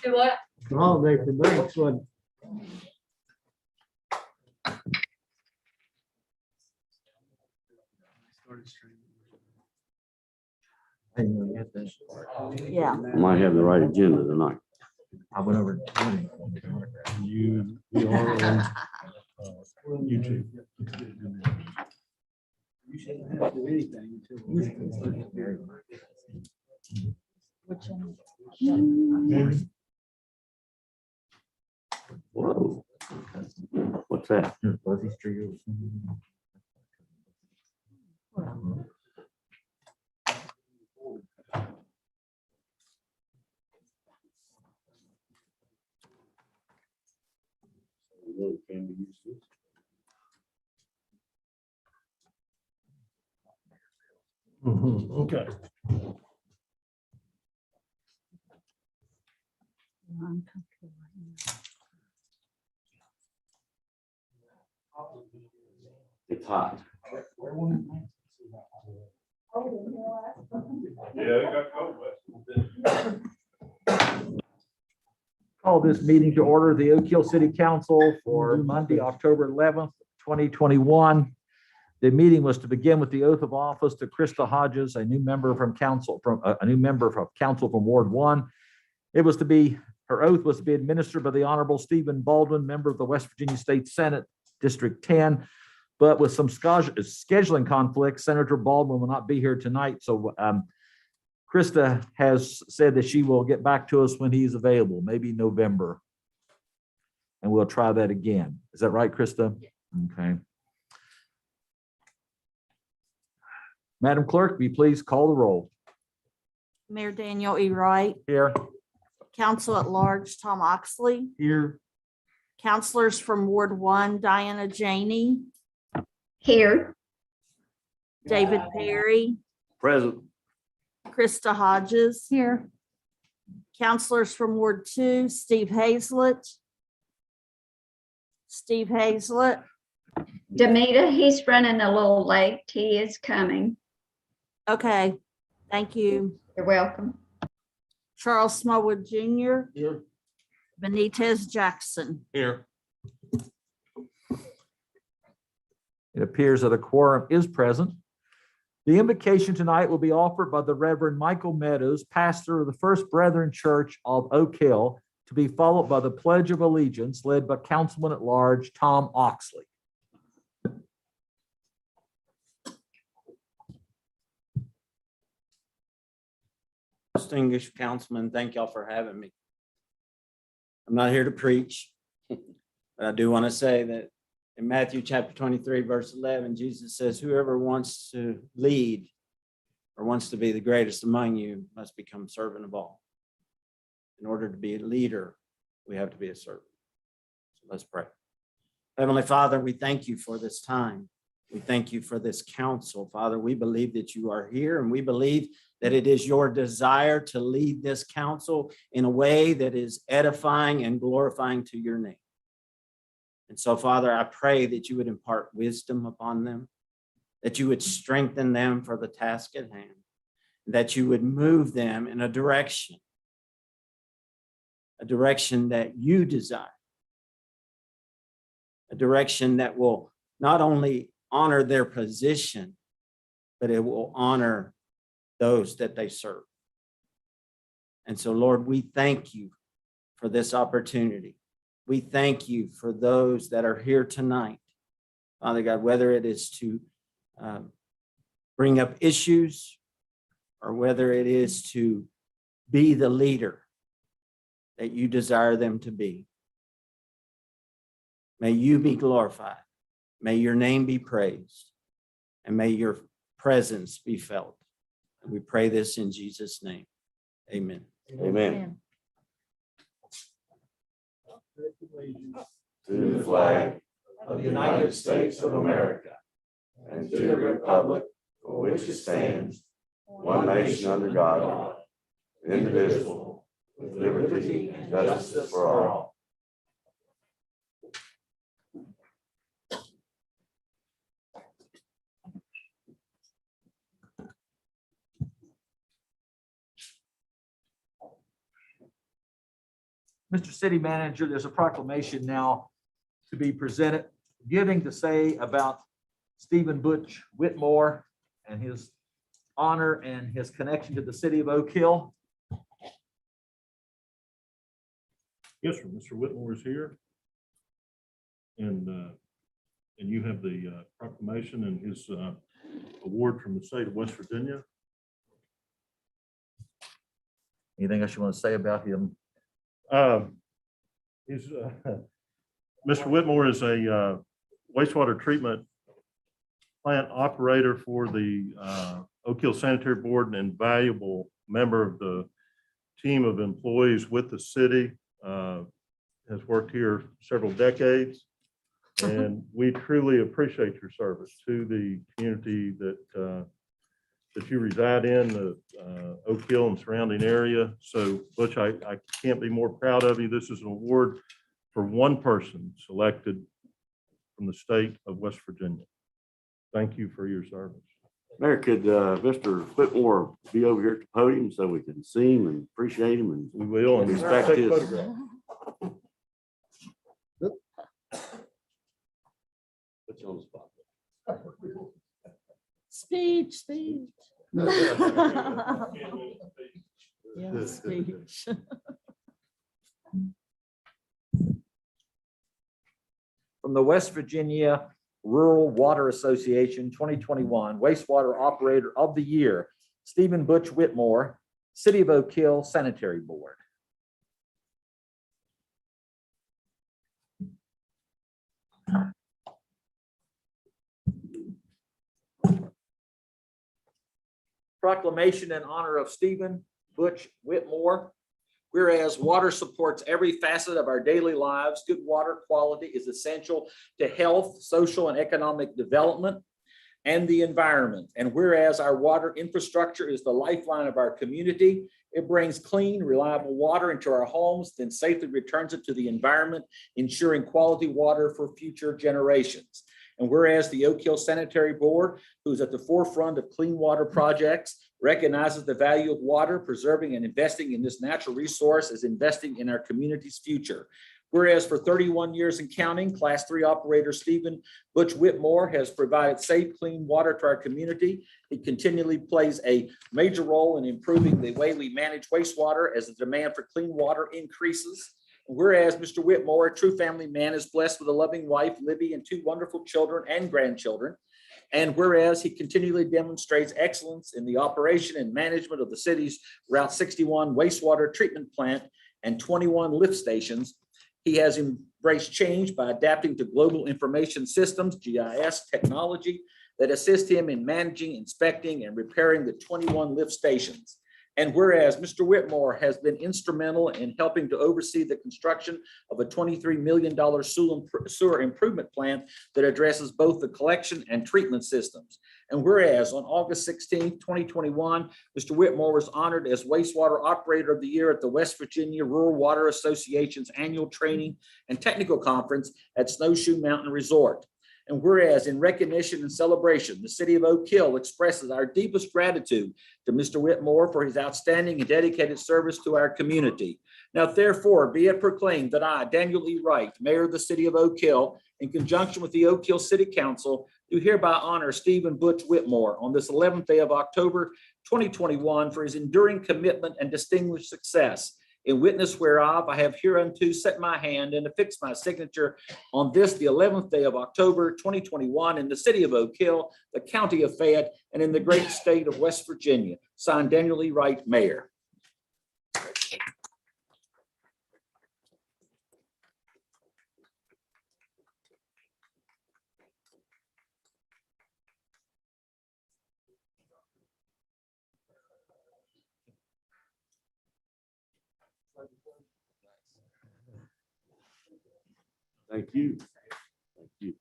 Do what? Holiday for drinks, would. Yeah. Might have the right agenda tonight. I went over. You are on YouTube. You shouldn't have to do anything until. Which one? Whoa. What's that? Fuzzy Street. Okay. It's hot. Call this meeting to order, the Oak Hill City Council for Monday, October 11th, 2021. The meeting was to begin with the oath of office to Krista Hodges, a new member from council from Ward 1. Her oath was to be administered by the Honorable Stephen Baldwin, member of the West Virginia State Senate, District 10. But with some scheduling conflicts, Senator Baldwin will not be here tonight. So Krista has said that she will get back to us when he's available, maybe November. And we'll try that again. Is that right, Krista? Okay. Madam Clerk, will you please call the roll? Mayor Daniel E. Wright, Here. Council at Large Tom Oxley, Here. Councilors from Ward 1 Diana Janey, Here. David Perry, Present. Krista Hodges. Here. Councilors from Ward 2 Steve Hazlett. Steve Hazlett, Demita, he's running a little late. He is coming. okay, thank you. You're welcome. Charles Smallwood Jr., Here. Benitez Jackson. Here. It appears that a quorum is present. The invocation tonight will be offered by the Reverend Michael Meadows, pastor of the First Brethren Church of Oak Hill, to be followed by the Pledge of Allegiance led by Councilman at Large Tom Oxley. Distinguished councilman, thank y'all for having me. I'm not here to preach, but I do want to say that in Matthew chapter 23, verse 11, Jesus says, whoever wants to lead or wants to be the greatest among you must become servant of all. In order to be a leader, we have to be a servant. So let's pray. Heavenly Father, we thank you for this time. We thank you for this council. Father, we believe that you are here, and we believe that it is your desire to lead this council in a way that is edifying and glorifying to your name. And so, Father, I pray that you would impart wisdom upon them, that you would strengthen them for the task at hand, that you would move them in a direction that you desire, a direction that will not only honor their position, but it will honor those that they serve. And so, Lord, we thank you for this opportunity. We thank you for those that are here tonight, Father God, whether it is to bring up issues or whether it is to be the leader that you desire them to be. May you be glorified. May your name be praised, and may your presence be felt. And we pray this in Jesus' name. Amen. Amen. To the flag of the United States of America and to the republic for which it stands, one nation under God, indivisible, with liberty and justice for all. Mr. City Manager, there's a proclamation now to be presented, giving to say about Stephen Butch Whitmore and his honor and his connection to the city of Oak Hill. Yes, sir. Mr. Whitmore is here. And you have the proclamation and his award from the state of West Virginia. Anything else you want to say about him? He's, Mr. Whitmore is a wastewater treatment plant operator for the Oak Hill Sanitary Board and invaluable member of the team of employees with the city. Has worked here several decades. And we truly appreciate your service to the community that you reside in, the Oak Hill and surrounding area. So Butch, I can't be more proud of you. This is an award for one person selected from the state of West Virginia. Thank you for your service. Mayor, could Mr. Whitmore be over here at the podium so we can see him and appreciate him and We will. And respect take his. photographs. Put you on the spot. Speech. Yeah, speech. From the West Virginia Rural Water Association 2021 Wastewater Operator of the Year, Stephen Butch Whitmore, City of Oak Hill Sanitary Board. Proclamation in honor of Stephen Butch Whitmore. Whereas water supports every facet of our daily lives, good water quality is essential to health, social, and economic development and the environment. And whereas our water infrastructure is the lifeline of our community, it brings clean, reliable water into our homes, then safely returns it to the environment, ensuring quality water for future generations. And whereas the Oak Hill Sanitary Board, who's at the forefront of clean water projects, recognizes the value of water, preserving and investing in this natural resource as investing in our community's future. Whereas for 31 years and counting, Class 3 operator Stephen Butch Whitmore has provided safe, clean water to our community. He continually plays a major role in improving the way we manage wastewater as the demand for clean water increases. Whereas Mr. Whitmore, a true family man, is blessed with a loving wife, Libby, and 2 wonderful children and grandchildren. And whereas he continually demonstrates excellence in the operation and management of the city's Route 61 wastewater treatment plant and 21 lift stations, he has embraced change by adapting to global information systems, GIS technology, that assist him in managing, inspecting, and repairing the 21 lift stations. And whereas Mr. Whitmore has been instrumental in helping to oversee the construction of a $23 million sewer improvement plant that addresses both the collection and treatment systems. And whereas on August 16, 2021, Mr. Whitmore was honored as Wastewater Operator of the Year at the West Virginia Rural Water Association's annual training and technical conference at Snowshoe Mountain Resort. And whereas in recognition and celebration, the city of Oak Hill expresses our deepest gratitude to Mr. Whitmore for his outstanding and dedicated service to our community. Now, therefore, be it proclaimed that I, Daniel E. Wright, Mayor of the city of Oak Hill, in conjunction with the Oak Hill City Council, do hereby honor Stephen Butch Whitmore on this 11th day of October, 2021 for his enduring commitment and distinguished success. In witness whereof, I have hereunto set my hand and affixed my signature on this, the 11th day of October, 2021, in the city of Oak Hill, the county of Fayette, and in the great state of West Virginia. Signed, Daniel E. Wright, Mayor. Thank you. Thank you.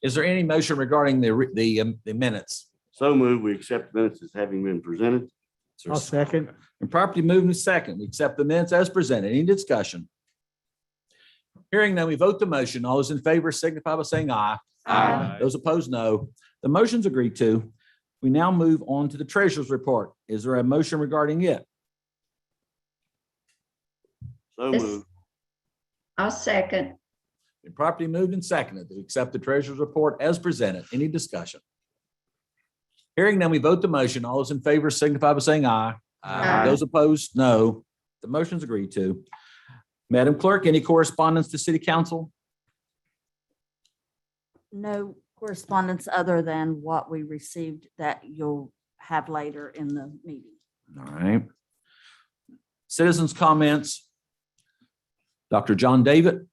Is there any motion regarding the minutes? So moved, we accept minutes as having been presented. I'll second. And properly moved in second. We accept the minutes as presented. Any discussion? Hearing none, we vote the motion. All those in favor signify by saying aye. Aye. Those opposed, no. The motion's agreed to. We now move on to the treasurer's report. Is there a motion regarding it? So This- moved. I'll second. Been properly moved and seconded to accept the treasurer's report as presented. Any discussion? Hearing none, we vote the motion. All those in favor signify by saying aye. Aye. Those opposed, no. The motion's agreed to. Madam Clerk, any correspondence to City Council? No correspondence other than what we received that you'll have later in the meeting. All right. Citizens' comments. Dr. John David.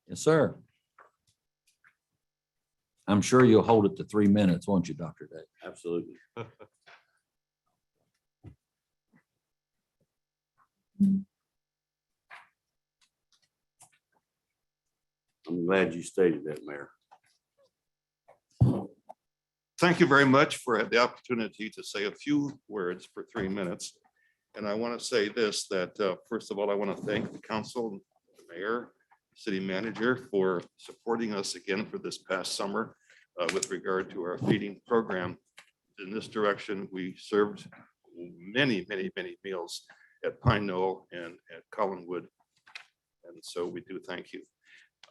Yes, sir. I'm sure you'll hold it to 3 minutes, won't you, Dr. David? Absolutely. I'm glad you stated that, Mayor. Thank you very much for the opportunity to say a few words for 3 minutes. And I want to say this, that first of all, I want to thank the council, the mayor, city manager for supporting us again for this past summer with regard to our feeding program. In this direction, we served many meals at Pine Knoll and at Collinwood. And so we do thank you.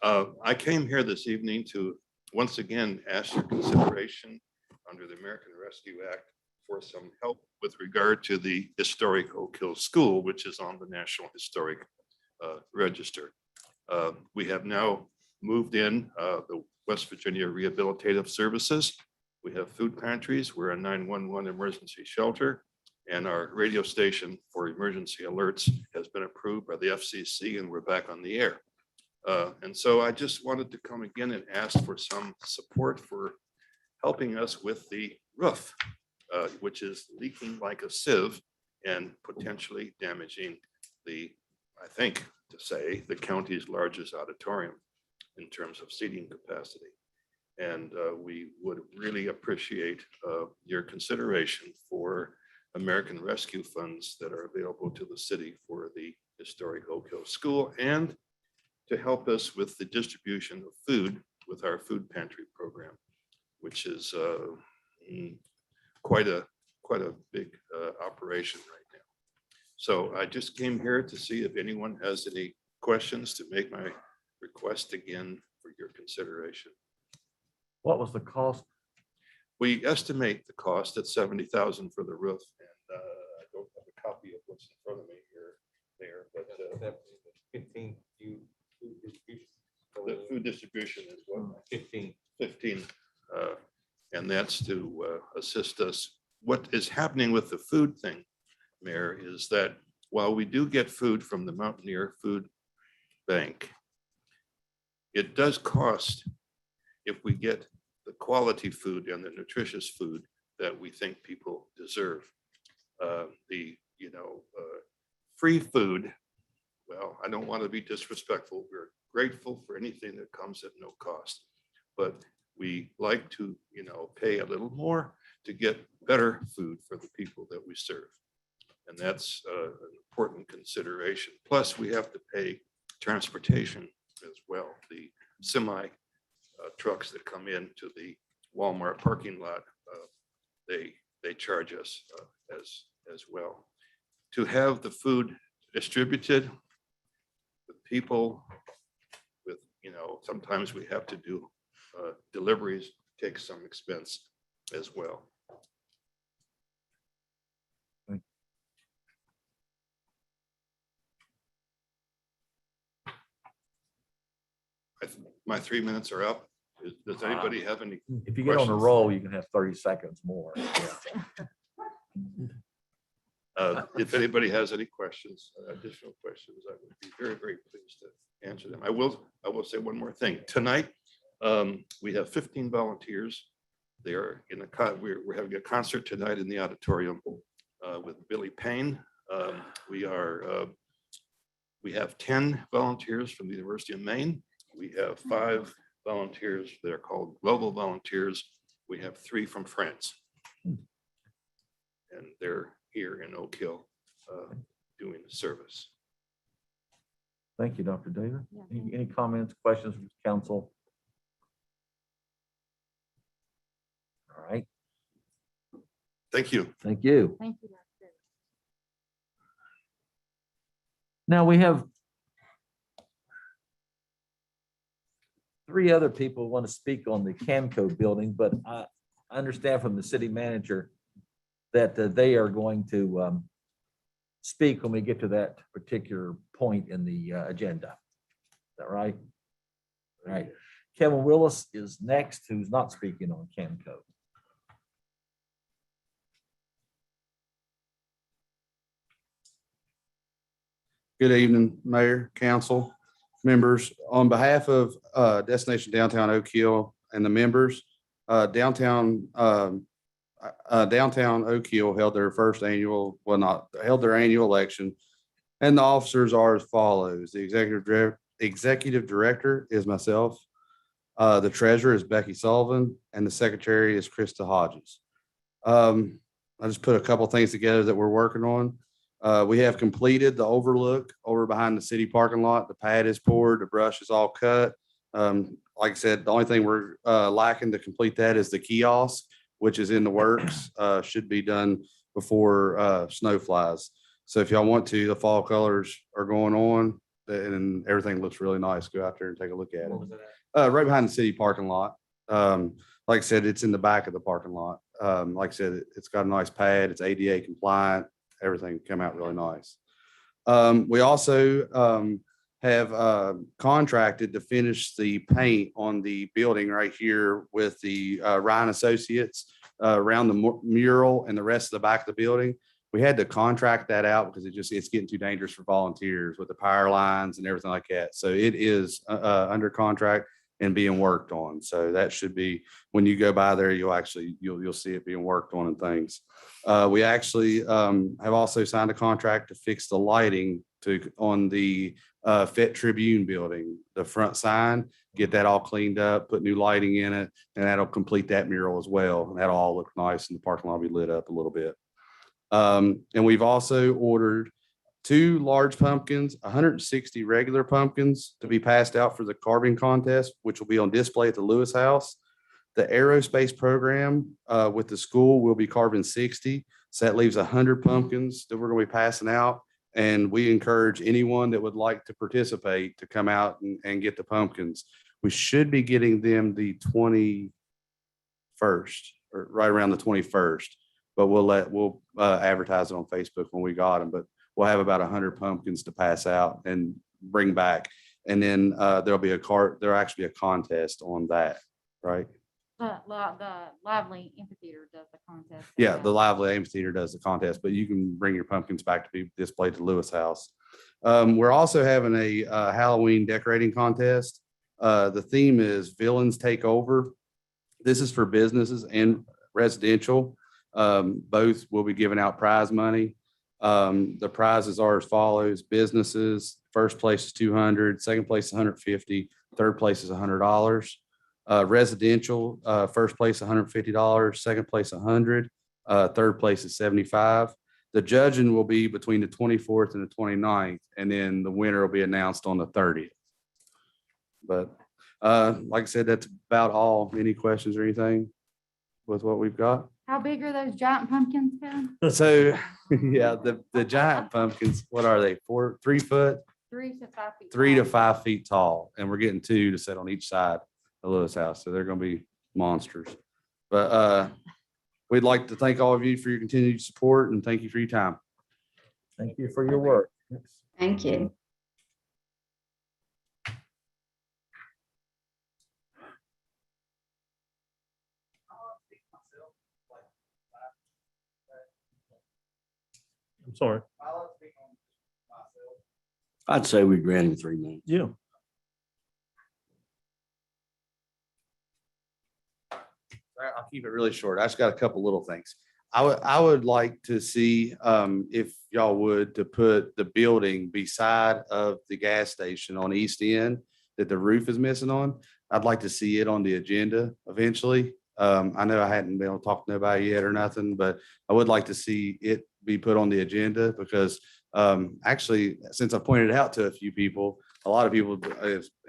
I came here this evening to once again ask your consideration under the American Rescue Act for some help with regard to the historic Oak Hill School, which is on the National Historic Register. We have now moved in the West Virginia Rehabilitative Services. We have food pantries. We're a 911 emergency shelter, and our radio station for emergency alerts has been approved by the FCC, and we're back on the air. And so I just wanted to come again and ask for some support for helping us with the roof, which is leaking like a sieve and potentially damaging the, I think to say, the county's largest auditorium in terms of seating capacity. And we would really appreciate your consideration for American Rescue funds that are available to the city for the historic Oak Hill School, and to help us with the distribution of food with our food pantry program, which is quite a big operation right now. So I just came here to see if anyone has any questions, to make my request again for your consideration. What was the cost? We estimate the cost at $70,000 for the roof, and I don't have a copy of what's in front of me here, there, but the food distribution is what? 15. And that's to assist us. What is happening with the food thing, Mayor, is that while we do get food from the Mountaineer Food Bank, it does cost, if we get the quality food and the nutritious food that we think people deserve. Free food, well, I don't want to be disrespectful. We're grateful for anything that comes at no cost, but we like to, pay a little more to get better food for the people that we serve. And that's an important consideration. Plus, we have to pay transportation as well. The semi trucks that come into the Walmart parking lot, they charge us as well. To have the food distributed with people with, sometimes we have to do deliveries, takes some expense as well. My 3 minutes are up. Does anybody have any? If you get on a questions? roll, you can have 30 seconds more. If anybody has any questions, additional questions, I would be very, very pleased to answer them. I will say one more thing. Tonight, we have 15 volunteers. They are in we're having a concert tonight in the auditorium with Billy Payne. We have 10 volunteers from the University of Maine. We have 5 volunteers that are called Global Volunteers. We have 3 from France. And they're here in Oak Hill doing the service. Thank you, Dr. David. Yeah, Any comments, questions from council? All right, Thank you. thank you. Thank you. Dr. Now we have 3 other people who want to speak on the Camco building, but I understand from the city manager that they are going to speak when we get to that particular point in the agenda. Is that right? All right. Kevin Willis is next, who's not speaking on Camco. Good evening, Mayor, Council, members. On behalf of Destination Downtown Oak Hill and the members, Downtown Oak Hill held their held their annual election. And the officers are as follows. The executive director is myself. The treasurer is Becky Sullivan, and the secretary is Krista Hodges. I just put a couple things together that we're working on. We have completed the overlook over behind the city parking lot. The pad is poured, the brush is all cut. Like I said, the only thing we're lacking to complete that is the kiosk, which is in the works, should be done before snow flies. So if y'all want to, the fall colors are going on and everything looks really nice. Go out there and take a look at it. Right behind the city parking lot. Like I said, it's in the back of the parking lot. Like I said, it's got a nice pad. It's ADA compliant. Everything come out really nice. We also have contracted to finish the paint on the building right here with the Ryan Associates around the mural and the rest of the back of the building. We had to contract that out because it's getting too dangerous for volunteers with the power lines and everything like that. So it is under contract and being worked on. So that should be, when you go by there, you'll see it being worked on and things. We actually have also signed a contract to fix the lighting on the Fett Tribune building, the front sign, get that all cleaned up, put new lighting in it, and that'll complete that mural as well. And that'll all look nice and the parking lot will be lit up a little bit. And we've also ordered 2 large pumpkins, 160 regular pumpkins to be passed out for the carving contest, which will be on display at the Lewis House. The aerospace program with the school will be carving 60. So that leaves 100 pumpkins that we're going to be passing out. And we encourage anyone that would like to participate to come out and get the pumpkins. We should be getting them the 21st or right around the 21st, but we'll advertise it on Facebook when we got them. But we'll have about 100 pumpkins to pass out and bring back. And then there'll actually be a contest on that, right? The Lively Amphitheater does the contest. Yeah, the Lively Amphitheater does the contest, but you can bring your pumpkins back to be displayed at the Lewis House. We're also having a Halloween decorating contest. The theme is Villains Take Over. This is for businesses and residential. Both will be giving out prize money. The prizes are as follows. Businesses, first place is $200, second place is $150, third place is $100. Residential, first place $150, second place $100, third place is $75. The judging will be between the 24th and the 29th, and then the winner will be announced on the 30th. But like I said, that's about all. Any questions or anything with what we've got? How big are those giant pumpkins, Kevin? So yeah, the giant pumpkins, what are they? 3 foot? 3 to 5 feet. 3 to tall. 5 feet tall, and we're getting 2 to set on each side of Lewis House. So they're going to be monsters. But we'd like to thank all of you for your continued support and thank you for your time. Thank you for your work. Thank you. sorry. I'd say we grant him 3 minutes. Yeah. I'll keep it really short. I just got a couple little things. I would like to see, if y'all would, to put the building beside of the gas station on East End that the roof is missing on. I'd like to see it on the agenda eventually. I know I hadn't been able to talk to nobody yet or nothing, but I would like to see it be put on the agenda because actually, since I pointed it out to a few people, a lot of people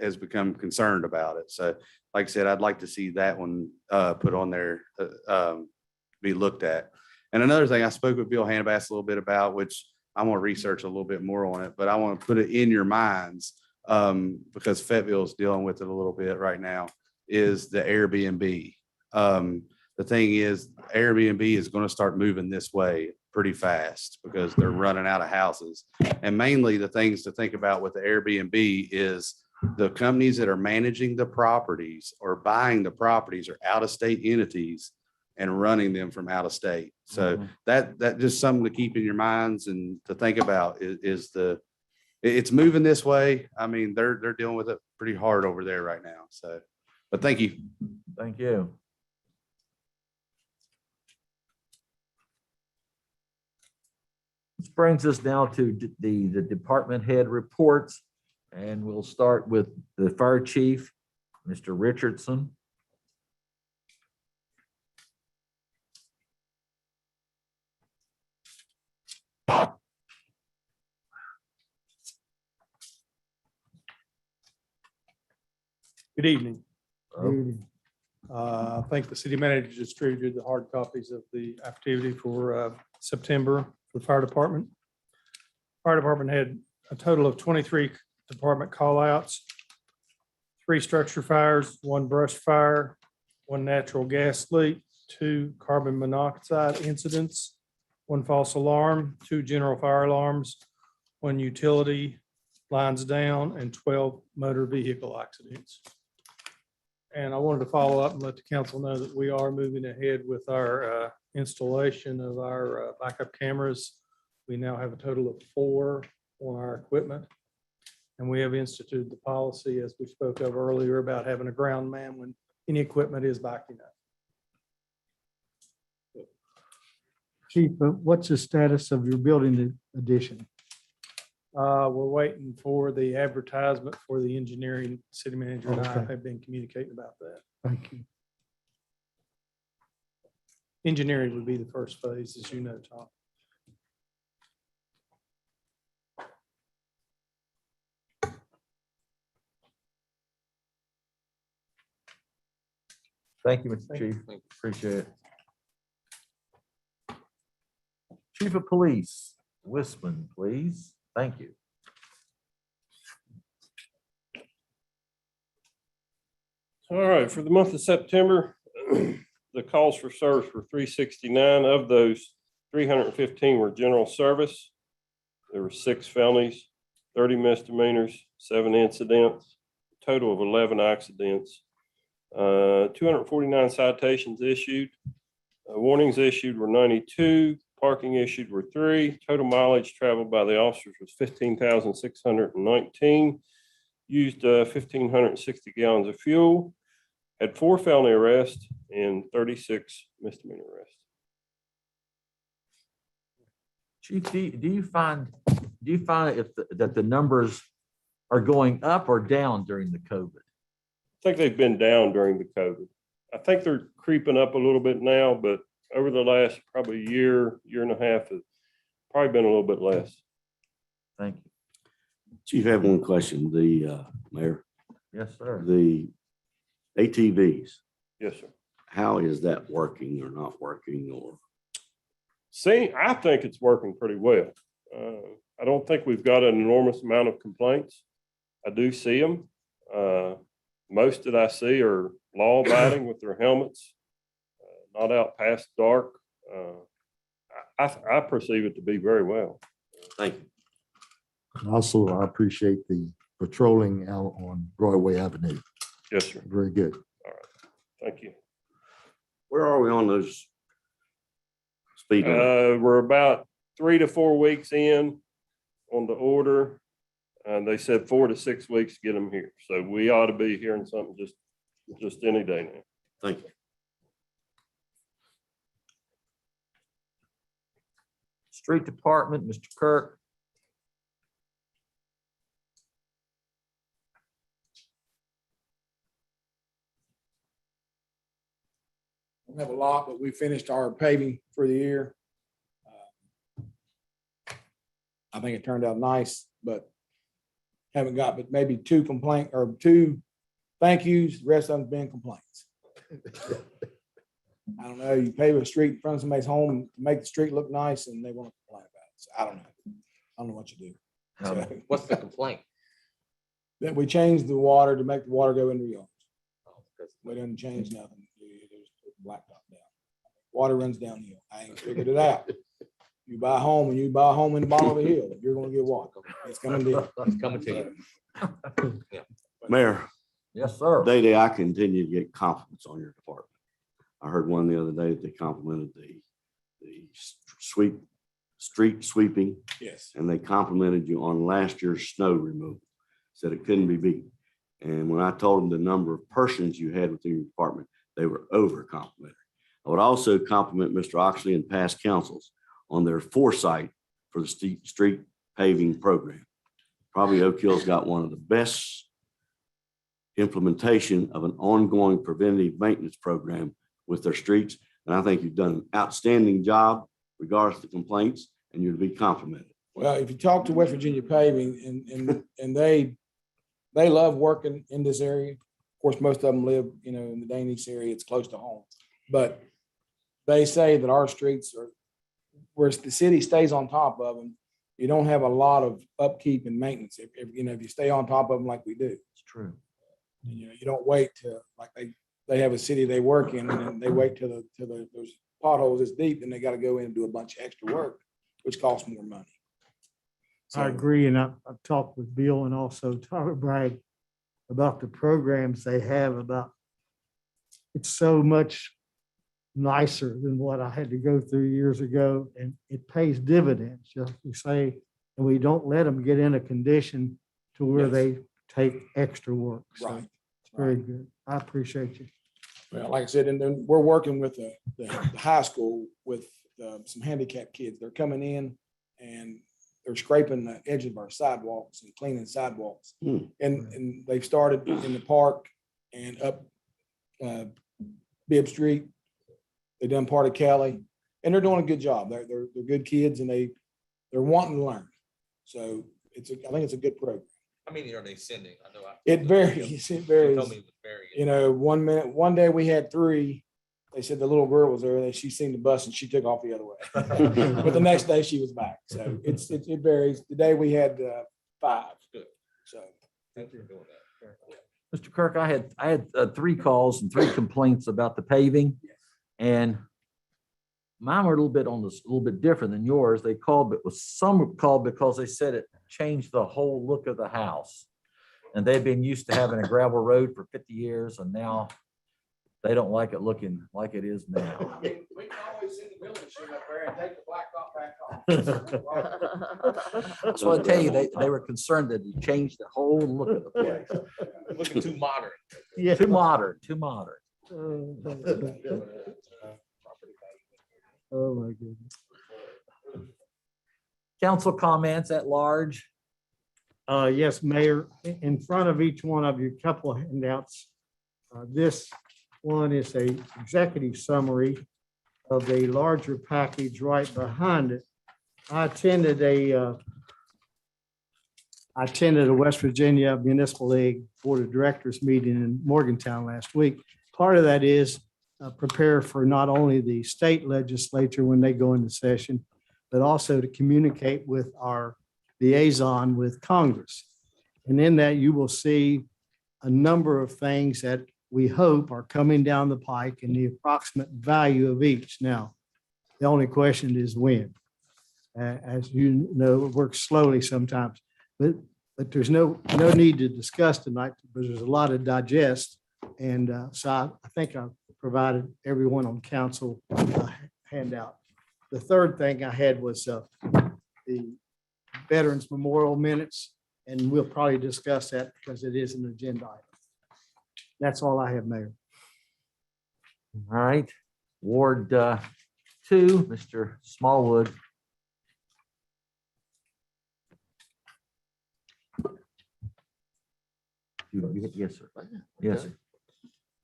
has become concerned about it. So like I said, I'd like to see that one put on there, be looked at. And another thing, I spoke with Bill Hannibas a little bit about, which I want to research a little bit more on it, but I want to put it in your minds because Fayetteville is dealing with it a little bit right now, is the Airbnb. The thing is, Airbnb is going to start moving this way pretty fast because they're running out of houses. And mainly the things to think about with the Airbnb is the companies that are managing the properties or buying the properties are out-of-state entities and running them from out of state. So that just something to keep in your minds and to think about is it's moving this way. I mean, they're dealing with it pretty hard over there right now. So, but thank you. Thank you. This brings us now to the department head reports, and we'll start with the fire chief, Mr. Richardson. Good evening. Oh. I think the city manager distributed the hard copies of the activity for September for the fire department. Fire department had a total of 23 department callouts, 3 structure fires, 1 brush fire, 1 natural gas leak, 2 carbon monoxide incidents, 1 false alarm, 2 general fire alarms, 1 utility lines down, and 12 motor vehicle accidents. And I wanted to follow up and let the council know that we are moving ahead with our installation of our backup cameras. We now have a total of 4 on our equipment. And we have instituted the policy, as we spoke of earlier, about having a ground man when any equipment is backing up. Chief, what's the status of your building addition? We're waiting for the advertisement for the engineering. City manager and I Okay. have been communicating about that. Thank you. Engineering would be the first phase, as you know, Tom. Thank you, Mr. Chief. Appreciate it. Chief of Police, Wisman, please. Thank you. All right, for the month of September, the calls for service were 369. Of those, 315 were general service. There were 6 felonies, 30 misdemeanors, 7 incidents, total of 11 accidents. 249 citations issued. Warnings issued were 92. Parking issued were 3. Total mileage traveled by the officers was 15,619. Used 1,560 gallons of fuel. Had 4 felony arrests and 36 misdemeanor arrests. Chief, do you find that the numbers are going up or down during the COVID? I think they've been down during the COVID. I think they're creeping up a little bit now, but over the last probably year and a half, it's probably been a little bit less. Thank you. Chief, I have one question. The mayor, Yes, sir. the ATVs, Yes, sir. how is that working or not working or? See, I think it's working pretty well. I don't think we've got an enormous amount of complaints. I do see them. Most that I see are law abiding with their helmets, not out past dark. I perceive it to be very well. Thank you. Also, I appreciate the patrolling out on Broadway Avenue. Yes, sir. Very good. Thank you. Where are we on those speed limits? We're about 3 to 4 weeks in on the order. And they said 4 to 6 weeks to get them here. So we ought to be hearing something just any day now. Thank you. Street Department, Mr. Kirk. Don't have a lot, but we finished our paving for the year. I think it turned out nice, but haven't got but maybe 2 thank yous. The rest of them's been complaints. I don't know. You pave a street in front of somebody's home to make the street look nice, and they want to complain about it. So I don't know. I don't know what you do. So, What's the complaint? that we changed the water to make the water go into the yards. We didn't change nothing. We just put the blacktop down. Water runs downhill. I ain't figured it out. You buy a home and you buy a home in the bottom of the hill, you're gonna get water. It's coming to It's coming to you. Mayor, Yes, sir. Day, I continue to get compliments on your department. I heard one the other day that they complimented the street sweeping, Yes. and they complimented you on last year's snow removal. Said it couldn't be beat. And when I told them the number of persons you had within your department, they were over complimentary. I would also compliment Mr. Oxley and past councils on their foresight for the street paving program. Probably Oak Hill's got one of the best implementation of an ongoing preventative maintenance program with their streets. And I think you've done an outstanding job regardless of the complaints, and you're to be complimented. Well, if you talk to West Virginia Paving and they love working in this area. Of course, most of them live, in the Dane East area. It's close to home. But they say that our streets are, where the city stays on top of them, you don't have a lot of upkeep and maintenance. If you stay on top of them like we do. It's true. You don't wait to, like they have a city they work in, and then they wait till those potholes is deep, and they got to go in and do a bunch of extra work, which costs more money. I agree, and I've talked with Bill and also talked with Bragg about the programs they have about, it's so much nicer than what I had to go through years ago, and it pays dividends, just to say, and we don't let them get in a condition to where Yes. they take extra work. So Right. it's very good. I appreciate you. Well, like I said, and then we're working with the high school with some handicapped kids. They're coming in and they're scraping the edges of our sidewalks and cleaning sidewalks. And they've started in the park and up Bibb Street. They done part of Kelly, and they're doing a good job. They're good kids, and they're wanting to learn. So I think it's a good program. How many are they sending? I know. It varies. It You varies. told me it was varying. One day we had 3. They said the little girl was there, and she seen the bus and she took off the other way. But the next day she was back. So it varies. Today we had 5. Good. So. Thank you for doing that. Mr. Kirk, I had 3 calls and 3 complaints about the paving. And mine were a little bit different than yours. They called, but some called because they said it changed the whole look of the house. And they've been used to having a gravel road for 50 years, and now they don't like it looking like it is now. We can always send the building sheet up there and take the blacktop back off. That's what I tell you, they were concerned that he changed the whole look of the place. Looking too modern. Yeah. Too modern. Oh, my goodness. Council comments at large. Yes, Mayor, in front of each one of you, a couple of handouts. This one is a executive summary of a larger package right behind it. I attended a West Virginia Municipal League Board of Directors meeting in Morgantown last week. Part of that is prepare for not only the state legislature when they go into session, but also to communicate with our liaison with Congress. And in that, you will see a number of things that we hope are coming down the pike and the approximate value of each. Now, the only question is when. As you know, it works slowly sometimes, but there's no need to discuss tonight, because there's a lot to digest. And so I think I've provided everyone on council a handout The third thing I had was the Veterans Memorial Minutes, and we'll probably discuss that because it is an agenda item. That's all I have, Mayor. All right, Ward 2, Mr. Smallwood. Yes, sir. Yes,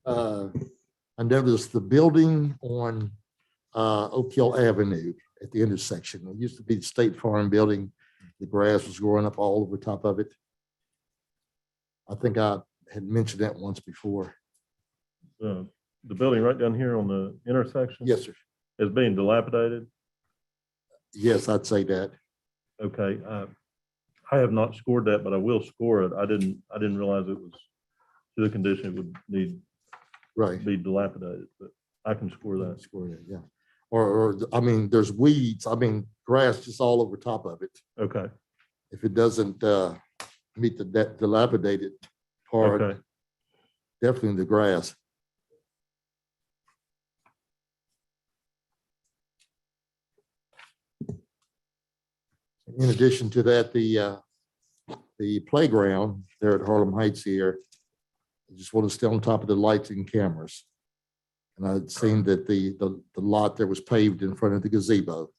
sir. I noticed the building on Oak Hill Avenue at the intersection. It used to be the State Farm building. The grass was growing up all over top of it. I think I had mentioned that once before. The building right down here on the intersection? Yes, sir. Is being dilapidated? Yes, I'd say that. Okay, I have not scored that, but I will score it. I didn't realize it was to the condition it would need Right. be dilapidated, but I can score that. Score that, yeah. Or, I mean, there's weeds, grass just all over top of it. Okay, If it doesn't meet that dilapidated part, okay. definitely the grass. In addition to that, the playground there at Harlem Heights here, I just want to stay on top of the lights and cameras. And I'd seen that the lot there was paved in front of the gazebo.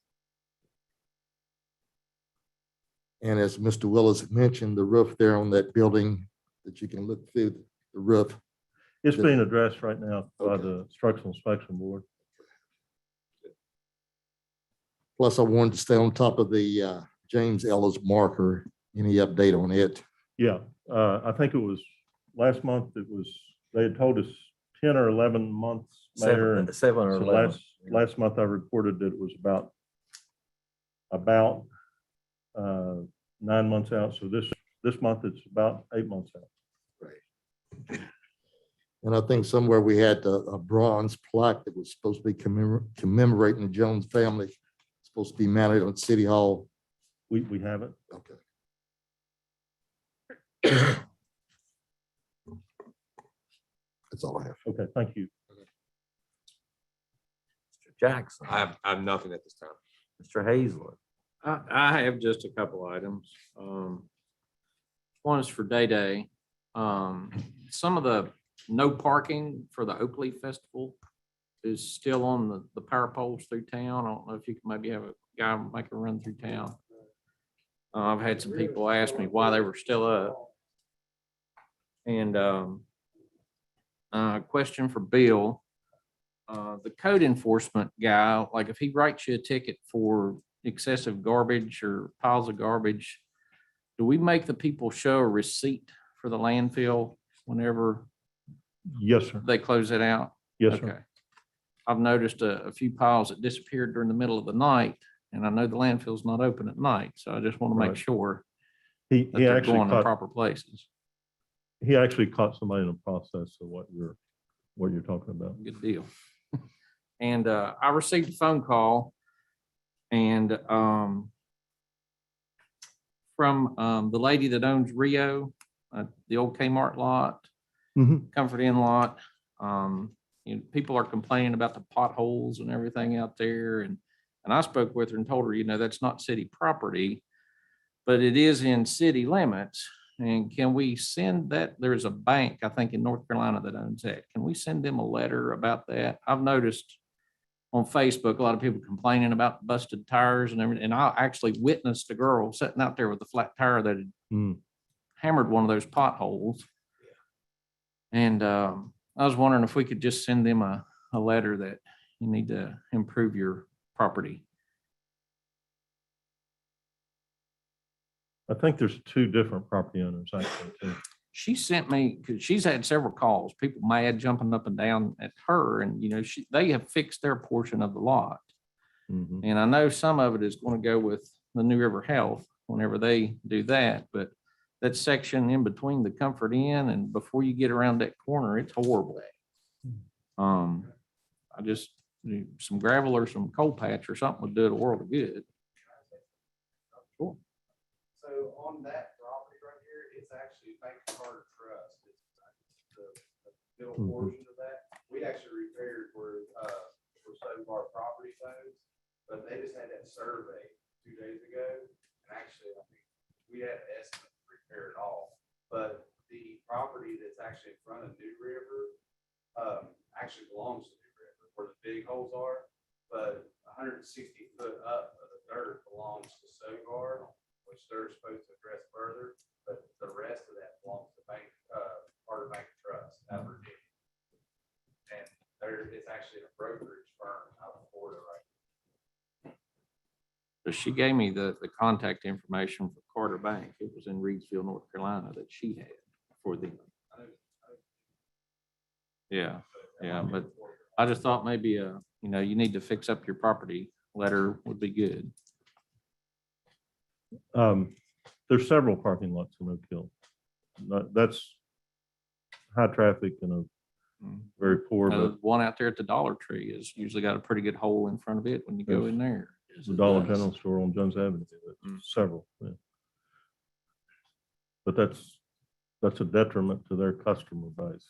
And as Mr. Willis mentioned, the roof there on that building that you can look through the roof. It's being addressed right now by the Structural Inspection Board. Plus, I wanted to stay on top of the James Ellis marker. Any update on it? Yeah, I think it was last month, they had told us 10 or 11 months, Mayor. and Seven or so 11. Last month I reported that it was about 9 months out. So this month it's about 8 months out. Right. And I think somewhere we had a bronze plaque that was supposed to be commemorating the Jones family. Supposed to be mounted on City Hall. We have it. Okay. That's all I have. Okay, thank you. Mr. Jackson, I have nothing at this time. Mr. Hazlett. I have just a couple items. One is for Day. Some of the no parking for the Oak Leaf Festival is still on the power poles through town. I don't know if you can maybe have a guy make a run through town. I've had some people ask me why they were still up. And question for Bill. The code enforcement guy, like if he writes you a ticket for excessive garbage or piles of garbage, do we make the people show a receipt for the landfill whenever Yes, sir. they close it out? Yes, Okay. sir. I've noticed a few piles that disappeared during the middle of the night, and I know the landfill's not open at night, so I just want to make Right. sure He that they're actually going to caught, proper places. he actually caught somebody in the process of what you're talking about. Good deal. And I received a phone call and from the lady that owns Rio, the old Kmart lot, Comfort Inn lot. People are complaining about the potholes and everything out there. And I spoke with her and told her, that's not city property, but it is in city limits. And can we send that? There's a bank, I think, in North Carolina that owns that. Can we send them a letter about that? I've noticed on Facebook, a lot of people complaining about busted tires and everything. And I actually witnessed a girl sitting out there with a flat tire that had hammered one of those potholes. And I was wondering if we could just send them a letter that you need to improve your property. I think there's 2 different property owners actually too. She sent me, because she's had several calls, people mad jumping up and down at her, and they have fixed their portion of the lot. And I know some of it is going to go with the New River Health whenever they do that, but that section in between the Comfort Inn and before you get around that corner, it's horrible. I just, some gravel or some coal patch or something would do it a world of good. Cool. So on that property right here, it's actually Bank Carter Trust. It's the middle portion of that. We actually repaired where some of our property zones, but they just had that survey 2 days ago. And actually, I think we had an estimate to repair it all. But the property that's actually in front of New River actually belongs to New River where the big holes are. But 160 foot up of the dirt belongs to Sogar, which they're supposed to address further. But the rest of that belongs to Carter Bank Trust out of Virginia. And it's actually a brokerage firm out of Florida right now. So she gave me the contact information for Carter Bank. It was in Reedsville, North Carolina that she had for them. Yeah, but I just thought maybe, you need to fix up your property letter would be good. There's several parking lots in Oak Hill. That's high traffic and a very poor, The but one out there at the Dollar Tree is usually got a pretty good hole in front of it when you go in there. the Dollar General store on Jones Avenue, several. Yeah. But that's a detriment to their customer base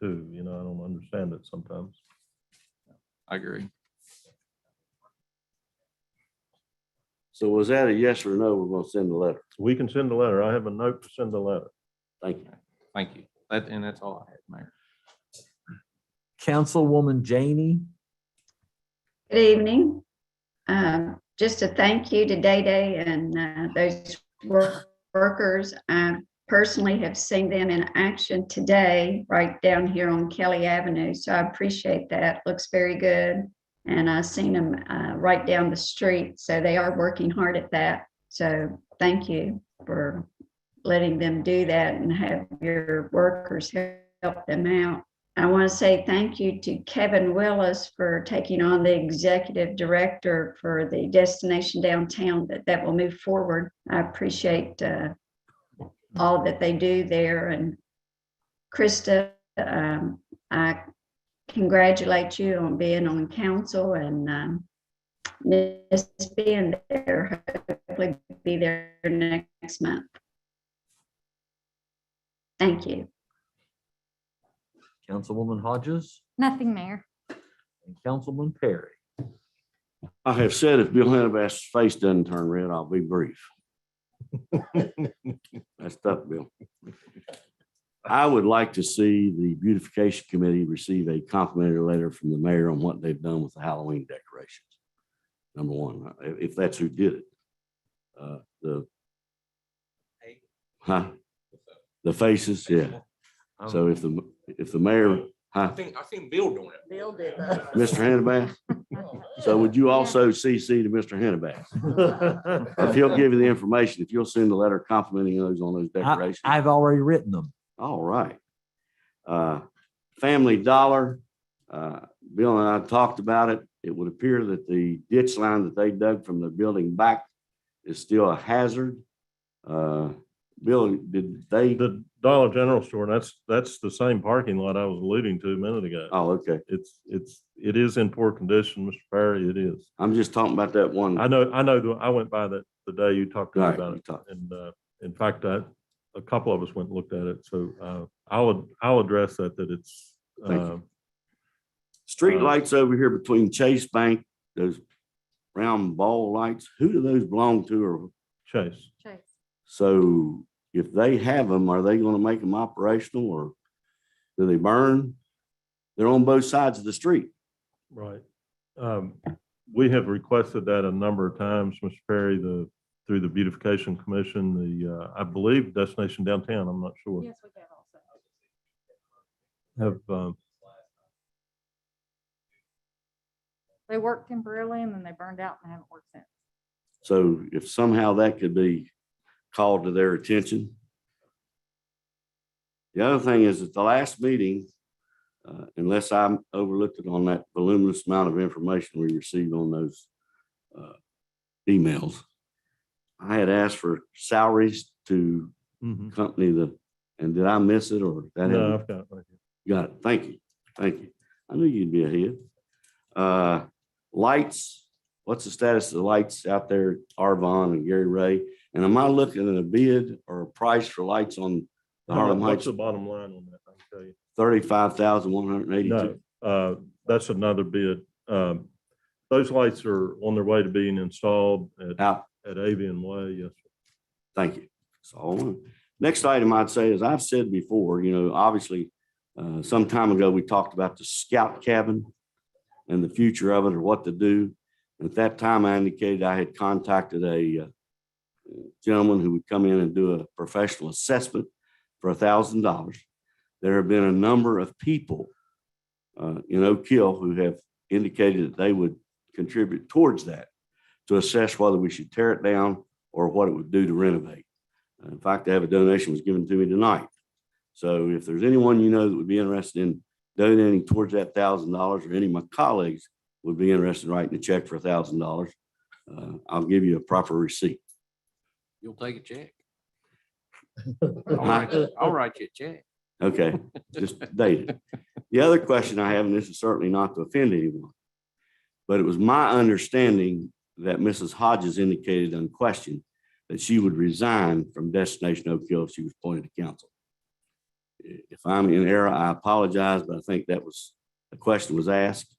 too. I don't understand it sometimes. I agree. So was that a yes or no? We're gonna send a letter. We can send a letter. I have a note to send a letter. Thank you. Thank you. That's all I had, Mayor. Councilwoman Janey. Good evening. Just a thank you to Day Day and those workers. I personally have seen them in action today, right down here on Kelly Avenue. So I appreciate that. Looks very good. And I've seen them right down the street. So they are working hard at that. So thank you for letting them do that and have your workers help them out. I want to say thank you to Kevin Willis for taking on the executive director for the Destination Downtown that will move forward. I appreciate all that they do there. And Krista, I congratulate you on being on council and miss being there. Hopefully be there next month. Thank you. Councilwoman Hodges Nothing, Mayor. and Councilman Perry. I have said if Bill Hannibast's face doesn't turn red, I'll be brief. That's tough, Bill. I would like to see the Beautification Committee receive a complimentary letter from the mayor on what they've done with the Halloween decorations. Number one, if that's who did it. The faces, yeah. So if the mayor, I think Bill doing it. Bill did that. Mr. Hannibast, so would you also CC to Mr. Hannibast? If he'll give you the information, if you'll send a letter complimenting those on those decorations. I've already written them. All right. Family Dollar, Bill and I talked about it. It would appear that the ditch line that they dug from the building back is still a hazard. Bill, did they? The Dollar General store, that's the same parking lot I was alluding to a minute ago. Oh, okay. It is in poor condition, Mr. Perry. It is. I'm just talking about that one. I know, I went by that the day you talked to me Right, about you it. talked. And in fact, a couple of us went and looked at it. So I'll address that it's Thank you. Street lights over here between Chase Bank, those round ball lights, who do those belong to? Or Chase. so if they have them, are they going to make them operational or do they burn? They're on both sides of the street. Right. We have requested that a number of times, Mr. Perry, through the Beautification Commission, I believe Destination Downtown, I'm not sure. Yes, we have also. Have, They worked temporarily and then they burned out and haven't worked since. So if somehow that could be called to their attention. The other thing is at the last meeting, unless I overlooked it on that voluminous amount of information we received on those emails, I had asked for salaries to accompany and did I miss it or that? no, I've got it right here. You got it. Thank you. Thank you. I knew you'd be ahead. Lights, what's the status of the lights out there at Arvon and Gary Ray? And am I looking at a bid or a price for lights on the Harlem What's Heights? the bottom line on that? I can tell you. 35,182. No, that's another bid. Those lights are on their way to being installed Out. at Avian Way. Yes. Thank you. That's all I want. Next item I'd say, as I've said before, obviously, some time ago, we talked about the scout cabin and the future of it or what to do. At that time, I indicated I had contacted a gentleman who would come in and do a professional assessment for $1,000. There have been a number of people in Oak Hill who have indicated that they would contribute towards that to assess whether we should tear it down or what it would do to renovate. In fact, I have a donation was given to me tonight. So if there's anyone that would be interested in donating towards that $1,000, or any of my colleagues would be interested in writing a check for $1,000, I'll give you a proper receipt. You'll take a check. Huh? I'll write you a check. Okay, just date it. The other question I have, and this is certainly not to offend anyone, but it was my understanding that Mrs. Hodges indicated unquestioned that she would resign from Destination Oak Hill if she was appointed to council. If I'm in error, I apologize, but I think that was, the question was asked,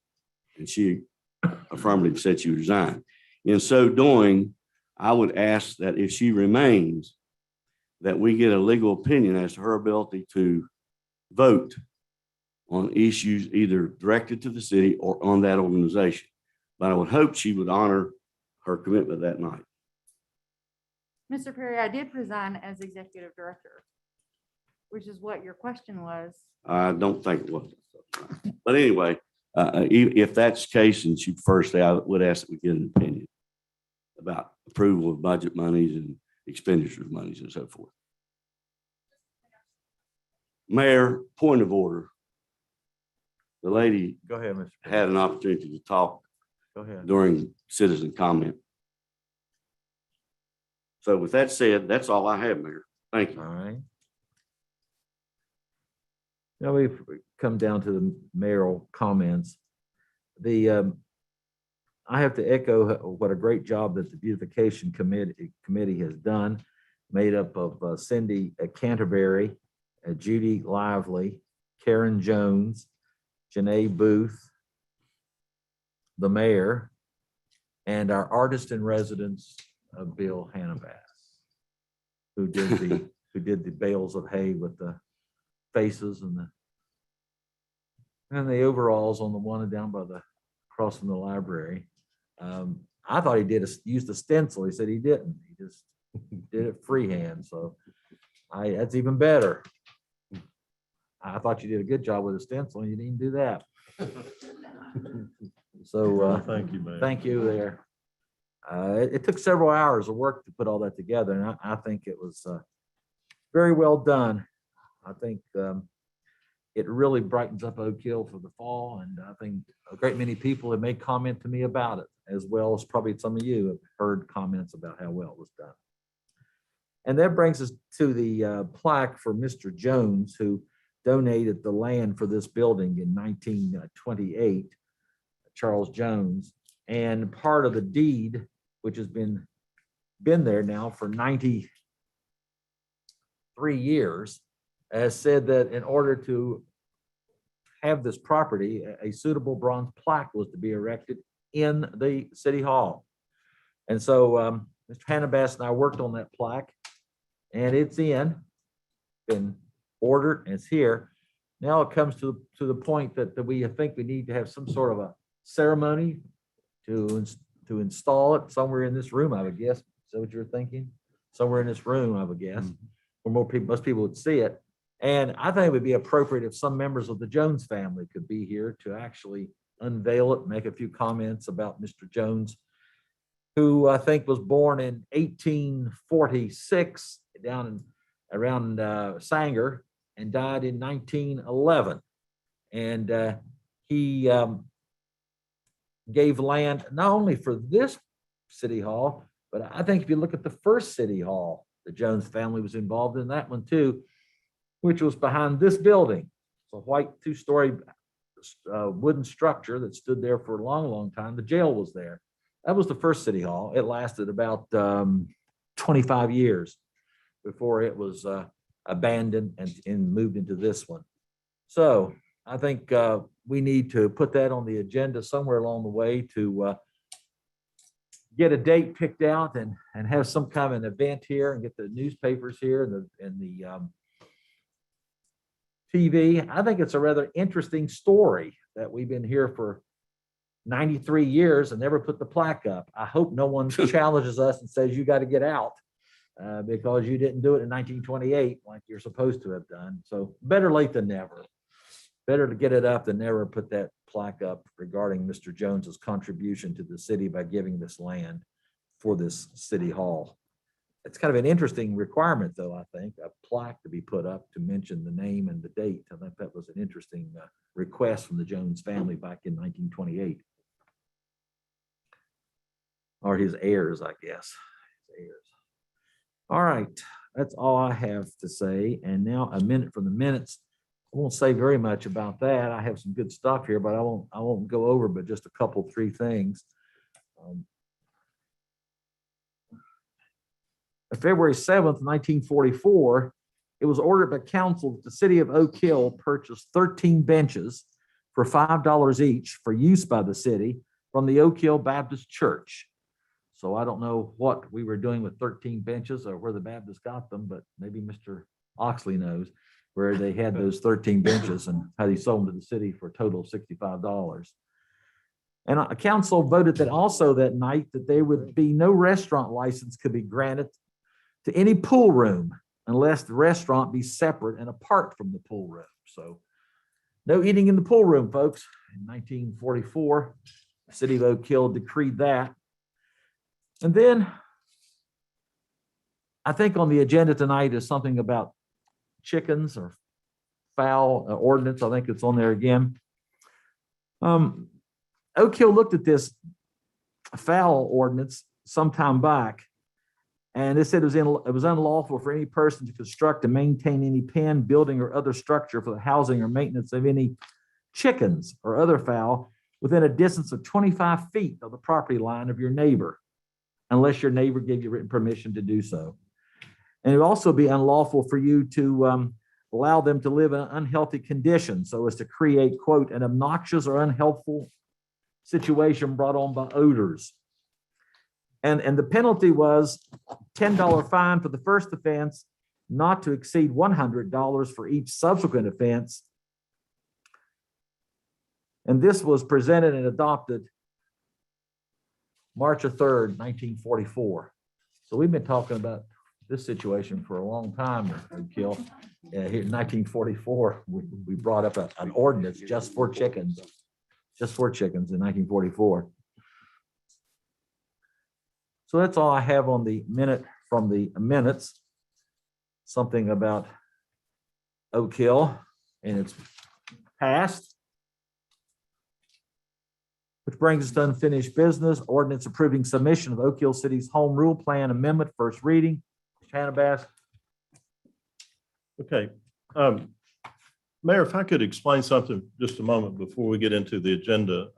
and she affirmatively said she would resign. In so doing, I would ask that if she remains, that we get a legal opinion as to her ability to vote on issues either directed to the city or on that organization. But I would hope she would honor her commitment that night. Mr. Perry, I did resign as executive director, which is what your question was. I don't think it was. But anyway, if that's the case, and she first, I would ask that we get an opinion about approval of budget monies and expenditure of monies and so forth. Mayor, point of order. The lady Go ahead, Mr. had an opportunity to talk Go ahead. during citizen comment. So with that said, that's all I have, Mayor. Thank you. All right. Now we've come down to the mayoral comments. I have to echo what a great job that the Beautification Committee has done, made up of Cindy Canterbury, Judy Lively, Karen Jones, Janae Booth, the mayor, and our artist in residence, Bill Hannabass, who did the bales of hay with the faces and the overalls on the one down by the across from the library. I thought he used a stencil. He said he didn't. He just did it freehand. So that's even better. I thought you did a good job with a stencil and you didn't do that. So Thank you, man. thank you there. It took several hours of work to put all that together, and I think it was very well done. I think it really brightens up Oak Hill for the fall, and I think a great many people have made comment to me about it, as well as probably some of you have heard comments about how well it was done. And that brings us to the plaque for Mr. Jones, who donated the land for this building in 1928, Charles Jones, and part of the deed, which has been there now for 93 years, has said that in order to have this property, a suitable bronze plaque was to be erected in the city hall. And so Mr. Hannabass and I worked on that plaque, and it's been ordered, and it's here. Now it comes to the point that we think we need to have some sort of a ceremony to install it somewhere in this room, I would guess. Is that what you're thinking? Somewhere in this room, I would guess, where most people would see it. And I think it would be appropriate if some members of the Jones family could be here to actually unveil it, make a few comments about Mr. Jones, who I think was born in 1846 around Sanger and died in 1911. And he gave land not only for this city hall, but I think if you look at the first city hall, the Jones family was involved in that one too, which was behind this building. It's a white two-story wooden structure that stood there for a long, long time. The jail was there. That was the first city hall. It lasted about 25 years before it was abandoned and moved into this one. So I think we need to put that on the agenda somewhere along the way to get a date picked out and have some kind of an event here and get the newspapers here and the TV. I think it's a rather interesting story that we've been here for 93 years and never put the plaque up. I hope no one challenges us and says you got to get out because you didn't do it in 1928 like you're supposed to have done. So better late than never. Better to get it up than never put that plaque up regarding Mr. Jones's contribution to the city by giving this land for this city hall. It's kind of an interesting requirement, though, I think, a plaque to be put up to mention the name and the date. I think that was an interesting request from the Jones family back in 1928. Or his heirs, I guess. His heirs. All right, that's all I have to say. And now a minute from the minutes. I won't say very much about that. I have some good stuff here, but I won't go over but just a couple, three things. February 7th, 1944, it was ordered by council that the city of Oak Hill purchase 13 benches for $5 each for use by the city from the Oak Hill Baptist Church. So I don't know what we were doing with 13 benches or where the Baptists got them, but maybe Mr. Oxley knows where they had those 13 benches and how they sold them to the city for a total of $65. And a council voted that also that night that there would be no restaurant license could be granted to any pool room unless the restaurant be separate and apart from the pool room. So no eating in the pool room, folks. In 1944, the city of Oak Hill decreed that. And then I think on the agenda tonight is something about chickens or fowl ordinance. I think it's on there again. Oak Hill looked at this fowl ordinance some time back, and it said it was unlawful for any person to construct and maintain any pen, building, or other structure for the housing or maintenance of any chickens or other fowl within a distance of 25 feet of the property line of your neighbor, unless your neighbor gave you written permission to do so. And it would also be unlawful for you to allow them to live in an unhealthy condition so as to create, quote, an obnoxious or unhealthful situation brought on by odors. And the penalty was $10 fine for the first offense, not to exceed $100 for each subsequent offense. And this was presented and adopted March 3rd, 1944. So we've been talking about this situation for a long time, Oak Hill. Here in 1944, we brought up an ordinance just for chickens in 1944. So that's all I have on the minute from the minutes. Something about Oak Hill and its past. Which brings us to unfinished business. Ordinance approving submission of Oak Hill City's Home Rule Plan Amendment, first reading. Hannah. Okay. Mayor, if I could explain something just a moment before we get into the agenda.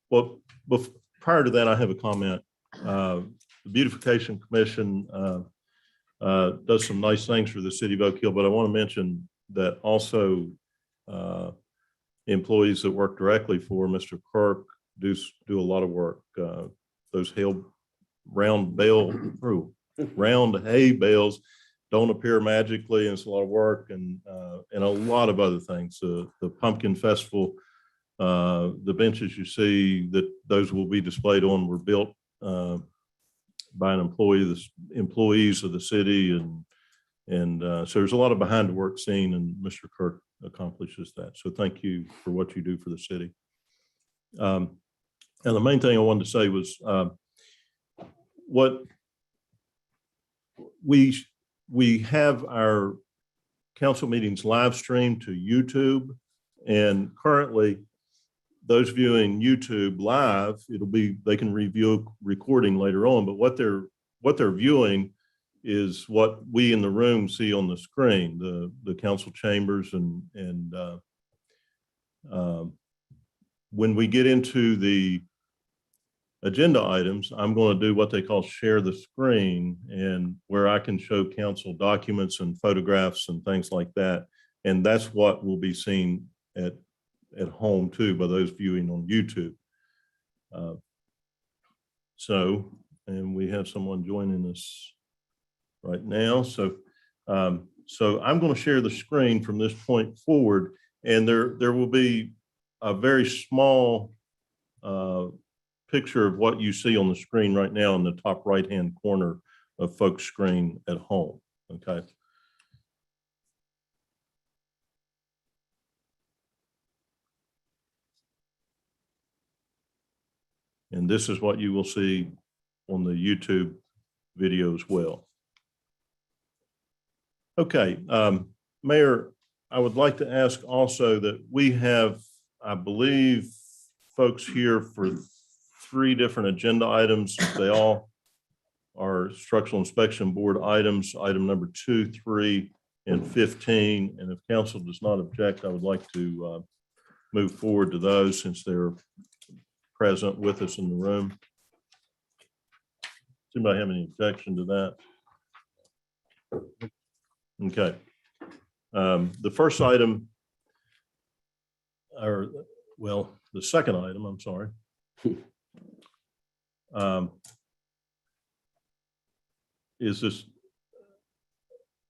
Prior to that, I have a comment. The Beautification Commission does some nice things for the city of Oak Hill, but I want to mention that also employees that work directly for Mr. Kirk do a lot of work. Those round hay bales don't appear magically, and it's a lot of work and a lot of other things. The Pumpkin Festival, the benches you see that those will be displayed on were built by employees of the city, and so there's a lot of behind the work scene, and Mr. Kirk accomplishes that. So thank you for what you do for the city. And the main thing I wanted to say was what we have our council meetings live streamed to YouTube, and currently those viewing YouTube live, they can review recording later on, but what they're viewing is what we in the room see on the screen, the council chambers, and when we get into the agenda items, I'm going to do what they call share the screen, and where I can show council documents and photographs and things like that. And that's what will be seen at at home too by those viewing on YouTube. And we have someone joining us right now. So I'm going to share the screen from this point forward, and there will be a very small picture of what you see on the screen right now in the top right-hand corner of folks' screen at home. Okay. And this is what you will see on the YouTube video as well. Okay, Mayor, I would like to ask also that we have, I believe, folks here for 3 different agenda items. They all are Structural Inspection Board items, item number 2, 3, and 15. And if council does not object, I would like to move forward to those since they're present with us in the room. Does anybody have any objection to that? Okay. The first item, or well, the second item, I'm sorry. Is this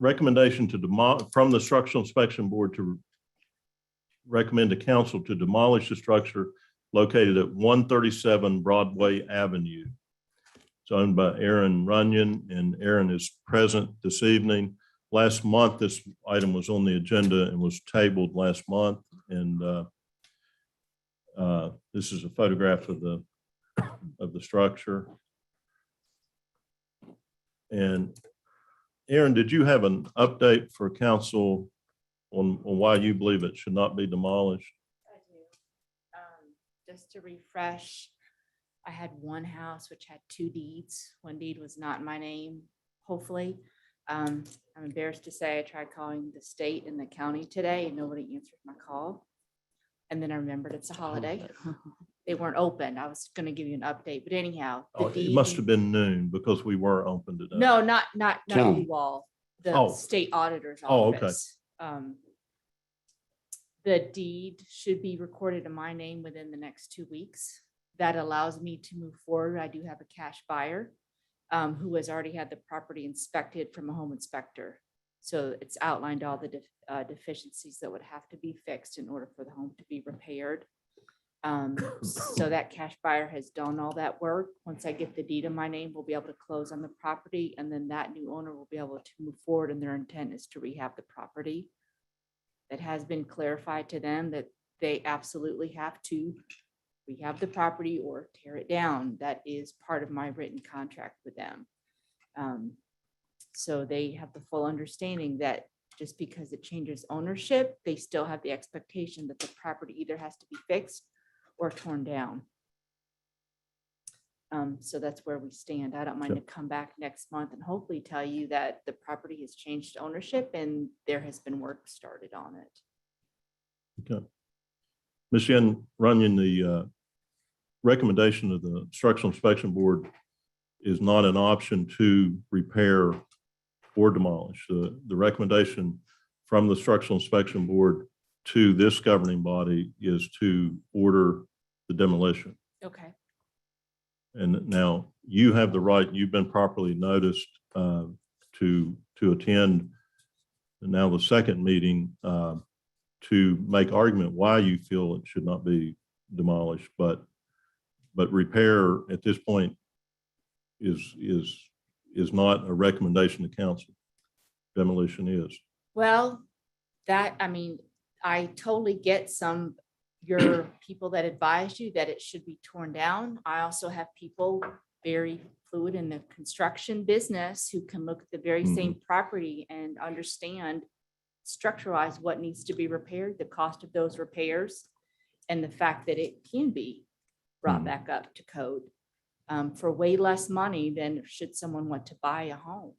recommendation from the Structural Inspection Board to recommend to council to demolish the structure located at 137 Broadway Avenue. It's owned by Aaron Runyon, and Aaron is present this evening. Last month, this item was on the agenda and was tabled last month. And this is a photograph of the structure. And Aaron, did you have an update for council on why you believe it should not be demolished? I do. Just to refresh, I had one house which had 2 deeds. One deed was not in my name, hopefully. I'm embarrassed to say I tried calling the state and the county today and nobody answered my call. And then I remembered it's a holiday. They weren't open. I was going to give you an update, but anyhow. It must have been noon because we were open today. No, not you all, the state auditor's office. Okay. The deed should be recorded in my name within the next 2 weeks. That allows me to move forward. I do have a cash buyer who has already had the property inspected from a home inspector. So it's outlined all the deficiencies that would have to be fixed in order for the home to be repaired. So that cash buyer has done all that work. Once I get the deed in my name, we'll be able to close on the property, and then that new owner will be able to move forward, and their intent is to rehab the property. It has been clarified to them that they absolutely have to rehab the property or tear it down. That is part of my written contract with them. So they have the full understanding that just because it changes ownership, they still have the expectation that the property either has to be fixed or torn down. So that's where we stand. I don't mind to come back next month and hopefully tell you that the property has changed ownership and there has been work started on it. Okay. Ms. Yen Runyon, the recommendation of the Structural Inspection Board is not an option to repair or demolish. The recommendation from the Structural Inspection Board to this governing body is to order the demolition. Okay. And now you have the right, you've been properly noticed to attend now the second meeting to make argument why you feel it should not be demolished, but repair at this point is not a recommendation to council. Demolition is. Well, I totally get your people that advise you that it should be torn down. I also have people very fluid in the construction business who can look at the very same property and understand structuralize what needs to be repaired, the cost of those repairs, and the fact that it can be brought back up to code for way less money than should someone want to buy a home.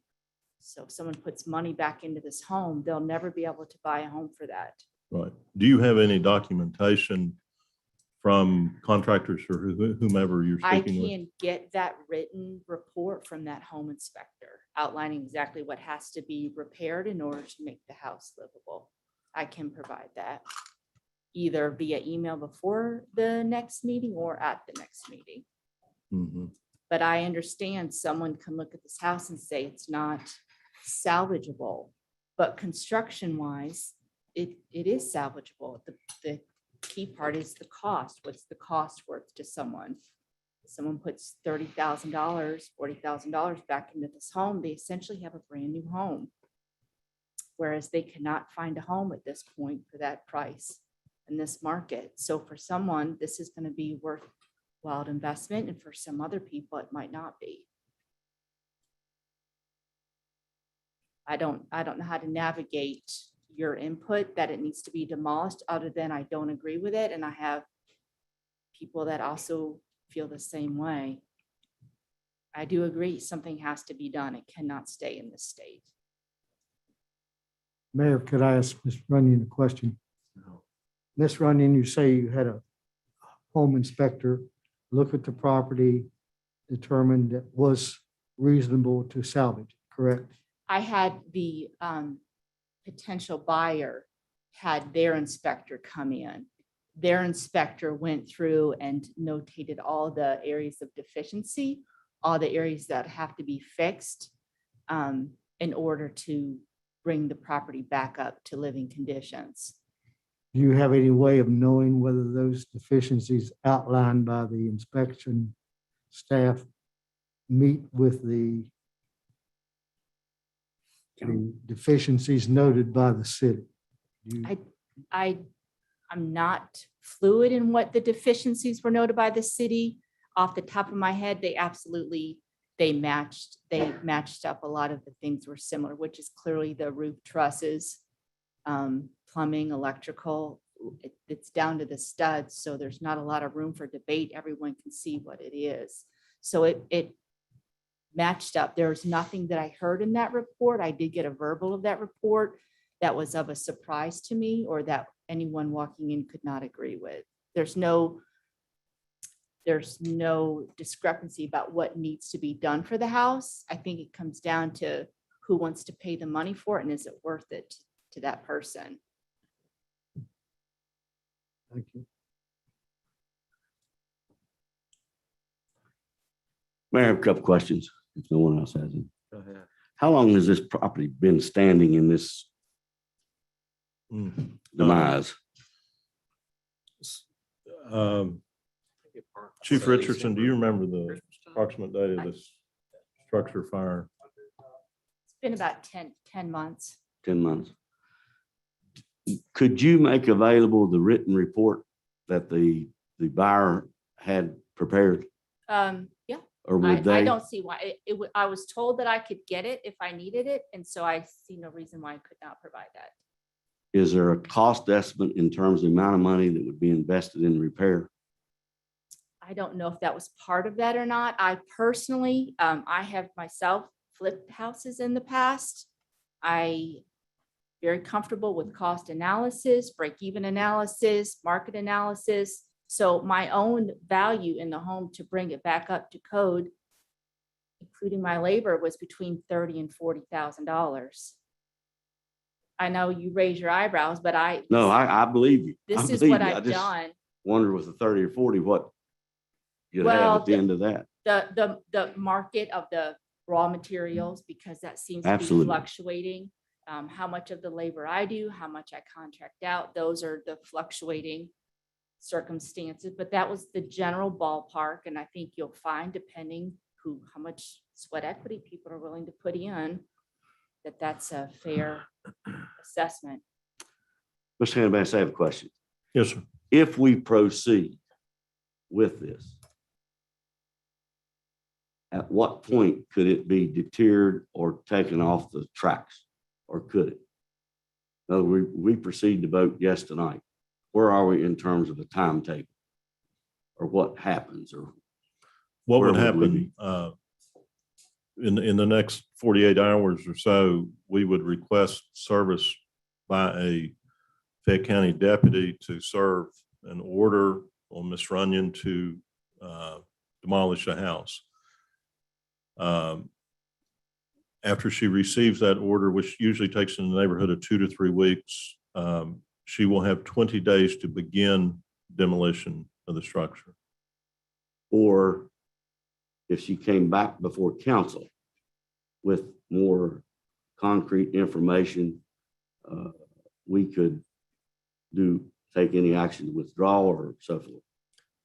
So if someone puts money back into this home, they'll never be able to buy a home for that. Right. Do you have any documentation from contractors or whomever you're speaking with? I can get that written report from that home inspector outlining exactly what has to be repaired in order to make the house livable. I can provide that. either via email before the next meeting or at the next meeting. But I understand someone can look at this house and say it's not salvageable, but construction wise, it is salvageable. The key part is the cost. What's the cost worth to someone? Someone puts $30,000, $40,000 back into this home, they essentially have a brand new home. Whereas they cannot find a home at this point for that price in this market. So for someone, this is going to be worthwhile investment, and for some other people, it might not be. I don't know how to navigate your input that it needs to be demolished, other than I don't agree with it. And I have people that also feel the same way. I do agree something has to be done. It cannot stay in this state. Mayor, could I ask Ms. Runyon a question? Ms. Runyon, you say you had a home inspector look at the property, determined that was reasonable to salvage, correct? I had the potential buyer had their inspector come in. Their inspector went through and notated all the areas of deficiency, all the areas that have to be fixed in order to bring the property back up to living conditions. Do you have any way of knowing whether those deficiencies outlined by the inspection staff meet with the deficiencies noted by the city? I'm not fluid in what the deficiencies were noted by the city. Off the top of my head, they matched up. A lot of the things were similar, which is clearly the roof trusses, plumbing, electrical. It's down to the studs, so there's not a lot of room for debate. Everyone can see what it is. So it matched up. There's nothing that I heard in that report. I did get a verbal of that report that was of a surprise to me, or that anyone walking in could not agree with. There's no discrepancy about what needs to be done for the house. I think it comes down to who wants to pay the money for it, and is it worth it to that person? Thank you. May I have a couple questions if no one else has any? Go ahead. How long has this property been standing in this demise? Chief Richardson, do you remember the approximate date of this structure fire? It's been about 10 months. 10 months. Could you make available the written report that the buyer had prepared? Yeah. Or would I they? don't see why. I was told that I could get it if I needed it, and so I see no reason why I could not provide that. Is there a cost estimate in terms of the amount of money that would be invested in repair? I don't know if that was part of that or not. I personally, I have myself flipped houses in the past. I very comfortable with cost analysis, break-even analysis, market analysis. So my own value in the home to bring it back up to code, including my labor, was between $30,000 and $40,000. I know you raise your eyebrows, but I believe you. This I is believe what you. I've I just done. Wonder with the 30 or 40, what you'd have at the end of that. The market of the raw materials, because that seems to be Absolutely. fluctuating. How much of the labor I do, how much I contract out, those are the fluctuating circumstances. But that was the general ballpark, and I think you'll find, depending how much sweat equity people are willing to put in, that's a fair assessment. Mr. Hannah, I have a question. Yes, sir. If we proceed with this, at what point could it be deterred or taken off the tracks, or could it? No, we proceed to vote yes tonight. Where are we in terms of the timetable, or what happens, or what would where we happen in the next 48 hours or so? We would request service by a Fayette County deputy to serve an order on Ms. Runyon to demolish the house. After she receives that order, which usually takes in the neighborhood of 2 to 3 weeks, she will have 20 days to begin demolition of the structure. Or if she came back before council with more concrete information, we could take any action to withdraw or so forth.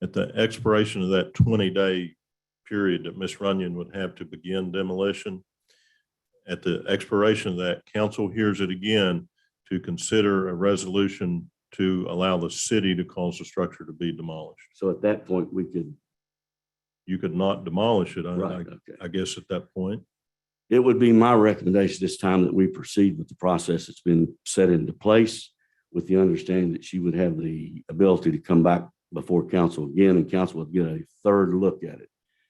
At the expiration of that 20-day period that Ms. Runyon would have to begin demolition, at the expiration of that, council hears it again to consider a resolution to allow the city to cause the structure to be demolished. So at that point, you could not demolish it, Right, I guess at that point. it would be my recommendation this time that we proceed with the process that's been set into place, with the understanding that she would have the ability to come back before council again, and council would get a third look at it.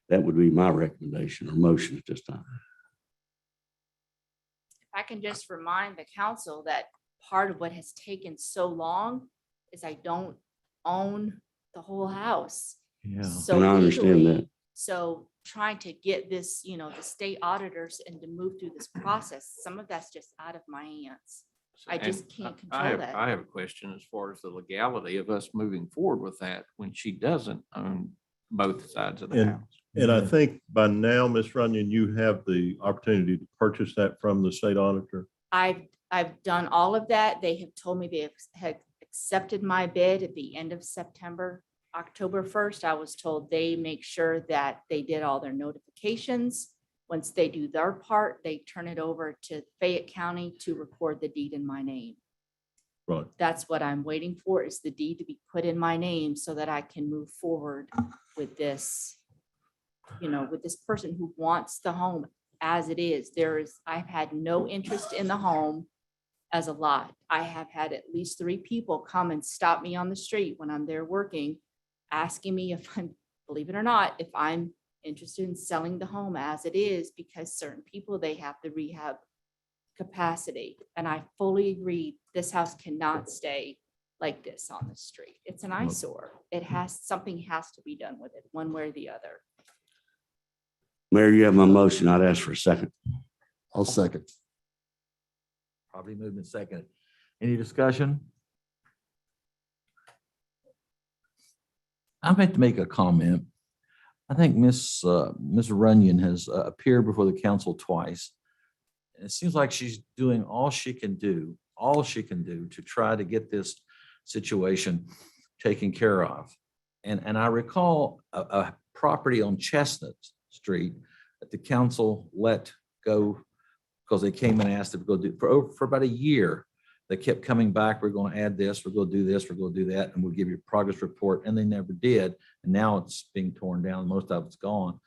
That would be my recommendation or motion at this time. If I can just remind the council that part of what has taken so long is I don't own the whole house. Yeah. So And I understand legally, that. so trying to get this, the state auditors and to move through this process, some of that's just out of my hands. I just can't control that. I have a question as far as the legality of us moving forward with that when she doesn't own both sides of the house. And I think by now, Ms. Runyon, you have the opportunity to purchase that from the state auditor. I've done all of that. They have told me they had accepted my bid at the end of September. October 1st, I was told they make sure that they did all their notifications. Once they do their part, they turn it over to Fayette County to record the deed in my name. Right. That's what I'm waiting for, is the deed to be put in my name so that I can move forward with this, with this person who wants the home as it is. I've had no interest in the home as a lot. I have had at least 3 people come and stop me on the street when I'm there working, asking me if I'm, believe it or not, if I'm interested in selling the home as it is, because certain people, they have the rehab capacity. And I fully agree, this house cannot stay like this on the street. It's an eyesore. Something has to be done with it, one way or the other. Mayor, you have my motion. I'd ask for a second. I'll second. Probably moved in second. Any discussion? I'd like to make a comment. I think Ms. Runyon has appeared before the council twice. And it seems like she's doing all she can do to try to get this situation taken care of. And I recall a property on Chestnut Street that the council let go because they came and asked to go do for about a year. They kept coming back. We're going to add this. We're going to do this. We're going to do that. And we'll give you a progress report. And they never did. And now it's being torn down. Most of it's gone.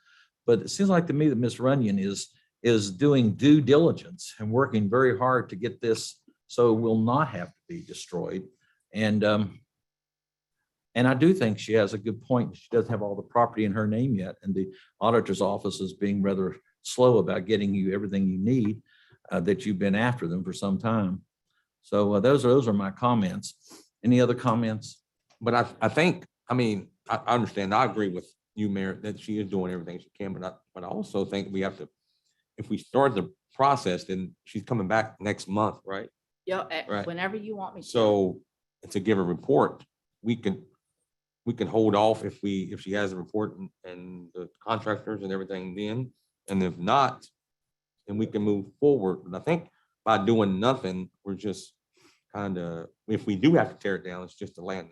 But it seems like to me that Ms. Runyon is doing due diligence and working very hard to get this so it will not have to be destroyed. And I do think she has a good point. She doesn't have all the property in her name yet. And the auditor's office is being rather slow about getting you everything you need, that you've been after them for some time. So those are my comments. Any other comments? But I understand. I agree with you, Mayor, that she is doing everything she can, but I also think we have to, if we start the process, then she's coming back next month, right? Yeah, Right. whenever you want me to. So to give a report, we can hold off if she has a report and the contractors and everything then. And if not, then we can move forward. But I think by doing nothing, we're just kind if we do have to tear it down, it's just to land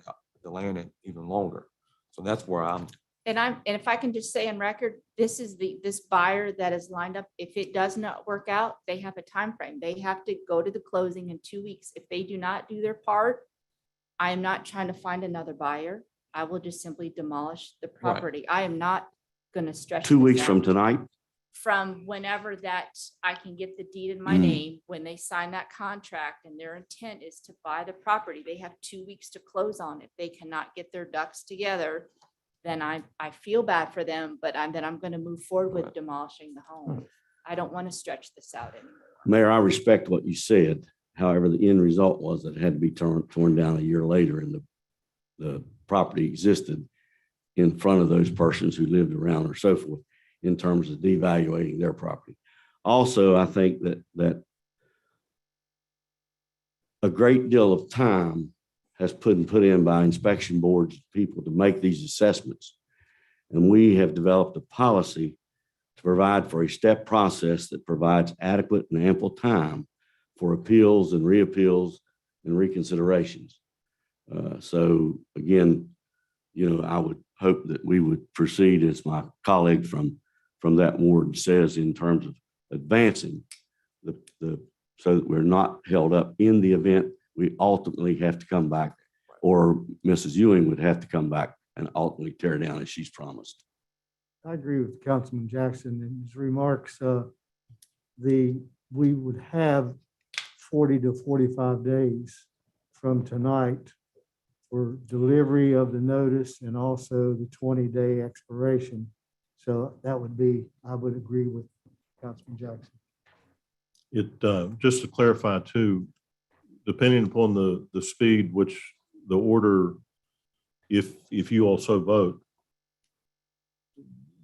it even longer. So that's where I'm. And if I can just say on record, this buyer that is lined up, if it does not work out, they have a time frame. They have to go to the closing in 2 weeks. If they do not do their part, I am not trying to find another buyer. I will just simply demolish the property. I am not going to stretch. 2 this weeks out. from tonight? From whenever that I can get the deed in my name, when they sign that contract and their intent is to buy the property, they have 2 weeks to close on. If they cannot get their ducks together, then I feel bad for them, but I'm going to move forward with demolishing the home. I don't want to stretch this out anymore. Mayor, I respect what you said. However, the end result was that it had to be torn down a year later, and the property existed in front of those persons who lived around or so forth, in terms of devaluating their property. Also, I think that a great deal of time has put in by inspection boards, people to make these assessments. And we have developed a policy to provide for a step process that provides adequate and ample time for appeals and reappeals and reconsiderations. So again, I would hope that we would proceed as my colleague from that ward says in terms of advancing so that we're not held up in the event we ultimately have to come back, or Mrs. Ewing would have to come back and ultimately tear down as she's promised. I agree with Councilman Jackson and his remarks. We would have 40 to 45 days from tonight for delivery of the notice and also the 20-day expiration. So that would be, I would agree with Councilman Jackson. Just to clarify too, depending upon the speed which the order, if you also vote,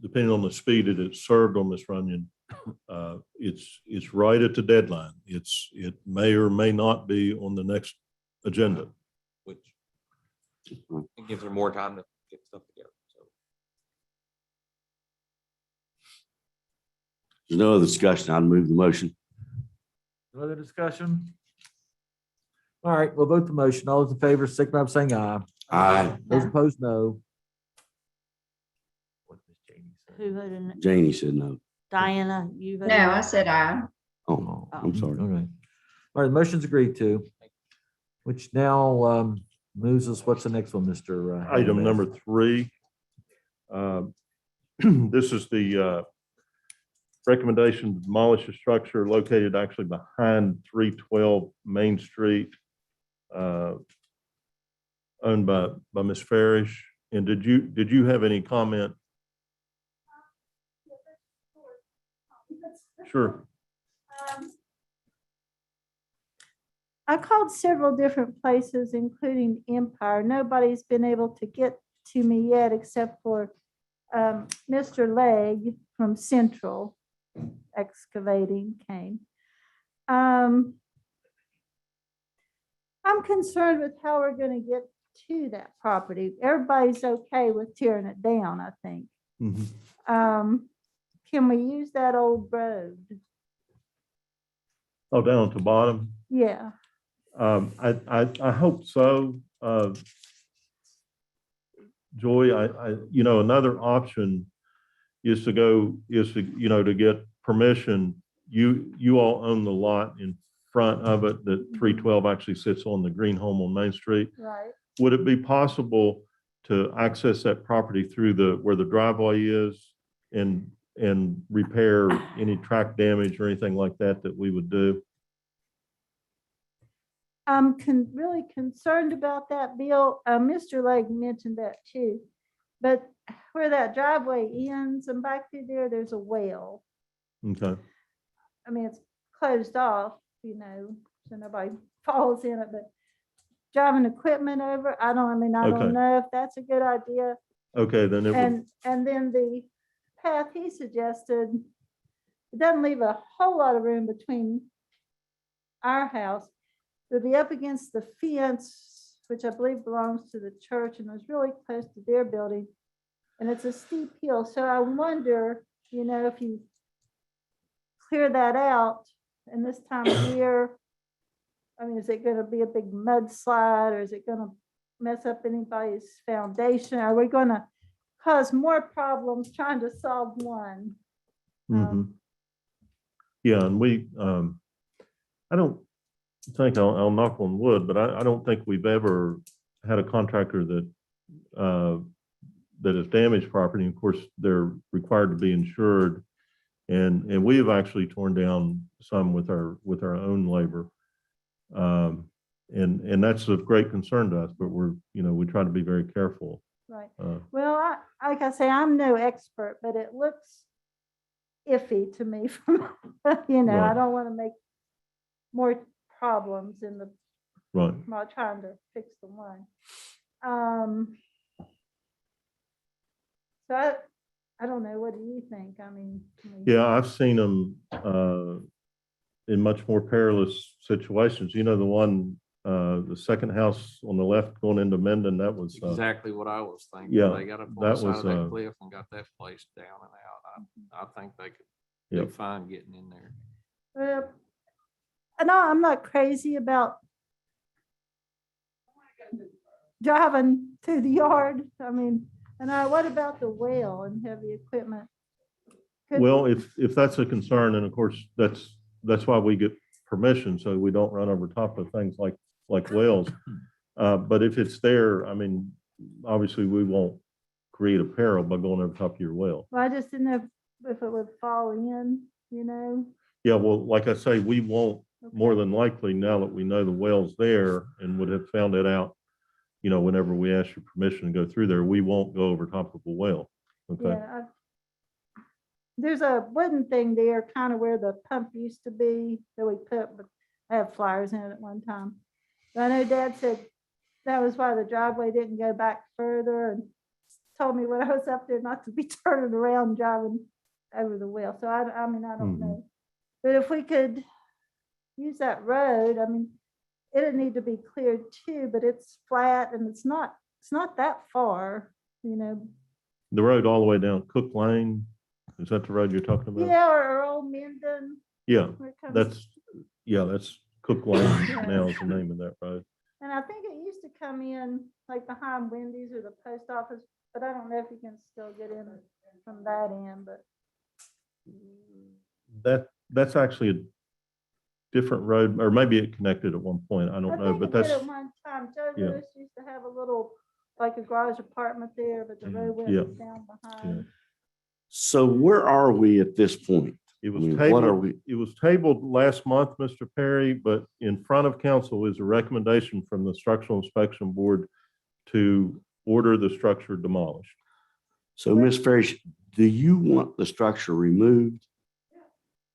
depending on the speed that it's served on Ms. Runyon, it's right at the deadline. It may or may not be on the next agenda. Which it gives her more time to get stuff together. So There's no other discussion. I'd move the motion. No other discussion? All right, we'll vote the motion. All those in favor, signify by saying aye. Aye. Those opposed, no. Who voted? No? Janie said no. Diana, you voted? No, I said aye. Oh, I'm sorry. Okay. All right, the motion's agreed to, which now moves us, what's the next one, Mr.? Item number 3. This is the recommendation to demolish a structure located actually behind 312 Main Street, owned by Ms. Farish. And did you have any comment? Sure. I called several different places, including Empire. Nobody's been able to get to me yet except for Mr. Legg from Central Excavating came. I'm concerned with how we're going to get to that property. Everybody's okay with tearing it down, I think. Can we use that old road? Oh, down at the bottom? Yeah. I hope so. Joy, another option is to get permission. You all own the lot in front of it that 312 actually sits on the green home on Main Street. Right. Would it be possible to access that property through where the driveway is and repair any track damage or anything like that we would do? I'm really concerned about that, Bill. Mr. Legg mentioned that too. But where that driveway ends and back through there, there's a well. Okay. I mean, it's closed off, so nobody falls in it, but driving equipment over, I don't know if that's a good idea. Okay, then And then the path he suggested, it doesn't leave a whole lot of room between our house. It'll be up against the fence, which I believe belongs to the church, and it's really close to their building. And it's a steep hill. So I wonder, if you clear that out and this time of year, is it going to be a big mudslide, or is it going to mess up anybody's foundation? Are we going to cause more problems trying to solve one? Yeah, and I don't think, I'll knock on wood, but I don't think we've ever had a contractor that has damaged property. Of course, they're required to be insured, and we have actually torn down some with our own labor, and that's of great concern to us. But we try to be very careful. Right. Well, like I say, I'm no expert, but it looks iffy to me. From I don't want to make more problems in the while trying to fix the one. So I don't know. What do you think? Yeah, I've seen them in much more perilous situations. The one The second house on the left going into Mendon, that was, Exactly what I was thinking. yeah, They got up on that the side was, of that cliff and got that place down and out. I think they could do Yep. fine getting in there. Well, I know I'm not crazy about driving through the yard. I mean, and what about the well and heavy equipment? well, if that's a concern, and of course, that's why we get permission, so we don't run over top of things like wells. But if it's there, I mean, obviously, we won't create a peril by going over top of your well. Well, I just didn't know if it would fall in, you know? Yeah, well, like I say, we won't, more than likely, now that we know the well's there and would have found it out, you know, whenever we ask your permission to go through there, we won't go over top of a well. Okay. Yeah. There's a wooden thing there, kind of where the pump used to be that we put, but I had flyers in it at one time. But I know Dad said that was why the driveway didn't go back further, and told me when I was up there not to be turning around driving over the well. So I mean, I don't know. But if we could use that road, I mean, it'd need to be cleared too, but it's flat and it's not that far, you know. The road all the way down Cook Lane, is that the road you're talking about? Yeah, or Old Mendon. Yeah, where it comes- that's Cook Lane now is the name of that road. And I think it used to come in like behind Wendy's or the post office, but I don't know if you can still get in from that end, but. That's actually a different road, or maybe it connected at one point. I don't know, think but it did that's, at one time. Joe yeah. Lewis used to have a little, like a garage apartment there, but the road Yeah. went down behind. So where are we at this point? It was I mean, what are tabled, we? it was tabled last month, Mr. Perry, but in front of council is a recommendation from the Structural Inspection Board to order the structure demolished. So Ms. Farish, do you want the structure removed?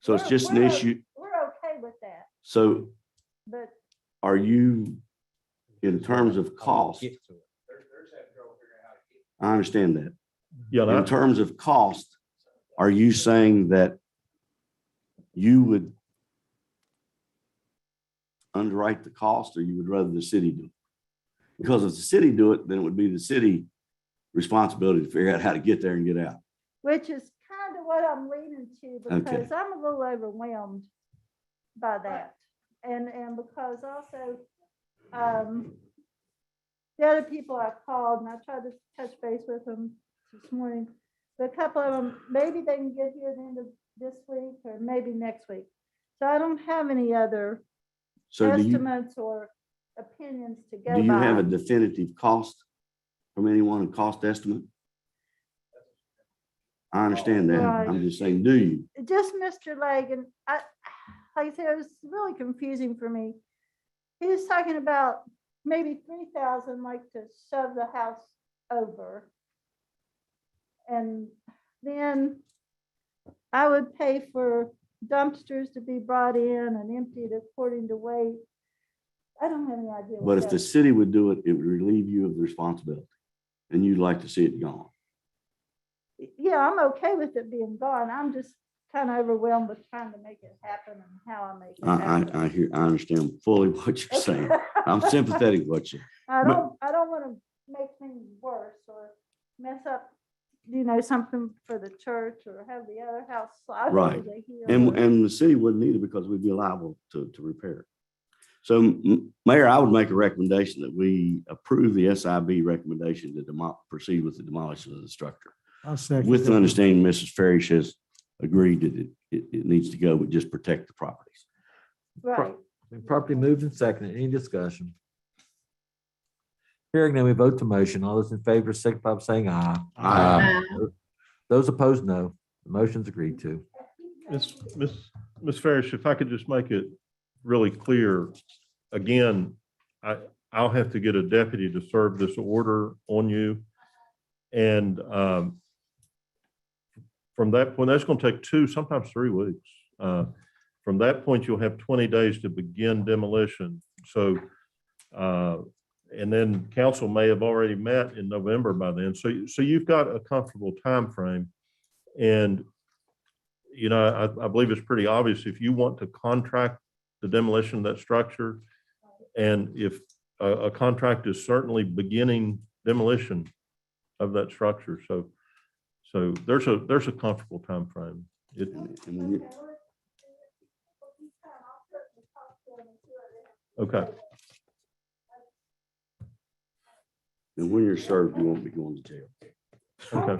So it's just an issue. We're okay with that, So but are you, in terms of cost? I understand that. Yeah, In terms of cost, are you saying that you would underwrite the cost, or you would rather the city do it? Because if the city do it, then it would be the city responsibility to figure out how to get there and get out. which is kind of what I'm leaning to, because I'm a little overwhelmed by that. And because also, the other people I called, and I tried to touch base with them this morning, but a couple of them, maybe they can get here at the end of this week or maybe next week. So I don't have any other So estimates or opinions to go by. do you have a definitive cost from anyone, a cost estimate? I understand that. Right. I'm just saying, do you? Just Mr. Lagan, like I said, it was really confusing for me. He was talking about maybe 3,000, like to shove the house over. And then I would pay for dumpsters to be brought in and emptied according to weight. I don't have any idea. But if the city would do it, it would relieve you of the responsibility, and you'd like to see it gone. Yeah, I'm okay with it being gone. I'm just kind of overwhelmed with trying to make it happen and how I make it happen. I understand fully what you're saying. I'm sympathetic with you. I don't want to make things worse or mess up, you know, something for the church or have the other house slide Right. over the hill. And the city wouldn't either, because we'd be liable to repair it. So Mayor, I would make a recommendation that we approve the SIB recommendation to proceed with the demolition of the structure. I'll second With the that. understanding Mrs. Farish has agreed that it needs to go, but just protect the properties. Right. Been properly moved and seconded. Any discussion? Hearing none, we vote to motion. All those in favor, signify by saying aye. Aye. Those opposed, no. The motion's agreed to. Ms. Farish, if I could just make it really clear, again, I'll have to get a deputy to serve this order on you. And from that point, that's going to take 2, sometimes 3 weeks. From that point, you'll have 20 days to begin demolition. So, and then council may have already met in November by then. So you've got a comfortable time frame. And, you know, I believe it's pretty obvious, if you want to contract the demolition of that structure, And if a contract is certainly beginning demolition of that structure, so there's a comfortable timeframe. Okay. And when you're served, you won't be going to jail. Okay. I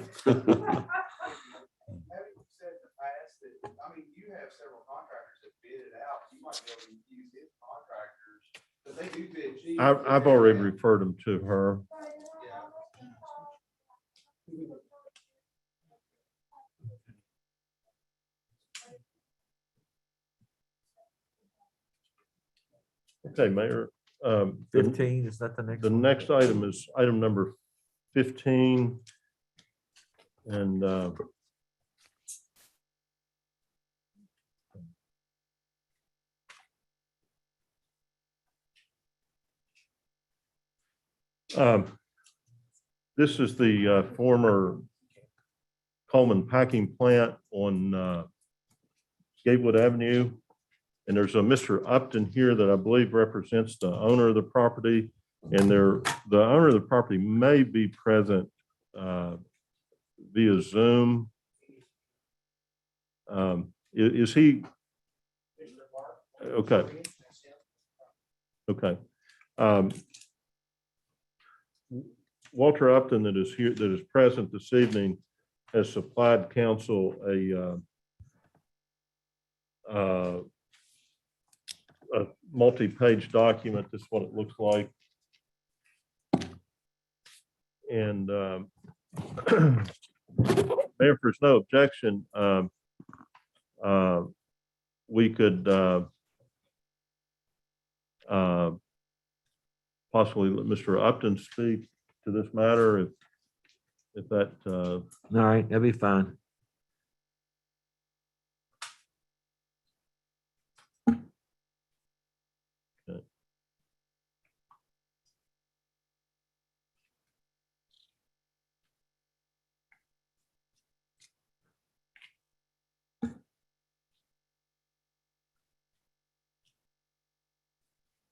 mean, you have several contractors that bid it out. You might be able to use his contractors, but they do bid cheap. I've already referred them to her. Okay, Mayor. 15, is that the next? The one? next item is item number 15. And this is the former Coleman packing plant on Gatewood Avenue. And there's a Mr. Upton here that I believe represents the owner of the property. And the owner of the property may be present via Zoom. Is he? Okay. Okay. Walter Upton that is here, that is present this evening, has supplied council a multi-page document. This is what it looks like. And Mayor, if there's no objection, we could possibly let Mr. Upton speak to this matter if that. All right, that'd be fine.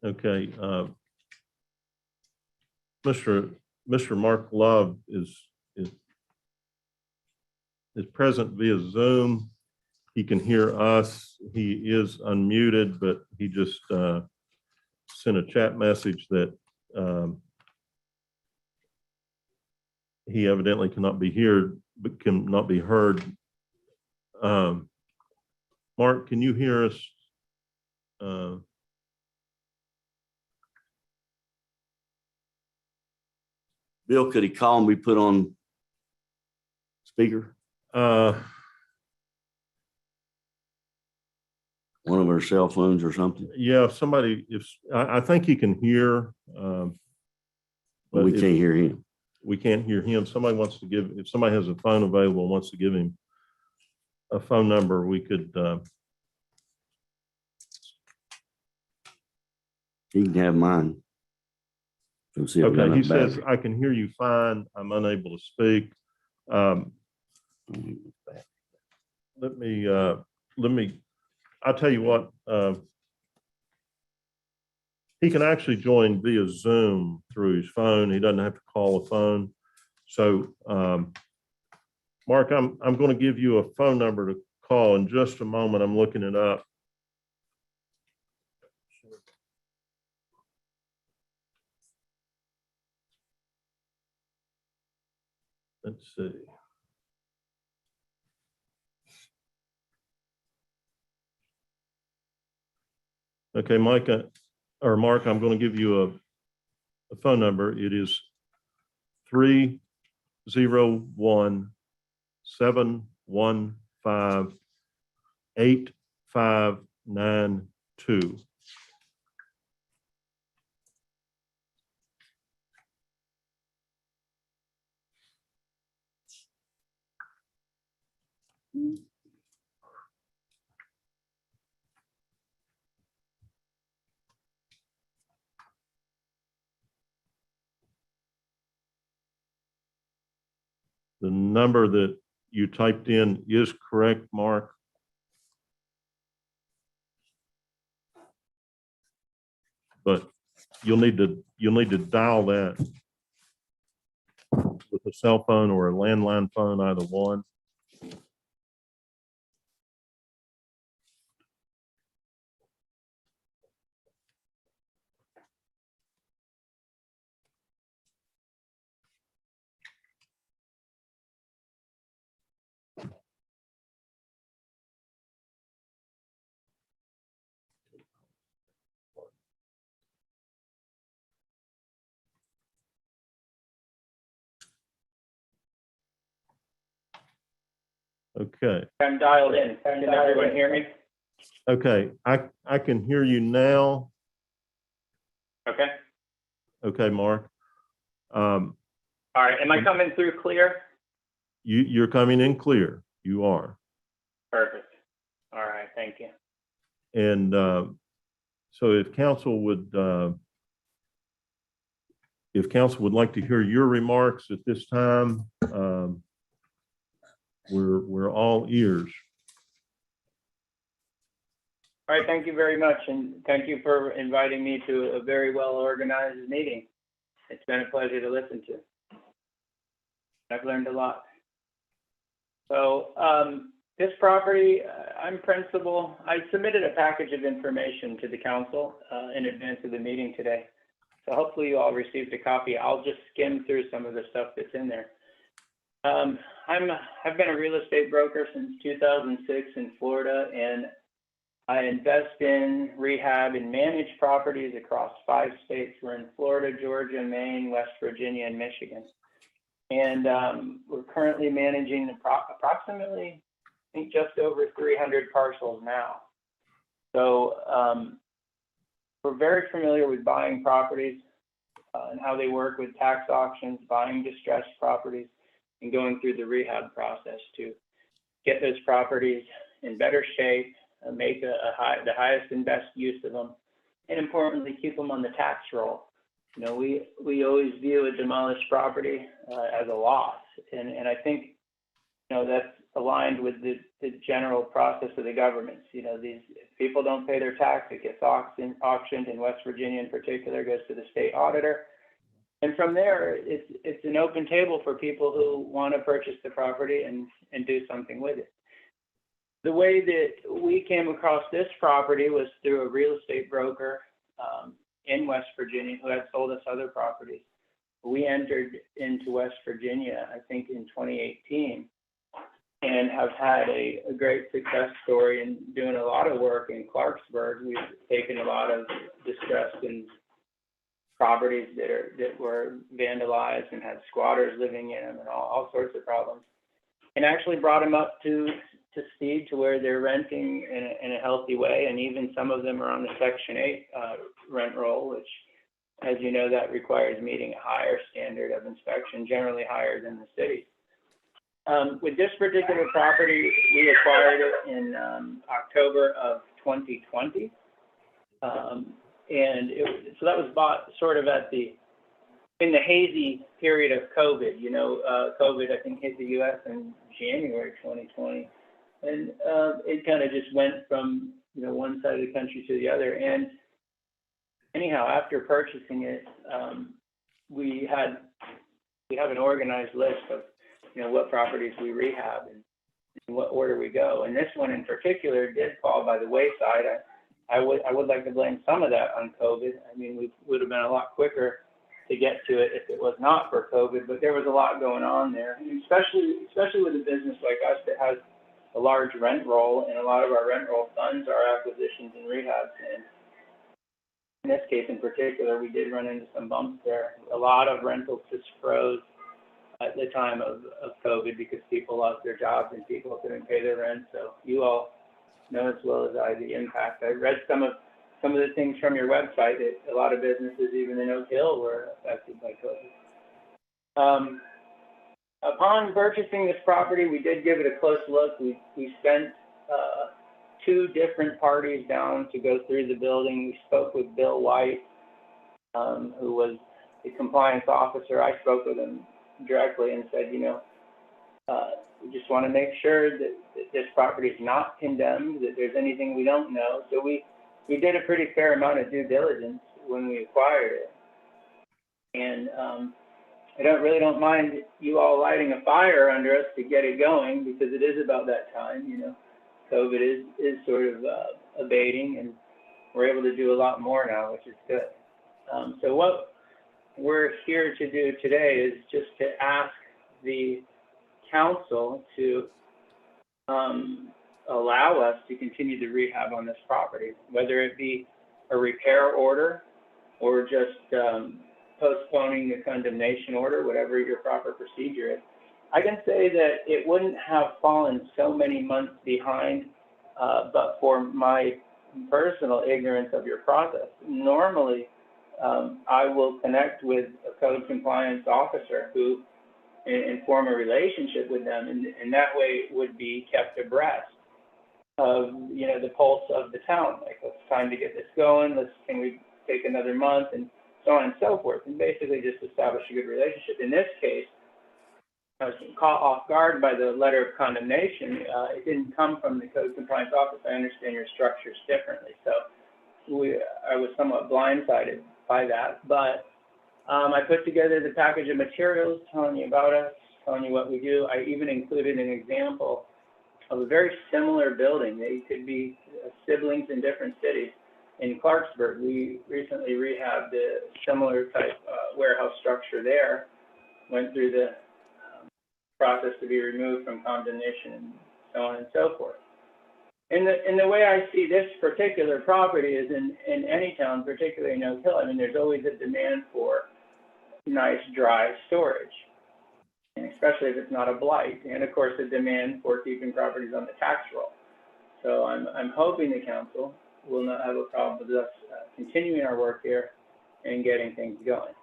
Okay. Mr. Mark Love is present via Zoom. He can hear us. He is unmuted, but he just sent a chat message that he evidently cannot be here, but cannot be heard. Mark, can you hear us? Bill, could he call and be put on speaker? One of our cell phones or something? Yeah, if somebody, I think he can hear. But we can't hear him. We can't hear him. Somebody wants to give, if somebody has a phone available and wants to give him a phone number, we could. He can have mine. Okay, he says, I can hear you fine. I'm unable to speak. Let me, I'll tell you what, he can actually join via Zoom through his phone. He doesn't have to call a phone. So, Mark, I'm going to give you a phone number to call in just a moment. I'm looking it up. Let's see. Okay, Micah or Mark, I'm going to give you a phone number. It is 301-715-8592. The number that you typed in is correct, Mark. But you'll need to dial that with a cell phone or a landline phone, either one. Okay. I'm dialed in. Can everyone hear me? Okay, I can hear you now. Okay. Okay, Mark. All right. Am I coming through clear? You're coming in clear. You are. Perfect. All right. Thank you. And so if council would like to hear your remarks at this time, we're all ears. All right. Thank you very much. And thank you for inviting me to a very well-organized meeting. It's been a pleasure to listen to. I've learned a lot. So this property, I'm principal. I submitted a package of information to the council in advance of the meeting today. So hopefully you all received a copy. I'll just skim through some of the stuff that's in there. I've been a real estate broker since 2006 in Florida, and I invest in, rehab, and manage properties across 5 states. We're in Florida, Georgia, Maine, West Virginia, and Michigan. And we're currently managing approximately, I think, just over 300 parcels now. So we're very familiar with buying properties and how they work with tax auctions, buying distressed properties, and going through the rehab process to get those properties in better shape, make the highest and best use of them, and importantly, keep them on the tax roll. You know, we always view a demolished property as a loss, and I think, you know, that's aligned with the general process of the governments. You know, these people don't pay their tax, it gets auctioned in West Virginia in particular, goes to the state auditor. And from there, it's an open table for people who want to purchase the property and do something with it. The way that we came across this property was through a real estate broker in West Virginia who had sold us other properties. We entered into West Virginia, I think, in 2018, and have had a great success story in doing a lot of work in Clarksburg. We've taken a lot of distressed and properties that were vandalized and had squatters living in them and all sorts of problems, and actually brought them up to speed to where they're renting in a healthy way. And even some of them are on the Section 8 rent roll, which, as you know, that requires meeting a higher standard of inspection, generally higher than the city. With this particular property, we acquired it in October of 2020. And so that was bought sort of in the hazy period of COVID. You know, COVID, I think, hit the U.S. in January 2020. And it kind of just went from, you know, one side of the country to the other. And anyhow, after purchasing it, we have an organized list of, you know, what properties we rehab and in what order we go. And this one in particular did fall by the wayside. I would like to blame some of that on COVID. I mean, we would have been a lot quicker to get to it if it was not for COVID, but there was a lot going on there, and especially with a business like us that has a large rent roll, and a lot of our rent roll funds are acquisitions and rehabs. And in this case in particular, we did run into some bumps there. A lot of rentals just froze at the time of COVID because people lost their jobs and people couldn't pay their rent. So you all know as well as I the impact. I read some of the things from your website that a lot of businesses, even in Oak Hill, were affected by COVID. Upon purchasing this property, we did give it a close look. We sent 2 different parties down to go through the building. We spoke with Bill White, who was the compliance officer. I spoke with him directly and said, you know, we just want to make sure that this property is not condemned, that there's anything we don't know. So we did a pretty fair amount of due diligence. when we acquired it. And I don't mind you all lighting a fire under us to get it going, because it is about that time, you know. COVID is sort of abating, and we're able to do a lot more now, which is good. So what we're here to do today is just to ask the council to allow us to continue the rehab on this property, whether it be a repair order or just postponing the condemnation order, whatever your proper procedure is. I can say that it wouldn't have fallen so many months behind, but for my personal ignorance of your process. Normally, I will connect with a code compliance officer who and form a relationship with them, and that way would be kept abreast of, you know, the pulse of the town. Like, it's time to get this going. Can we take another month, and so on and so forth, and basically just establish a good relationship. In this case, I was caught off guard by the letter of condemnation. It didn't come from the code compliance office. I understand your structures differently, so I was somewhat blindsided by that. But I put together the package of materials telling you about us, telling you what we do. I even included an example of a very similar building. They could be siblings in different cities. In Clarksburg, we recently rehabbed a similar type warehouse structure there, went through the process to be removed from condemnation and so on and so forth. And the way I see this particular property is in any town, particularly in Oak Hill, I mean, there's always a demand for nice dry storage, and especially if it's not a blight, and of course a demand for keeping properties on the tax roll. So I'm hoping the council will not have a problem with us continuing our work here and getting things going.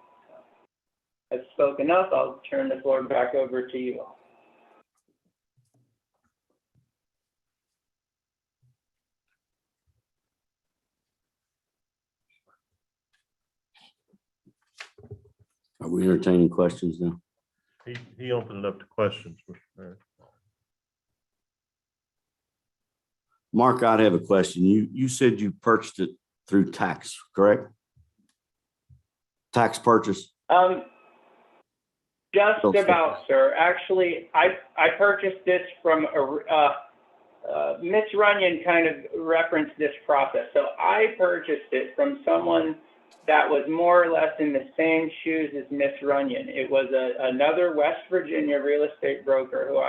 I've spoken enough. I'll turn the floor back over to you all. Are we entertaining questions now? He opened it up to questions, Mr. Mayor. Mark, I'd have a question. You said you purchased it through tax, correct? Tax purchase? Just about, sir. Actually, I purchased this from Miss Runyon kind of referenced this process. So I purchased it from someone that was more or less in the same shoes as Miss Runyon. It was another West Virginia real estate broker who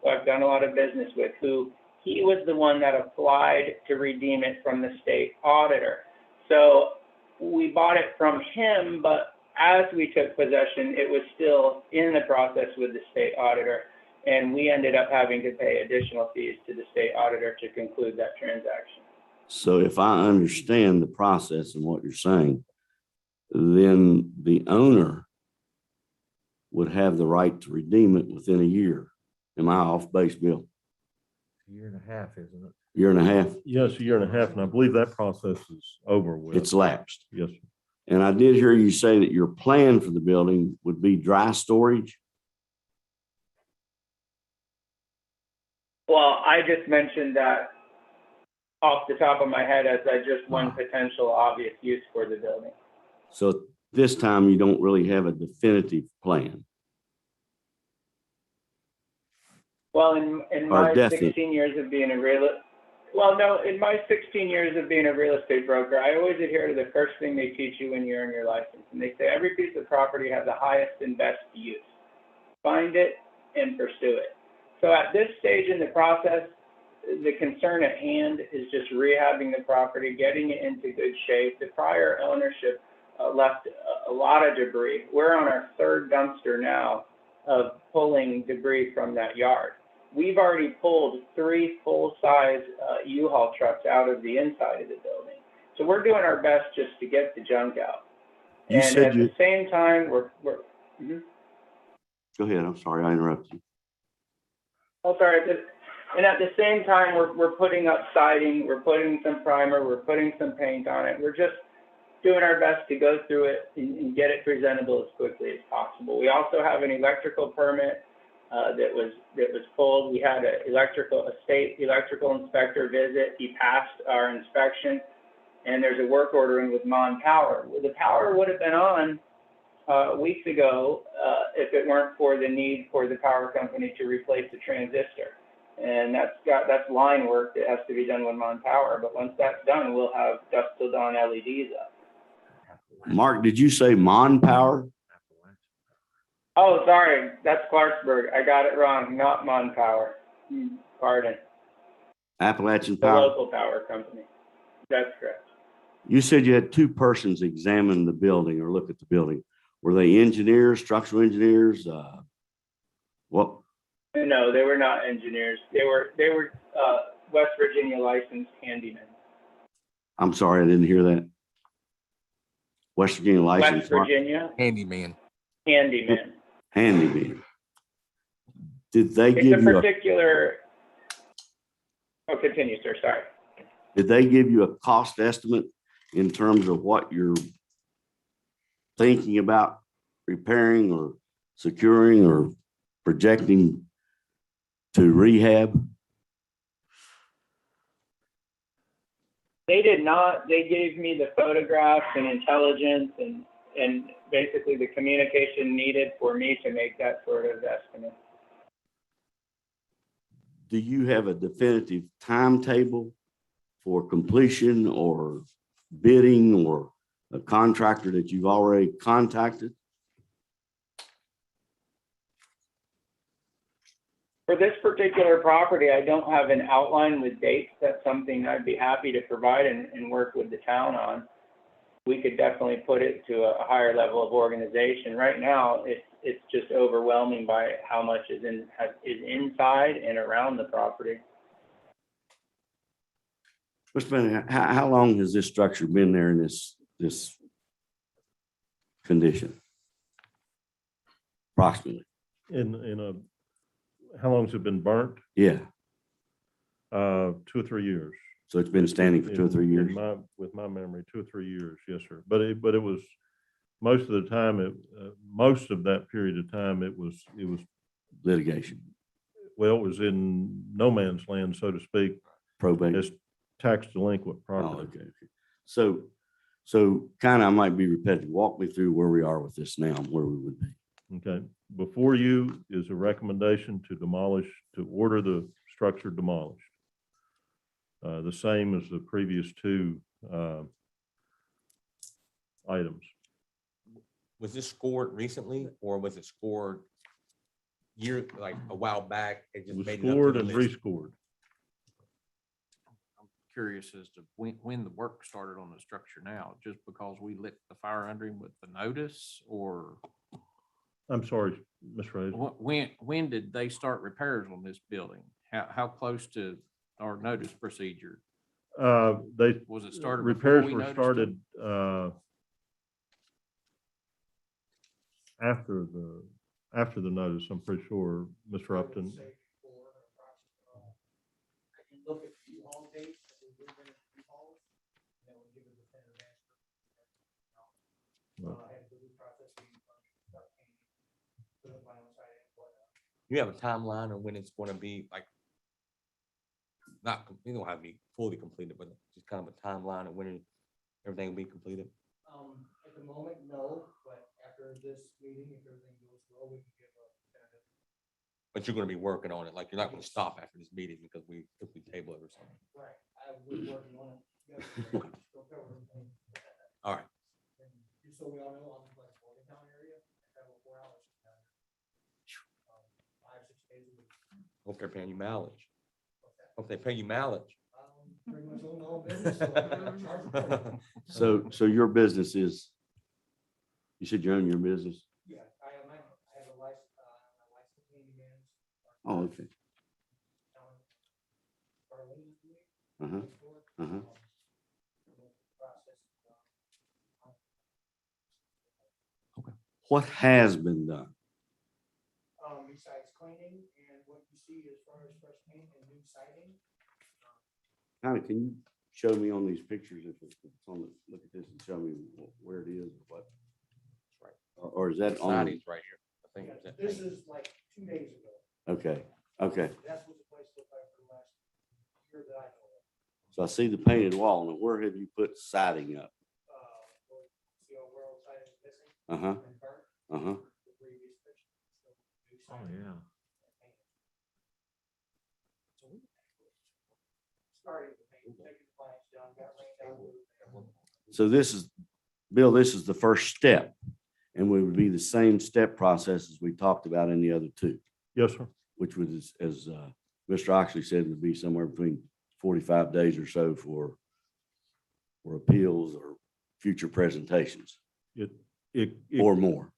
I've done a lot of business with, who he was the one that applied to redeem it from the state auditor. So we bought it from him, but as we took possession, it was still in the process with the state auditor, and we ended up having to pay additional fees to the state auditor to conclude that transaction. So if I understand the process and what you're saying, then the owner would have the right to redeem it within a year. Am I off base, Bill? A year and a half, isn't it? Year and a half? Yes, a year and a half, and I believe that process is over with. It's lapsed. Yes, sir. And I did hear you say that your plan for the building would be dry storage. Well, I just mentioned that off the top of my head as just one potential obvious use for the building. So this time you don't really have a definitive plan. Well, in my 16 years of being a real estate broker, I always adhere to the first thing they teach you when you're in your license. And they say every piece of property has the highest and best use. Find it and pursue it. So at this stage in the process, the concern at hand is just rehabbing the property, getting it into good shape. The prior ownership left a lot of debris. We're on our third dumpster now of pulling debris from that yard. We've already pulled 3 full-size U-Haul trucks out of the inside of the building. So we're doing our best just to get the junk out. You and said at the same time, we're Go ahead. I'm sorry, I interrupted you. Oh, sorry. And at the same time, we're putting up siding, we're putting some primer, we're putting some paint on it. We're just doing our best to go through it and get it presentable as quickly as possible. We also have an electrical permit that was pulled. We had a state electrical inspector visit. He passed our inspection, and there's a work order in with Mon Power. Well, the power would have been on weeks ago if it weren't for the need for the power company to replace the transistor. And that's line work that has to be done with Mon Power. But once that's done, we'll have dusk till dawn LEDs up. Mark, did you say Mon Power? Oh, sorry, that's Clarksburg. I got it wrong. Not Mon Power. Pardon. Appalachian The Power? local power company. That's correct. You said you had two persons examine the building or look at the building. Were they engineers, structural engineers? What? No, they were not engineers. They were West Virginia licensed handymen. I'm sorry, I didn't hear that. West Virginia license. West Virginia Handyman. handyman. Handyman. Did they It's give a you a, particular. Oh, continue, sir. Sorry. did they give you a cost estimate in terms of what you're thinking about repairing or securing or projecting to rehab? They did not. They gave me the photographs and intelligence and basically the communication needed for me to make that sort of estimate. Do you have a definitive timetable for completion or bidding or a contractor that you've already contacted? For this particular property, I don't have an outline with dates. That's something I'd be happy to provide and work with the town on. We could definitely put it to a higher level of organization. Right now, it's just overwhelming by how much is inside and around the property. Mr. Bennett, how long has this structure been there in this condition? Approximately. How long has it been burnt? Yeah. 2 or 3 years. So it's been standing for 2 or 3 years? With my memory, 2 or 3 years, yes, sir. But it was, most of the time, most of that period of time, it was litigation. Well, it was in no man's land, so to speak. Probate. As tax delinquent property. Oh, okay. So kind of, I might be repetitive. Walk me through where we are with this now and where we would be. Okay, before you is a recommendation to order the structure demolished. The same as the previous two items. Was this scored recently or was it scored like a while back? It was made it up to scored the and list? rescored. I'm curious as to when the work started on the structure now, just because we lit the fire under him with the notice, or? I'm sorry, Ms. Rose. When did they start repairs on this building? How close to our notice procedure? Was it started? Repairs before we were noticed started it? After the notice, I'm pretty sure, Mr. Upton. Look at the U-Haul dates, and we move in a U-Haul, that will give us a better answer. I had to do processing, start painting, put up my own site and whatnot. You have a timeline on when it's going to be like, you don't have to be fully completed, but just kind of a timeline of when everything will be completed? At the moment, no, but after this meeting, if everything goes well, we can give a tentative. But you're going to be working on it. Like, you're not going to stop after this meeting because if we table it or something. Right, I was working on it. All right. And just so we all know, I'm in like Morgantown area, I travel 4 hours down there. 5-6 days a week. Hope they're paying you mileage. Hope they pay you mileage. Pretty much own my own business, so I can charge for it. So your business is, you said you own your business? Yeah, I have a license, handyman. Oh, okay. What has been done? Besides cleaning and what you see as far as fresh paint and new siding. Can you show me on these pictures if it's on the, look at this and show me where it is or what? Right. Or is that on? Siding's right here. I think Yeah, this is like 2 days ago. Okay, okay. That's what the place looked like for the last year that I know of. So I see the painted wall. Now, where have you put siding up? Uh-huh, uh-huh. Oh, yeah. So this is, Bill, this is the first step, and we would be the same step process as we talked about in the other two, Yes, sir. which was, as Mr. Oxley said, would be somewhere between 45 days or so for appeals or future presentations, It or more.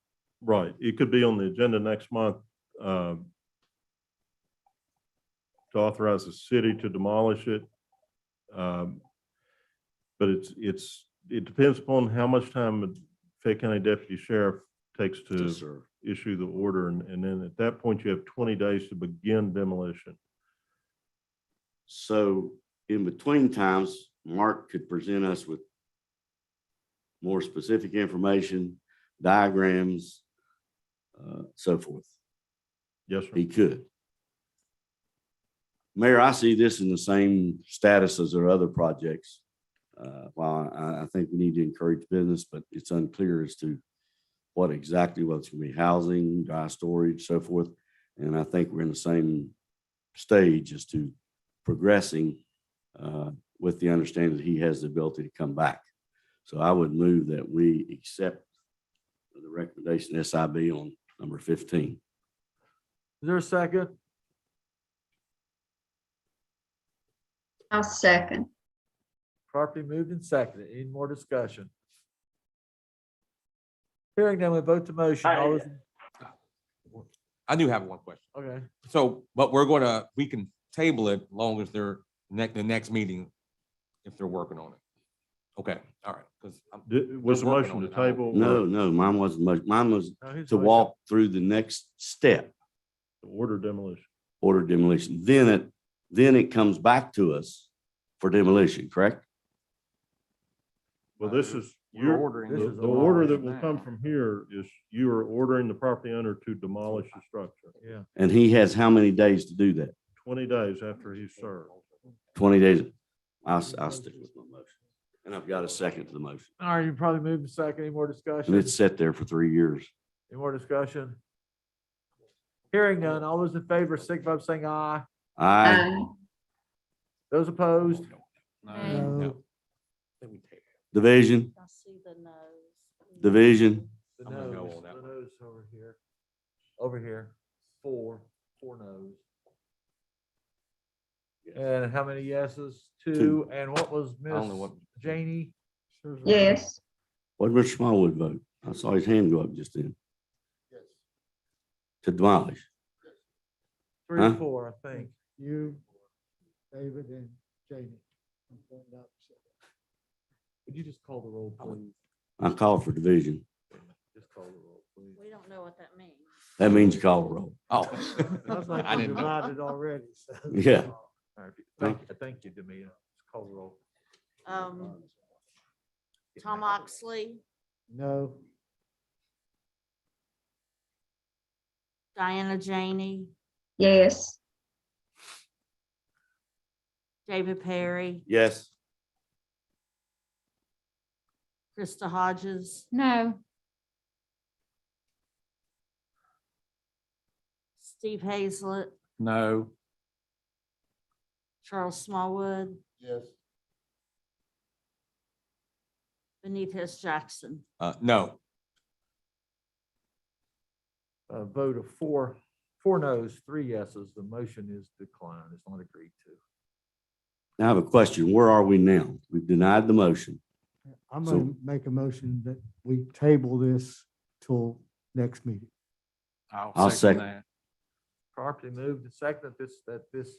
Right. It could be on the agenda next month to authorize the city to demolish it. But it depends upon how much time the Fayette County Deputy Sheriff takes to issue the order. And then at that point, you have 20 days to begin demolition. So in between times, Mark could present us with more specific information, diagrams, so forth. Yes, sir. He could. Mayor, I see this in the same status as our other projects. While I think we need to encourage business, but it's unclear as to what exactly, what's going to be housing, dry storage, so forth. And I think we're in the same stage as to progressing with the understanding that he has the ability to come back. So I would move that we accept the recommendation SIB on number 15. Is there a second? I'll second. Properly moved and seconded. Any more discussion? Hearing none, we vote to motion. All those- I do have one question. Okay. So, but we can table it as long as they're the next meeting, if they're working on it. Okay, all right. Because Was the motion to table? No, mine wasn't much. Mine was No, his to motion. walk through the next step, Order demolition. order demolition. Then it comes back to us for demolition, correct? Well, this is, We're ordering this the is the a order that demolition will now. come from here is you are ordering the property owner to demolish the structure. Yeah. And he has how many days to do that? 20 days after he's served. 20 days. I'll stick with my motion. And I've got a second to the motion. All right, you probably moved and second. Any more And discussion? it's sat there for 3 years. Any more discussion? Hearing none. All those in favor, signify by saying aye. Aye. Those opposed? No. Division, I see the nose. division. The I'm gonna no nose, on that the one. nose over here. Over here, four no's. And how many yeses? Two. And what was I don't know Miss what- Janie? Yes. What did Mr. Smallwood vote? I saw his hand go up just then. To demolish. 3 or Huh? 4, I think. You, David, and Jamie. Would you just call the roll, please? I called for division. Just call the roll, please. We don't know what that means. That means you call the roll. Oh. Sounds like I we didn't know. divided already. so. Yeah. All right, thank you, Demita. Just call the roll. Tom Oxley, No, Diana Janey, Yes. David Perry, Yes. Krista Hodges, No. Steve Hazlett, No. Charles Smallwood, Yes. Benitez Jackson. No. A vote of 4 no's, 3 yeses. The motion is declined. It's not agreed to. Now I have a question. Where are we now? We've denied the motion. I'm So- gonna make a motion that we table this till next meeting. I'll second. that. Properly moved and seconded that this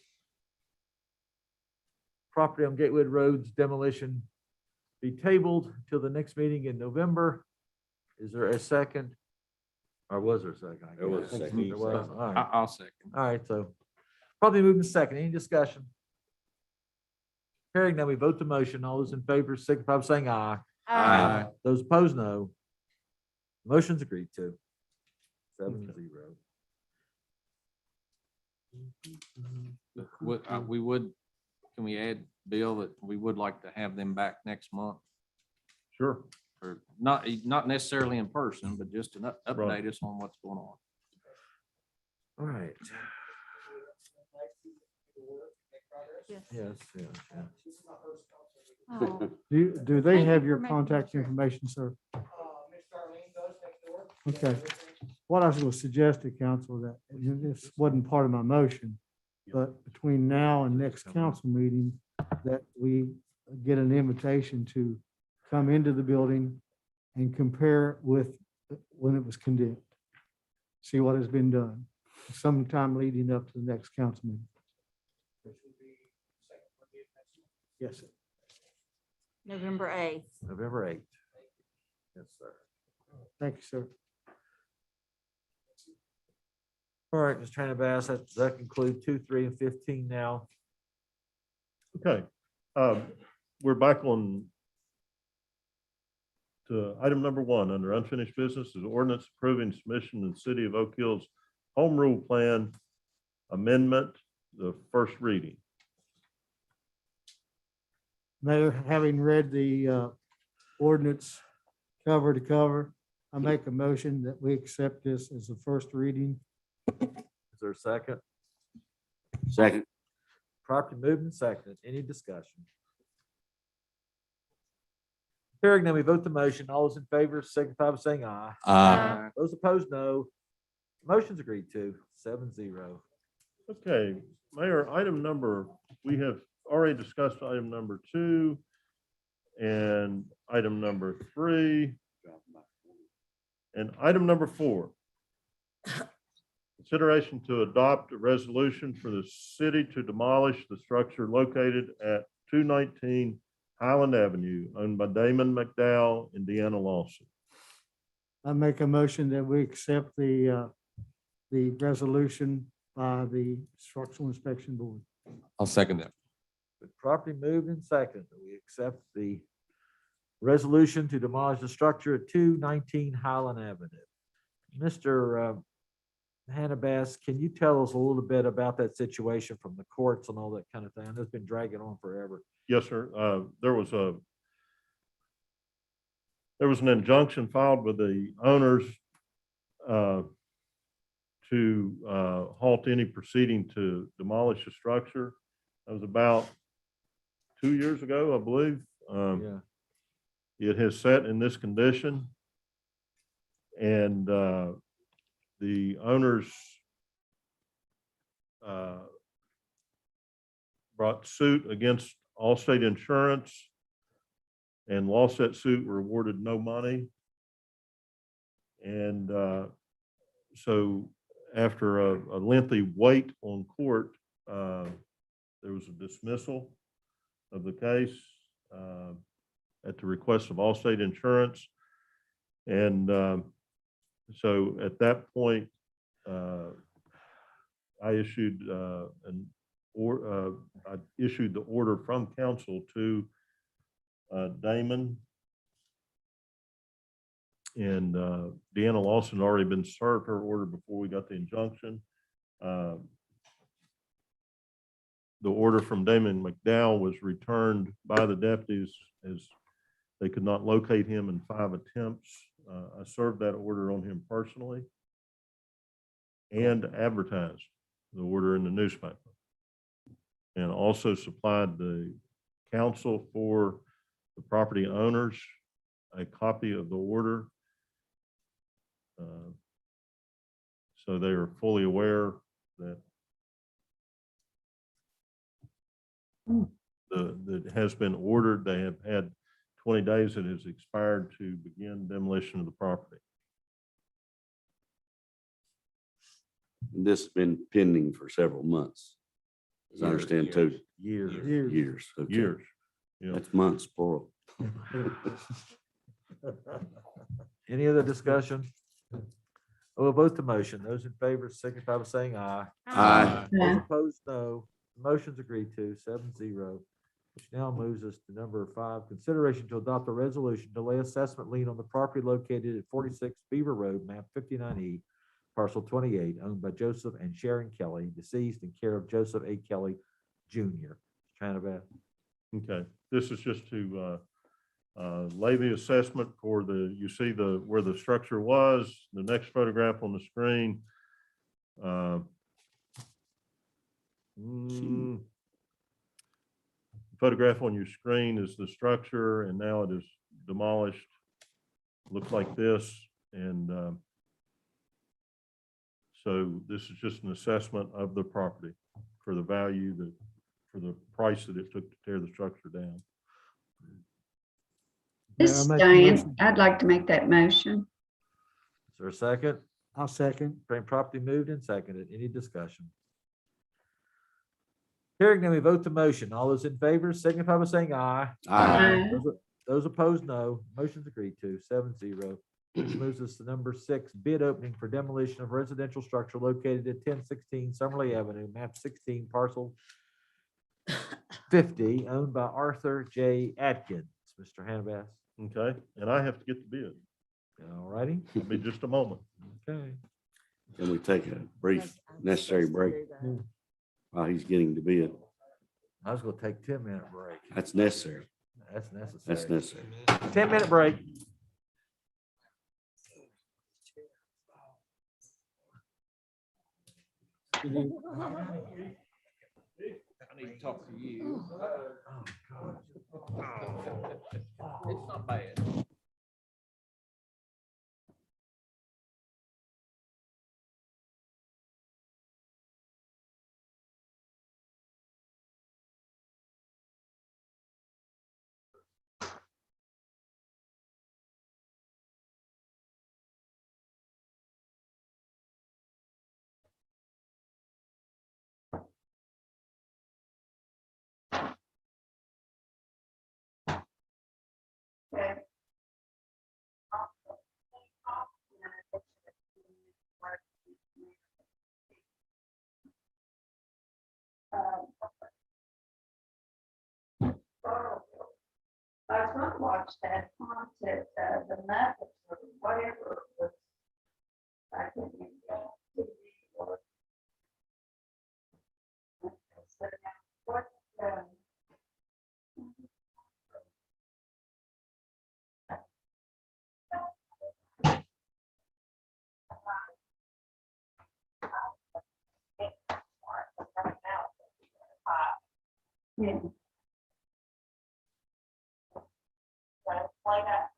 property on Gatewood Road's demolition be tabled till the next meeting in November. Is there a second? Or was there a second? I There was a guess? second. There was. All right. I'll second. All right, so probably moving second. Any discussion? Hearing none, we vote the motion. All those in favor, signify by saying aye. Aye. Those opposed, no. Motion's agreed to. 7-0. We would, can we add, Bill, that we would like to have them back next month? Sure. Or not necessarily in person, but just to update us on what's going on. All right. Yes. Yes, yes, yes. Oh, Do they Thank have you your for making contact sure. information, sir? Okay. What I was going to suggest to council that, and this wasn't part of my motion, but between now and next council meeting, that we get an invitation to come into the building and compare with when it was condemned. See what has been done sometime leading up to the next council meeting. Yes, sir. November 8th. November 8th. Yes, sir. Thank you, sir. All right, Mr. Hannah, that conclude 2, 3, and 15 now. Okay, we're back on to item number 1 under unfinished business is ordinance approving submission of the City of Oak Hill's Home Rule Plan Amendment, the first reading. Mayor, having read the ordinance cover to cover, I make a motion that we accept this as a first reading. Is there a second? Second. Property moved and seconded. Any discussion? Hearing none, we vote the motion. All those in favor signify by saying aye. Aye. Those opposed, no. Motion's agreed to, 7-0. Okay, Mayor, we have already discussed item number 2 and item number 3 and item number 4. Consideration to adopt a resolution for the city to demolish the structure located at 219 Highland Avenue owned by Damon McDowell and Deanna Lawson. I make a motion that we accept the resolution by the Structural Inspection Board. I'll second that. The property moved and seconded. We accept the resolution to demolish the structure at 219 Highland Avenue. Mr. Hannah, can you tell us a little bit about that situation from the courts and all that kind of thing? I know it's been dragging on forever. Yes, sir. There was an injunction filed with the owners to halt any proceeding to demolish the structure. That was about 2 years ago, I believe. Yeah. It has sat in this condition, and the owners brought suit against Allstate Insurance, and lost that suit, were awarded no money. And so after a lengthy wait on court, there was a dismissal of the case at the request of Allstate Insurance. And so at that point, I issued I issued the order from council to Damon, and Deanna Lawson had already been served her order before we got the injunction. The order from Damon McDowell was returned by the deputies as they could not locate him in 5 attempts. I served that order on him personally and advertised the order in the newspaper, and also supplied the counsel for the property owners a copy of the order. So they are fully aware that that has been ordered. They have had 20 days that has expired to begin demolition of the property. This has been pending for several months, as I understand too. Years. Years. Okay. Years. Yeah. That's months, plural. Any other discussion? We'll vote the motion. Those in favor signify by saying aye. Aye. Those opposed, no. The motion's agreed to, 7-0. Which now moves us to number 5, consideration to adopt a resolution to lay assessment lien on the property located at 46 Beaver Road, map 59E, parcel 28, owned by Joseph and Sharon Kelly, deceased, in care of Joseph A. Kelly Jr. Mr. Hannah. Okay, this is just to lay the assessment for you see where the structure was, the next photograph on the screen. Photograph on your screen is the structure, and now it is demolished. Looks like this, and so this is just an assessment of the property for the value for the price that it took to tear the structure down. This is Diane. I'd like to make that motion. Is there a second? I'll second. Been properly moved and seconded. Any discussion? Hearing none, we vote the motion. All those in favor signify by saying aye. Aye. Those opposed, no. Motion's agreed to, 7-0. Which moves us to number 6, bid opening for demolition of residential structure located at 1016 Summerley Avenue, map 16, parcel 50, owned by Arthur J. Atkins. Mr. Hannah. Okay, and I have to get the bid. All righty. It'll be just a moment. Okay. Can we take a brief necessary break while he's getting the bid? I was gonna take a 10-minute break. That's necessary. That's necessary. That's necessary. 10-minute break. I need to talk to you. Oh, God. It's not bad. I was going to watch that concert, the Muppets or whatever it was. I couldn't even go to TV or. What, yeah. Like that.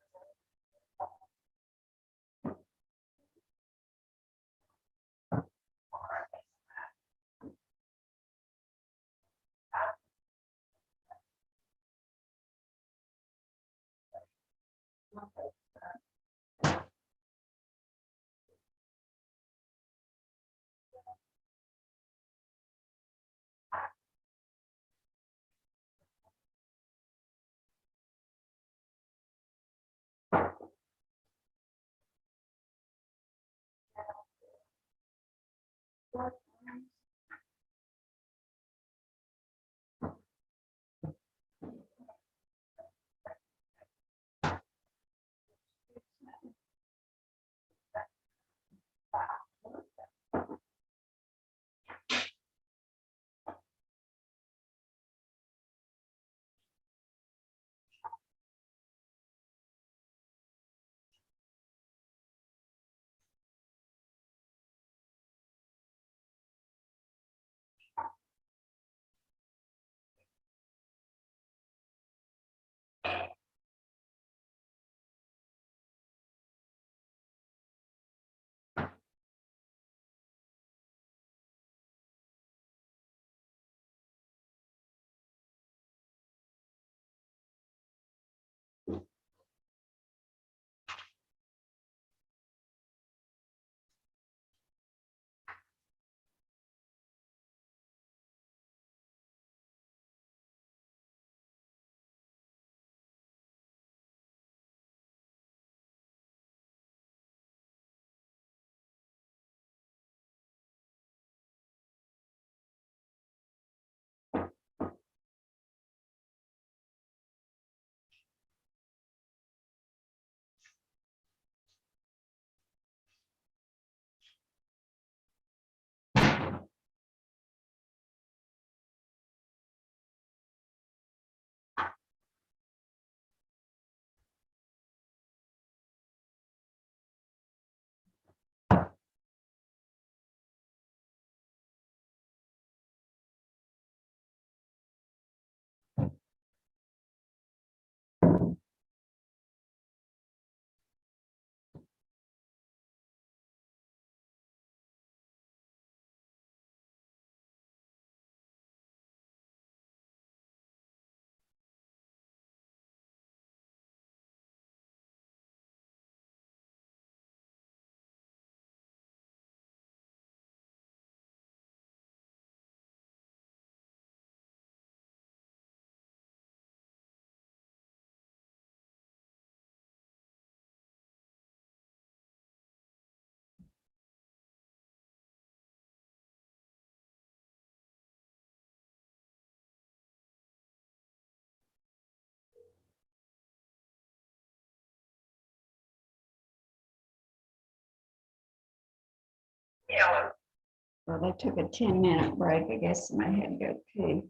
Well, they took a 10-minute break. I guess somebody had to go pee.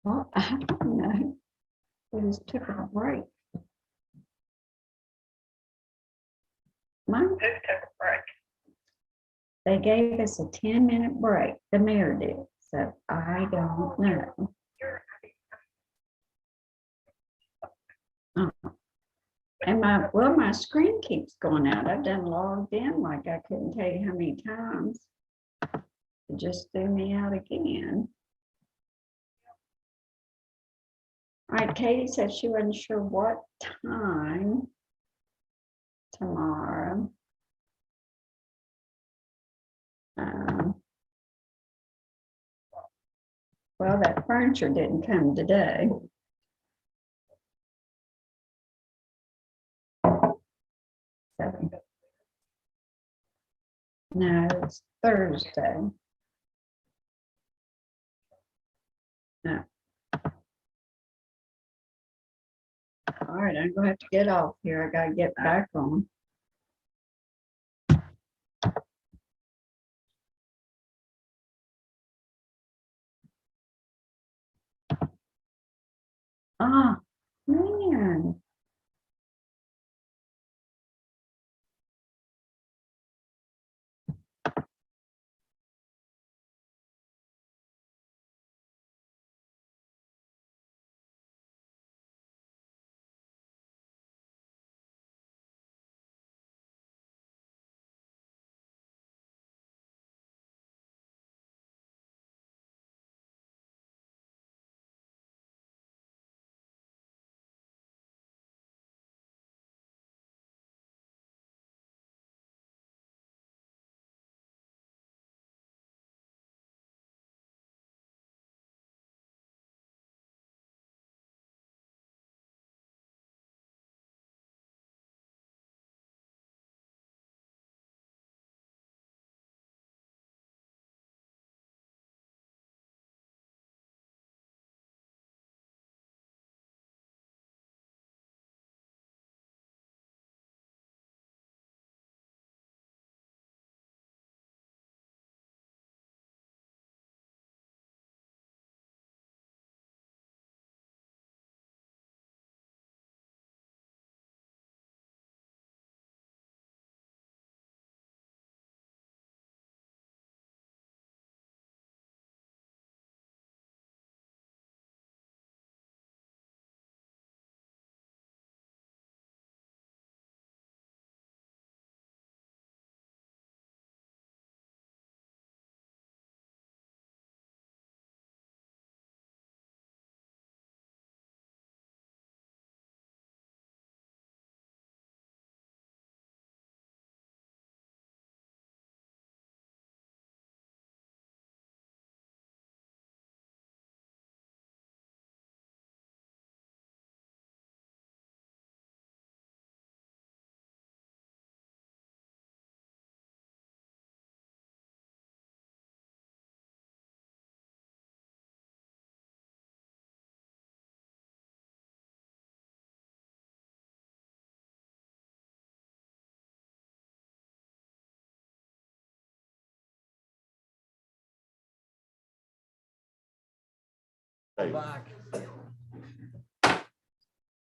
Well, I don't know. They just took a break. Mine took a break. They gave us a 10-minute break. The mayor did. So I don't know. And my screen keeps going out. I've done logged in like I couldn't tell you how many times. It just threw me out again. All right, Katie said she wasn't sure what time tomorrow. Well, that furniture didn't come today. No, it's Thursday. No. All right, I'm gonna have to get off here. I gotta get back on. Ah, man.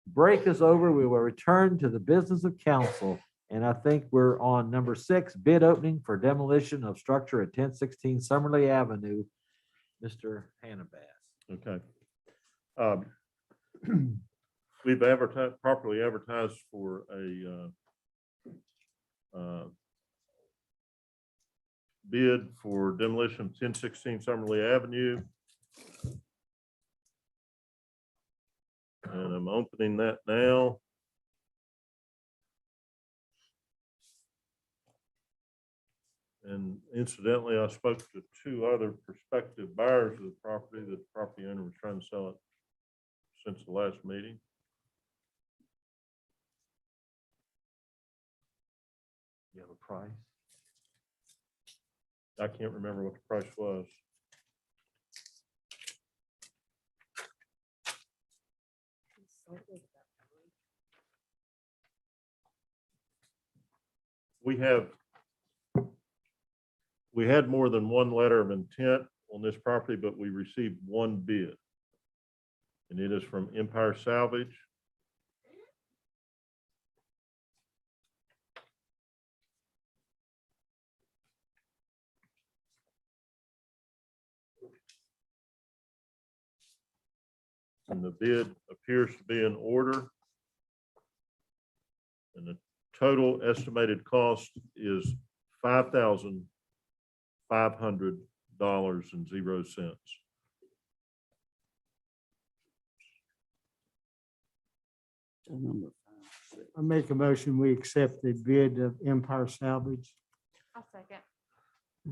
Break is over. We will return to the business of council. And I think we're on number 6, bid opening for demolition of structure at 1016 Summerlee Avenue. Mr. Hannibas. Okay. We've properly advertised for a bid for demolition of 1016 Summerlee Avenue. And I'm opening that now. And incidentally, I spoke to 2 other prospective buyers of the property. The property owner was trying to sell it since the last meeting. You have a price? I can't remember what the price was. we had more than one letter of intent on this property, but we received one bid. And it is from Empire Salvage. And the bid appears to be in order. And the total estimated cost is $5,500.00. I make a motion, we accept the bid of Empire Salvage. I'll second.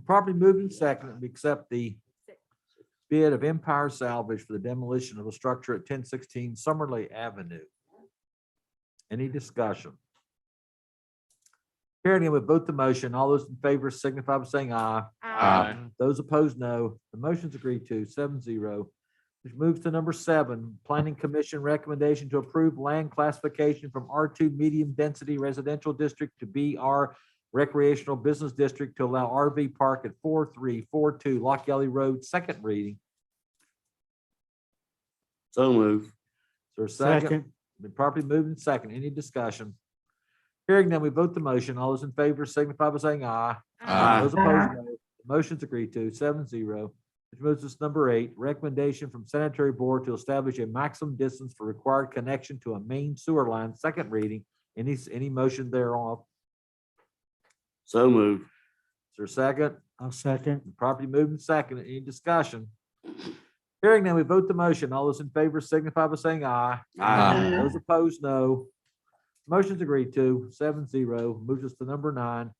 Properly moved and seconded, we accept the bid of Empire Salvage for the demolition of a structure at 1016 Summerley Avenue. Any discussion? Hearing none, we vote the motion. All those in favor signify by saying aye. Aye. Those opposed, no. The motion's agreed to 7-0. Which moves to number 7, Planning Commission recommendation to approve land classification from R2 medium density residential district to BR recreational business district to allow RV park at 4342 Lock Alley Road, second reading. So move. Is there a second? Been properly moved and second. Any discussion? Hearing none, we vote the motion. All those in favor signify by saying aye. Aye. Those opposed, no. The motion's agreed to 7-0. Which moves us to number 8, recommendation from sanitary board to establish a maximum distance for required connection to a main sewer line, second reading. Any motion thereof? So moved. Is there a second? I'll second. Properly moved and second. Any discussion? Hearing none, we vote the motion. All those in favor signify by saying aye. Aye. Those opposed, no. Motion's agreed to 7-0. Moves us to number 9.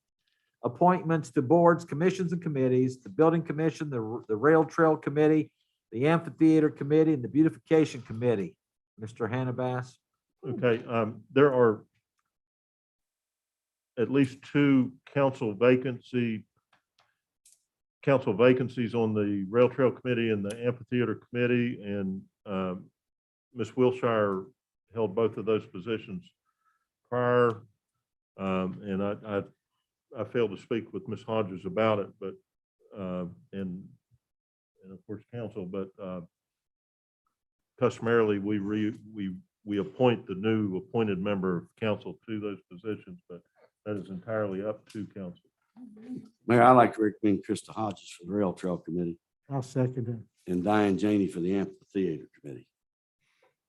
Appointments to boards, commissions, and committees, the Building Commission, the Rail Trail Committee, the Amphitheater Committee, and the Beautification Committee. Mr. Hannah. Okay, there are at least 2 council vacancies on the Rail Trail Committee and the Amphitheater Committee, and Ms. Wilshire held both of those positions prior. And I failed to speak with Ms. Hodges about it, but and of course council, but customarily we appoint the new appointed member of council to those positions, but that is entirely up to council. Mayor, I'd like to recommend Krista Hodges for the Rail Trail Committee I'll second it. and Diane Janey for the Amphitheater Committee.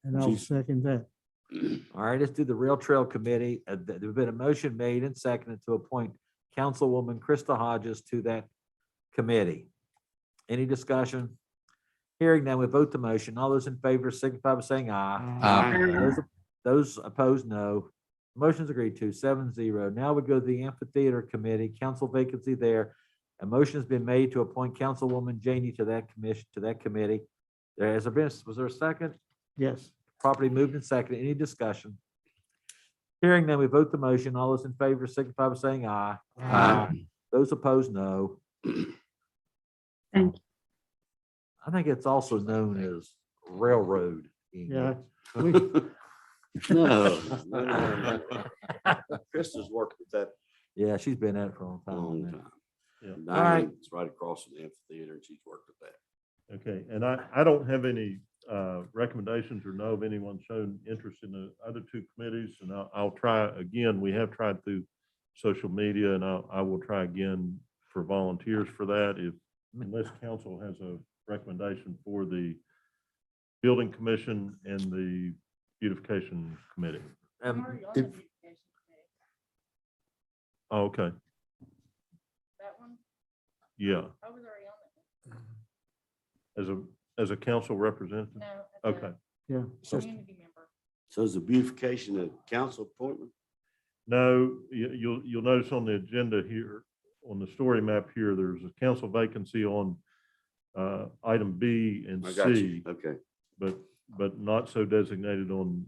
And I'll second that. All right, let's do the Rail Trail Committee. There's been a motion made and seconded to appoint Councilwoman Krista Hodges to that committee. Any discussion? Hearing none, we vote the motion. All those in favor signify by saying aye. Those opposed, no. Motion's agreed to 7-0. Now we go to the Amphitheater Committee, council vacancy there. A motion has been made to appoint Councilwoman Janey to that commission, to that committee. Was there a second? Yes. Properly moved and seconded. Any discussion? Hearing none, we vote the motion. All those in favor signify by saying aye. Those opposed, no. Thank you. I think it's also known as railroad. Yeah. No. Krista's worked with that Yeah, she's been at it for a long a time. long man. time. Yeah. Diane's right across from the amphitheater and she's worked with that. Okay, and I don't have any recommendations or know of anyone shown interest in the other 2 committees, and I'll try again. We have tried through social media, and I will try again for volunteers for that unless council has a recommendation for the Building Commission and the Beautification Committee. If, Oh, okay, That one, yeah, I was already on it. as a council representative. No. Okay, Yeah. Community member. So is the beautification a council appointment? no, you'll notice on the agenda here, on the story map here, there's a council vacancy on item B and I got you. C, Okay. but not so designated on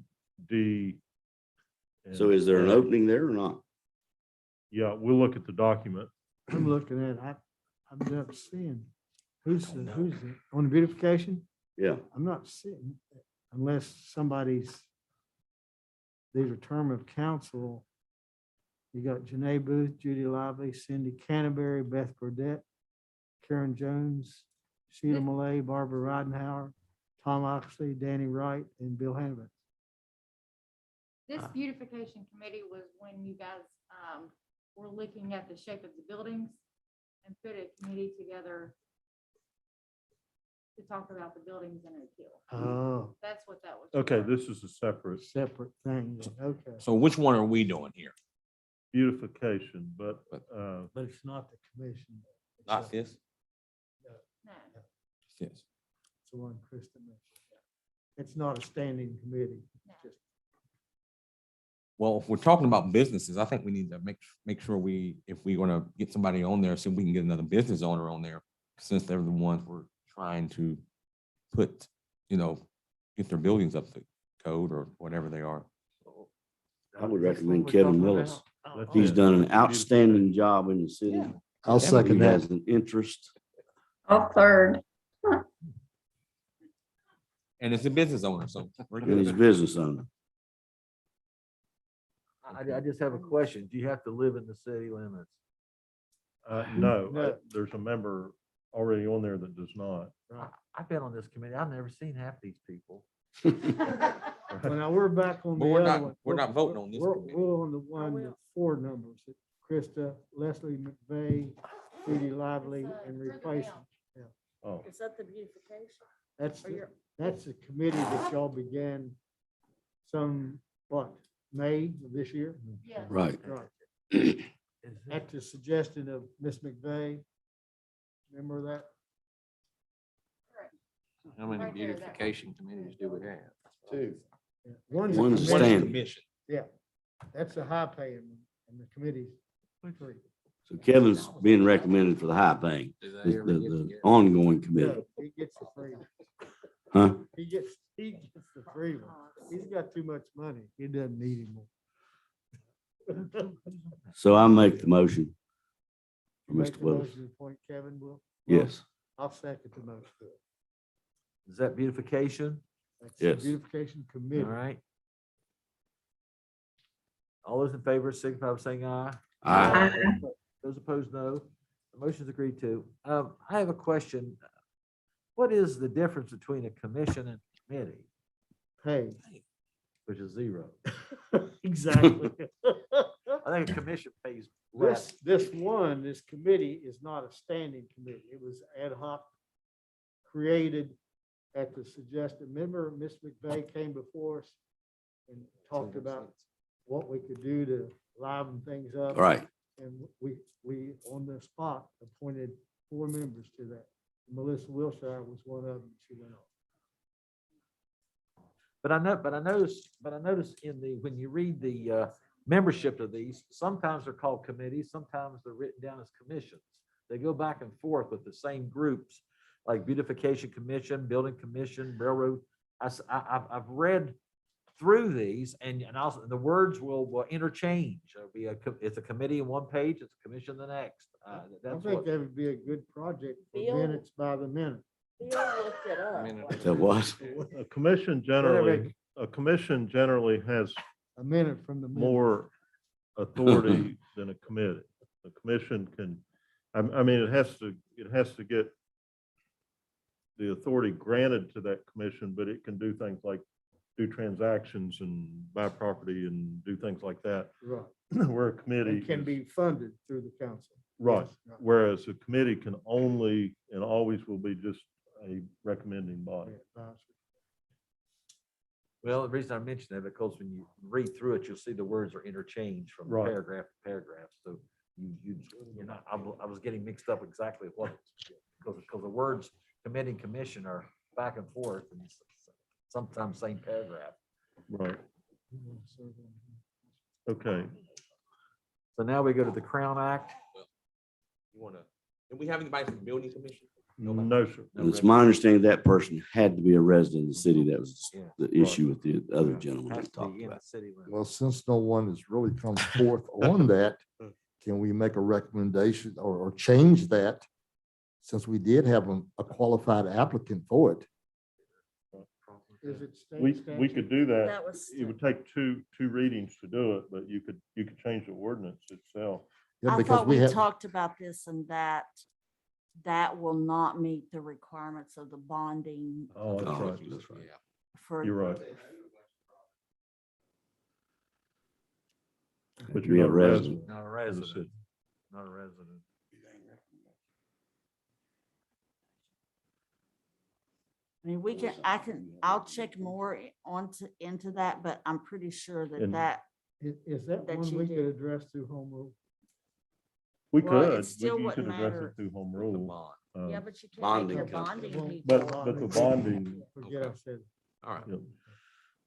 D. So is there an opening there or not? Yeah, we'll look at the document. I'm looking at, I'm not seeing, who's on the beautification? Yeah. I'm not seeing, unless somebody's, these are term of council. You got Janae Booth, Judy Lively, Cindy Canterbury, Beth Burdette, Karen Jones, Sheila Malay, Barbara Ridenhour, Tom Oxley, Danny Wright, and Bill Hannibal. This beautification committee was when you guys were looking at the shape of the buildings and put a committee together to talk about the buildings in Oak Hill. Oh, That's what that was. Okay, for. this is a separate separate thing. Okay. So which one are we doing here? beautification, but But it's not the commission. It's Not this? No. Yes. It's the one Krista mentioned. It's not a standing committee. It's just Well, if we're talking about businesses, I think we need to make sure if we're gonna get somebody on there, see if we can get another business owner on there, since they're the ones we're trying to put, get their buildings up to code or whatever they are. I would recommend Kevin Willis. that's He's it. done an outstanding job in the city. I'll second He has that. an interest. I'll third. And it's a business owner, so. we're And he's a good. business owner. I just have a question. Do you have to live in the city limits? No, No. there's a member already on there that does not. I've been on this committee. I've never seen half these people. Well, now we're back on But the we're other not- one. we're not voting on this We're committee. on the one with four numbers. Krista, Leslie McVeigh, Judy Lively, and replacement. Oh, Is that the beautification? That's, Or you're- that's the committee that y'all began May of this year? Yeah. Right. Right. At the suggestion of Miss McVeigh. Remember that? How many Right there, that beautification committees do we have? Two. Yeah. One's a One's commission. standing. Commission. Yeah, that's a high paying, and the committee's three. So Kevin's being recommended for the high paying, Do the, they ever the, get the together? ongoing committee. No, he gets the free. Huh? He gets the free one. He's got too much money. He doesn't need him more. So I make the motion for Make Mr. the Willis. motion to appoint Kevin Will. Yes. I'll second the motion. Is that beautification? That's the Yes. beautification All committee. right. All those in favor, signify by saying aye. Aye. Those opposed, no. The motion's agreed to. I have a question. What is the difference between a commission and committee, Hey, which is zero? exactly. I think a commission pays less. This committee is not a standing committee. It was ad hoc, created at the suggested. Remember, Miss McVeigh came before us and talked about what we could do to liven things up. Right. And we on the spot appointed 4 members to that. Melissa Wilshire was one of them. She went off. But I noticed when you read the membership of these, sometimes they're called committees, sometimes they're written down as commissions. They go back and forth with the same groups, like Beautification Commission, Building Commission, Railroad. I've read through these and also the words will interchange. It's a committee in one page, it's a commission the next. I That's think what, that would be a good project for Bill- minutes by the minute. Bill looked it up. That was. a commission generally has A minute from the minute. more authority than a committee. A commission can, I mean, it has to get the authority granted to that commission, but it can do things like do transactions and buy property and do things like that. Right. Where a committee It can is- be funded through the council. Right, Yes, right. whereas a committee can only and always will be just a recommending body. well, the reason I mention that because when you read through it, you'll see the words are interchanged from Right. paragraph to paragraph. So you're not, I was getting mixed up exactly what, because the words committee and commission are back and forth and sometimes same paragraph. Right, okay. So now we go to the Crown Act. You wanna, do we have anybody from the building commission? No, sir. And it's my understanding that person had to be a resident of the city. That was Yeah. the issue with the other gentleman we Has to talked be in the about. city limits. Well, since no one has really come forth on that, can we make a recommendation or change that? Since we did have a qualified applicant for it. Is it state We statute? could do that. That was, It would take two readings to do it, but you could change the ordinance itself. Yeah, I because thought we we have, talked about this and that will not meet the requirements of the bonding Oh, that's Oh, right. that's right. for. You're right. But Be you're a not a resident. resident. Not a of the resident, city. not a resident. I mean, I'll check more into that, but I'm pretty sure that And- Is that That one you we did. could address through home rule? We Well, it could, but still you wouldn't could address matter. it through home The rule. bond. Yeah, but you can't Bonding make the company. bonding Well, people. But the bonding, Forget I said, All right. you know,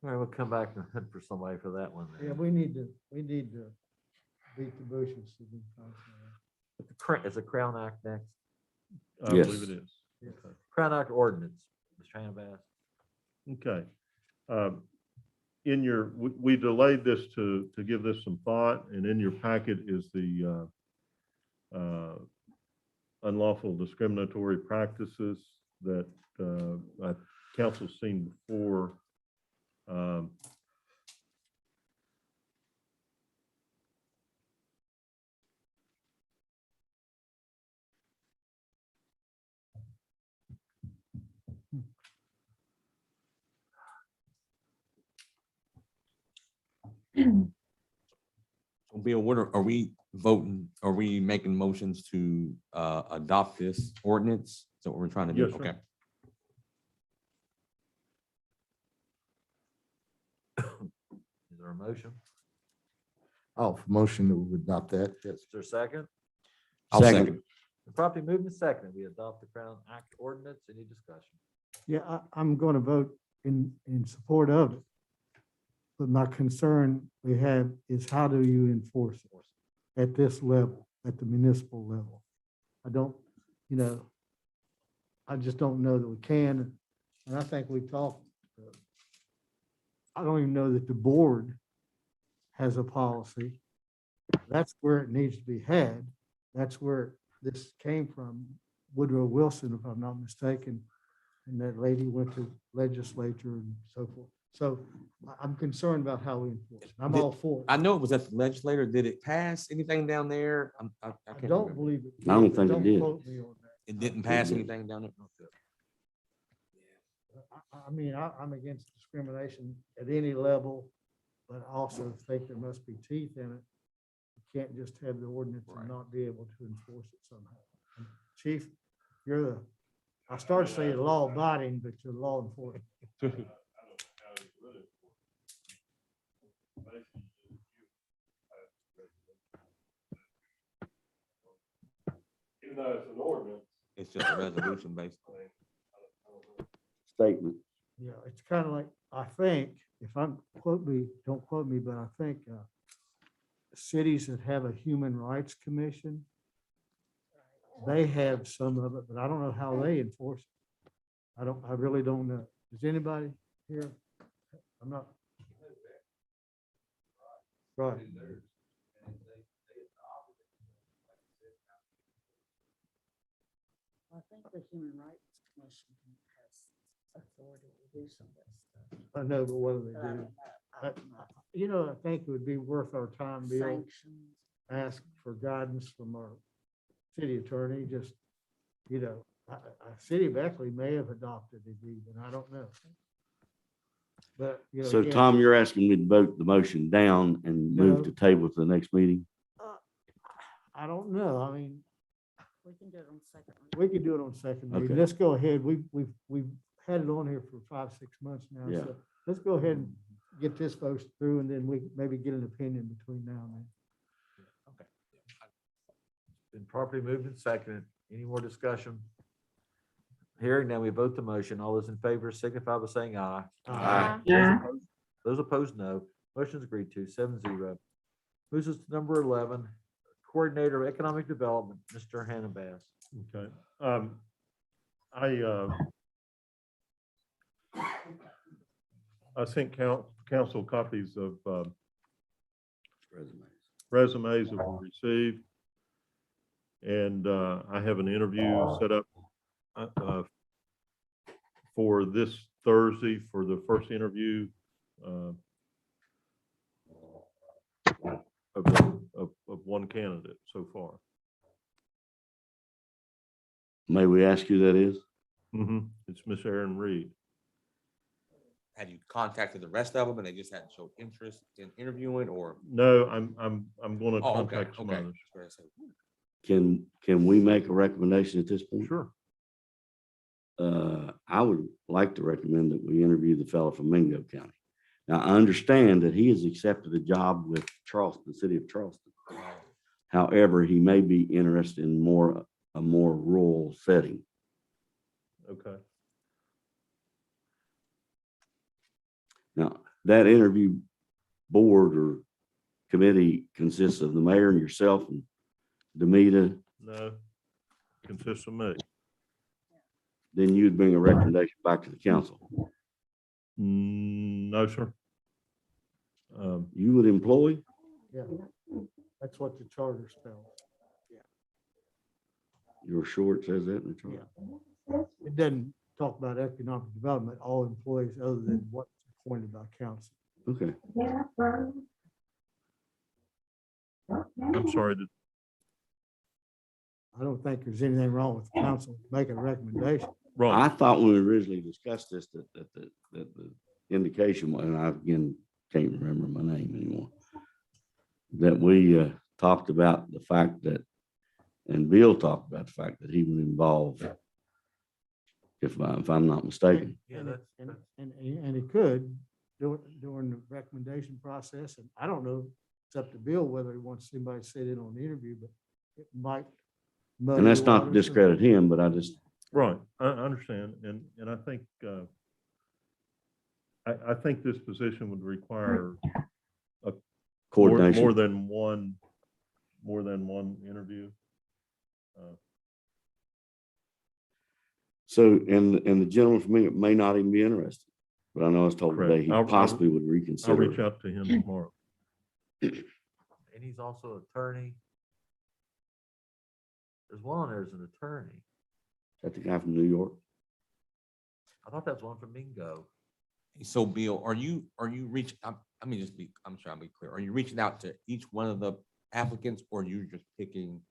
All right, we'll come back and hunt for somebody for that one. yeah, then. we need to beat the bushes. Is a Crown Act next? I Yes. believe it is. Yes. Okay. Crown Act ordinance, Mr. Hannah. Okay. In your, we delayed this to give this some thought, and in your packet is the unlawful discriminatory practices that council's seen before. Bill, are we voting, are we making motions to adopt this ordinance? Is that what we're trying to do? Yes, sir. Okay. Is there a motion? oh, motion that we would adopt that, yes. Is there a second? I'll second. The property moved and seconded. We adopt the Crown Act ordinance. Any discussion? Yeah, I'm going to vote in support of it. But my concern we have is how do you enforce it at this level, at the municipal level? I don't, I just don't know that we can. And I think we talked, I don't even know that the board has a policy. That's where it needs to be had. That's where this came from, Woodrow Wilson, if I'm not mistaken. And that lady went to legislature and so forth. So I'm concerned about how we enforce it. I'm all for it. I know it was at the legislature. Did it pass anything down there? I I can't don't remember. believe it. I don't did, but think it did. quote me on that. It didn't pass anything down there? I mean, I'm against discrimination at any level, but I also think there must be teeth in it. You can't just have the ordinance and not be able to enforce it somehow. And Chief, I started saying law abiding, but you're law enforcement. Even though it's an ordinance. It's just a resolution basically. Statement. Yeah, it's kind of like, I think, if I'm, don't quote me, but I think cities that have a human rights commission, they have some of it, but I don't know how they enforce it. I really don't know. Does anybody here? I'm not. Right. I think the Human Rights Commission has authority to do some of that stuff. I know, but what do they But I do? don't know. I don't know. I think it would be worth our time, Bill, Sanctions. ask for guidance from our city attorney, just, City of Beckley may have adopted it even, I don't know. But, So again, Tom, you're asking me to vote the motion down and move No. to table to the next meeting? I don't know, I mean, We can do it on second. we could do it on second reading. Okay. Let's go ahead, we've had it on here for 5-6 months now, Yeah. so let's go ahead and get this folks through, and then we maybe get an opinion between now and then. Been properly moved and seconded. Any more discussion? Hearing now, we vote the motion. All those in favor signify by saying aye. Aye. Those opposed, no. Motion is agreed to, 7-0. Moves us to number 11, Coordinator of Economic Development, Mr. Hannah. Okay. I sent council copies of resumes that were received. And I have an interview set up for this Thursday for the first interview of one candidate so far. May we ask who that is? It's Miss Erin Reed. Had you contacted the rest of them and they just hadn't showed interest in interviewing, or? No, I'm going to Oh, okay, contact some okay. others. Can we make a recommendation at this point? Sure. I would like to recommend that we interview the fellow from Mingo County. Now, I understand that he has accepted a job with Charleston, the city of Charleston. However, he may be interested in a more rural setting. Okay. Now, that interview board or committee consists of the mayor and yourself and Demita. No, consists of me. Then you'd bring a recommendation back to the council. No, sir. You would employ? Yeah, that's what the charter spells. You're sure it says that in the charter? Yeah. It doesn't talk about economic development, all employees other than what's appointed by council. Okay. I'm sorry. I don't think there's anything wrong with the council making a recommendation. Right. I thought when we originally discussed this, that the indication, and I again can't remember my name anymore, that we talked about the fact that, and Bill talked about the fact that he would involve, if I'm not mistaken. Yeah, and he could during the recommendation process. And I don't know, it's up to Bill whether he wants somebody to sit in on the interview, but it might. And that's not to discredit him, but I just. Right. I understand. And I think, I think this position would require a Coordination. more than one interview. So, and the gentleman from me may not even be interested, but I know I was told Correct. today he possibly would reconsider. I'll reach out to him tomorrow. And he's also an attorney. There's one, there's an attorney. Is that the guy from New York? I thought that was one from Mingo. So Bill, are you reaching, I'm trying to be clear. Are you reaching out to each one of the applicants, or you just picking?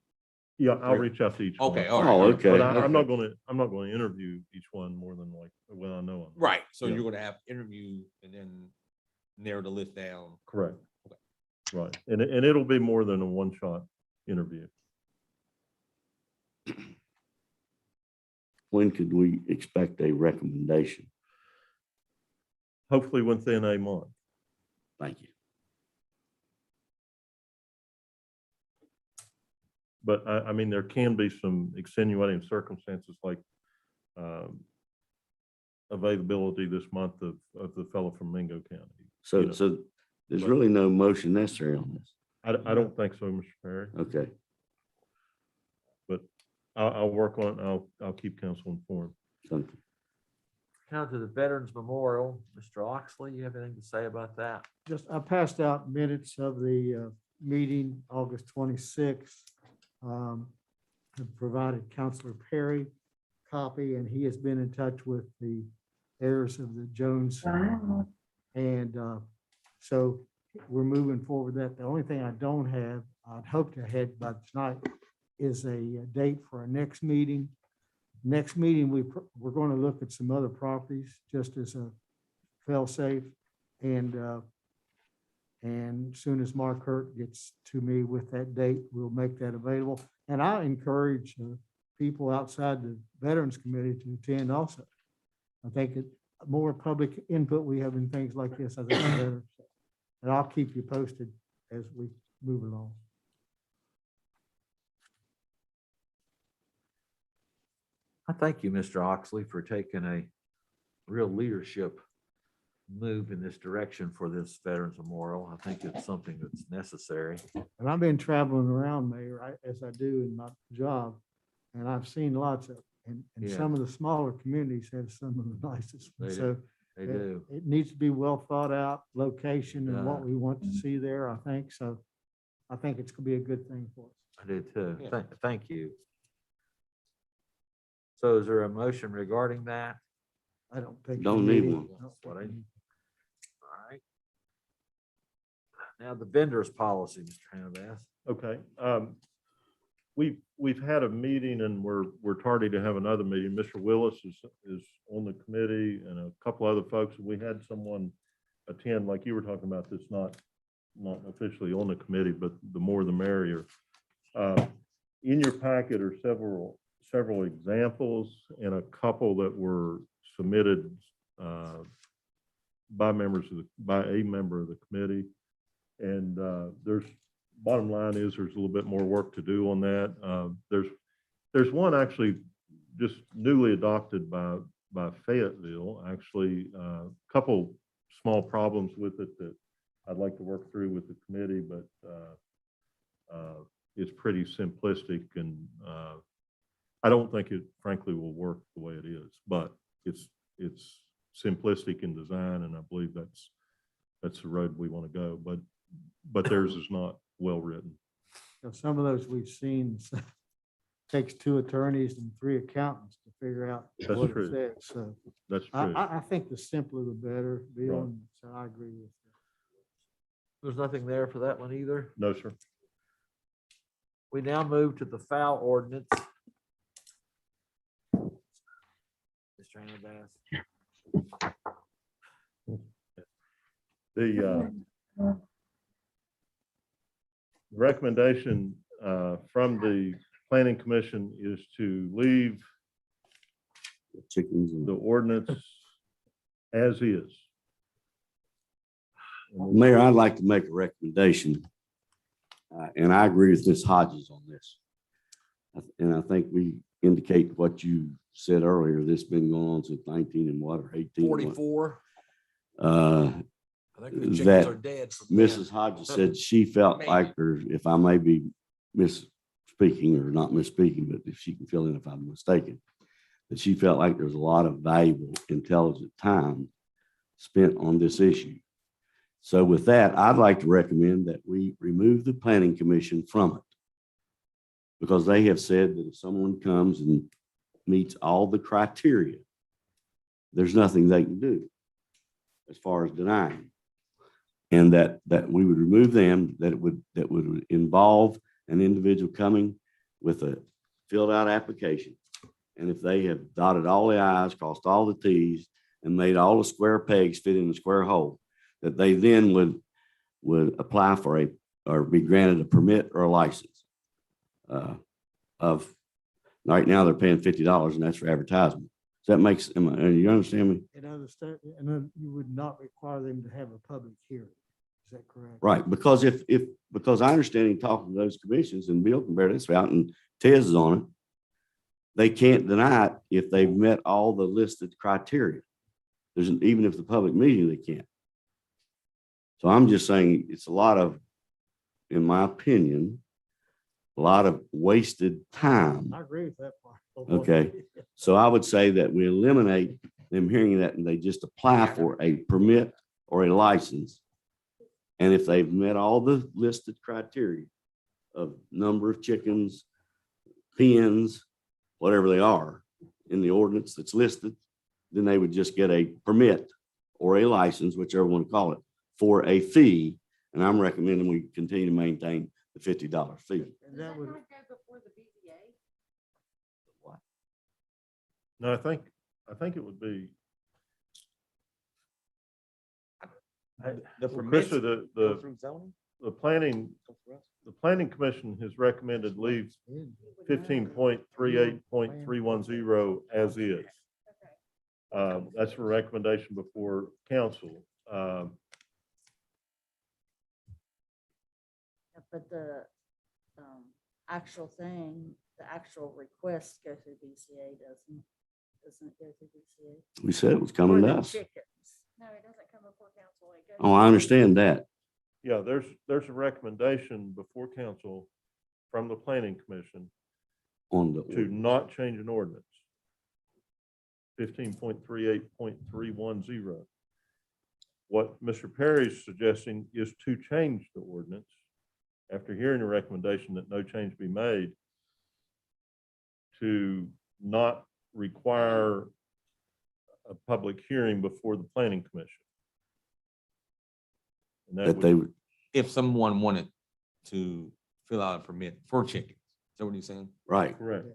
Yeah, I'll reach out to each one. Okay, all right. Oh, okay. But I'm not going to interview each one more than I know them. Right, so Yeah. you're gonna have interview and then narrow the list down. Correct. Okay. Right. And it'll be more than a one-shot interview. When could we expect a recommendation? Hopefully within a month. Thank you. But I mean, there can be some extenuating circumstances like availability this month of the fellow from Mingo County. So, You know, so there's really no motion necessary on this. I don't think so, Mr. Perry, Okay. but I'll work on it. I'll keep council informed. Thank you. Now to the Veterans Memorial, Mr. Oxley, you have anything to say about that? Just, I passed out minutes of the meeting, August 26th. Have provided Counselor Perry copy, and he has been in touch with the heirs of the Jones. And so we're moving forward with that. The only thing I don't have, I'd hope to have by tonight, is a date for our next meeting. Next meeting, we're going to look at some other properties just as a fail-safe. And soon as Mark Hurt gets to me with that date, we'll make that available. And I encourage people outside the Veterans Committee to attend also. I think more public input we have in things like this, I think is better. And I'll keep you posted as we move along. I thank you, Mr. Oxley, for taking a real leadership move in this direction for this Veterans Memorial. I think it's something that's necessary. And I've been traveling around, Mayor, as I do in my job, and I've seen lots of, and Yeah. some of the smaller communities have some of the nicest. They ones. do. So They do. it needs to be well thought out, location and what Yeah. we want to see there, I think. So I think it's gonna be a good thing for us. I do too. Yeah. Thank you. So is there a motion regarding that? I don't think. Don't you need it. one. No. All right. Now the vendors policy, Mr. Hannah. Okay. We've had a meeting and we're tardy to have another meeting. Mr. Willis is on the committee and a couple other folks. We had someone attend, like you were talking about, that's not officially on the committee, but the more the merrier. In your packet are several examples and a couple that were submitted by a member of the committee. And bottom line is there's a little bit more work to do on that. There's one actually just newly adopted by Fayetteville, actually, a couple small problems with it that I'd like to work through with the committee, but it's pretty simplistic and I don't think it frankly will work the way it is, but it's simplistic in design and I believe that's the road we want to go, but theirs is not well written. So some of those we've seen takes 2 attorneys and 3 accountants to figure out That's what true. it says. So That's true. I think the simpler the better. Beyond, so I agree with you. There's nothing there for that one either. No, sir. We now move to the foul ordinance. Mr. Hannah. The recommendation from the planning commission is to leave Chickens. the ordinance as is. Mayor, I'd like to make a recommendation. And I agree with Ms. Hodges on this. And I think we indicate what you said earlier, this been going on since 19 and what, or 18. 44. Uh, I think the chickens that are dead. Mrs. Hodges said she felt Maybe. like, or if I may be misspeaking or not misspeaking, but if she can fill in if I'm mistaken, that she felt like there was a lot of valuable, intelligent time spent on this issue. So with that, I'd like to recommend that we remove the planning commission from it. Because they have said that if someone comes and meets all the criteria, there's nothing they can do as far as denying. And that we would remove them, that would involve an individual coming with a filled out application. And if they have dotted all the i's, crossed all the t's, and made all the square pegs fit in the square hole, that they then would apply for or be granted a permit or a license. Of right now they're paying $50 and that's for advertisement. So that makes, you understand me? And understand, and then you would not require them to have a public hearing. Is that correct? Right, because because I understand in talking to those commissions, and Bill can bear this out, and Tez is on it, they can't deny it if they've met all the listed criteria. Even if the public meeting, they can't. So I'm just saying it's a lot of, in my opinion, a lot of wasted time. I agree with that part. Okay, so I would say that we eliminate them hearing that and they just apply for a permit or a license. And if they've met all the listed criteria of number of chickens, pens, whatever they are in the ordinance that's listed, then they would just get a permit or a license, whichever one to call it, for a fee. And I'm recommending we continue to maintain the $50 fee. And that would, No, I think it would be. The Krista, go through zoning? the planning commission has recommended leave 15.38.310 as is. That's a recommendation before council. But the actual thing, the actual request go through BCA doesn't it go through BCA? We said it was coming For to the us. chickens. No, it doesn't come before council. It goes. Oh, I understand that. Yeah, there's a recommendation before council from the planning commission On the to not change an ordinance. 15.38.310. What Mr. Perry is suggesting is to change the ordinance after hearing a recommendation that no change be made, to not require a public hearing before the planning commission. And That they would, If someone wanted to fill out a permit for chickens, is that what you're saying? right, correct,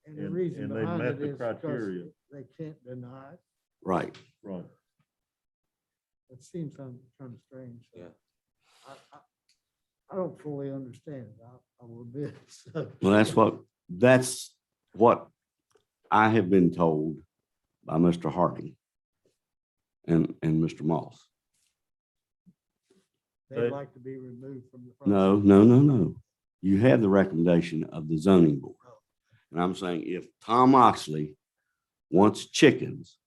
And the And- reason and they behind met it the is because criteria. they can't deny it. right. right. It seems kind of strange. Yeah. I don't fully understand it. I will admit. So, Well, that's what I have been told by Mr. Harding and Mr. Moss. they'd like to be removed from the. No, no, no, no. You have the recommendation of the zoning board. And I'm saying if Tom Oxley wants chickens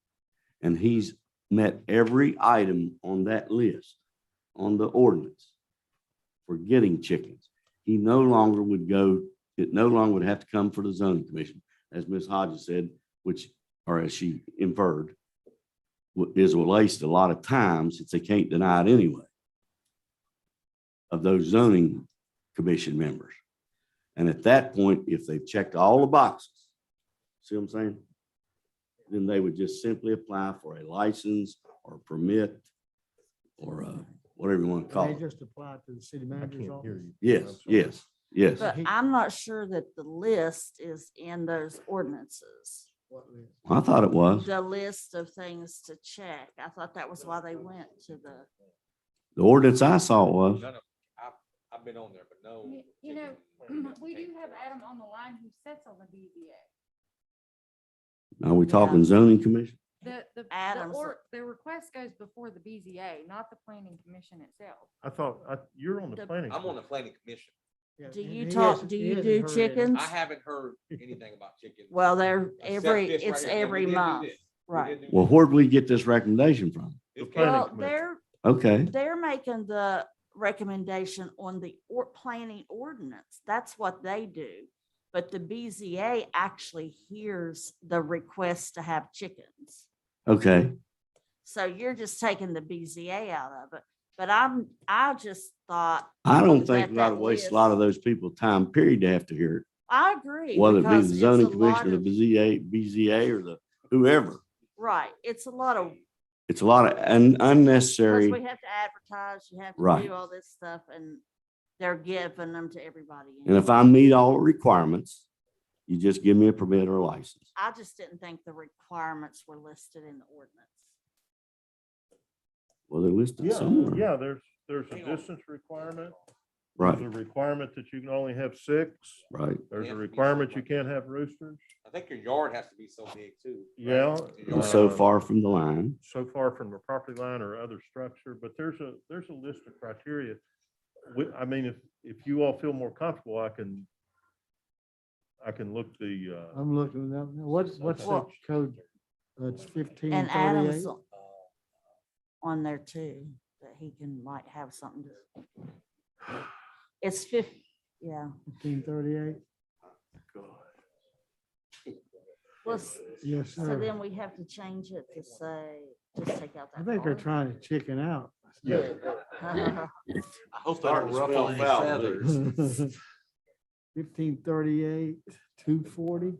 and he's met every item on that list, on the ordinance for getting chickens, he no longer would go, it no longer would have to come for the zoning commission, as Ms. Hodges said, which, or as she inferred, is a waste a lot of time since they can't deny it anyway of those zoning commission members. And at that point, if they've checked all the boxes, see what I'm saying? Then they would just simply apply for a license or a permit or whatever you want to call They it. just apply to the city I manager's can't hear office. you. Yes, yes, yes. But I'm not sure that the list is in those ordinances. What list? I thought it was. The list of things to check. I thought that was why they went to the. The ordinance I saw was. None of, I've been on there, but no. You know, we do have Adam on the line who sits on the BZA. Are we talking zoning commission? Adams. The request goes before the BZA, not the planning commission itself. I thought, you're on the planning. I'm on the planning commission. Yeah, Do and you he talk, hasn't- do he you hasn't do heard it. chickens? I haven't heard anything about chickens. Well, they're Except every, this right it's here. Now, we every did do month, this. We right? did do Well, this. where'd we get this recommendation from? The It's planning Well, commission. Okay, they're making the recommendation on the planning ordinance. That's what they do. But the BZA actually hears the request to have chickens. okay. So you're just taking the BZA out of it. But I just thought. I don't think that we ought to that waste list- a lot of those people's time period to have to hear it. I agree. Whether it be because the it's zoning a commission lot or the of- BZA or the whoever. Right, it's a lot of, It's a lot of because unnecessary. we have to advertise, you have to Right. do all this stuff, and they're giving them to everybody. And if I meet all the requirements, you just give me a permit or a license. I just didn't think the requirements were listed in the ordinance. Well, they're listed Yeah, somewhere. yeah, there's a distance requirement. Right, There's a requirement that you can only have 6. right. There's a requirement you can't have roosters. I think your yard has to be so big too. right? Yeah. Your And yard- so far from the line. So far from the property line or other structure, but there's a list of criteria. I mean, if you all feel more comfortable, I can look the, I'm looking it up now. What's the Well- code? It's 1538. And Adam's on there too, that he might have something to. It's 50, yeah. 1538. Well, Yes, so sir. then we have to change it to say, just take out that. I think they're part. trying to chicken out. yeah. I hope they Starting don't to ruffle smell any foul. feathers. 1538, 240.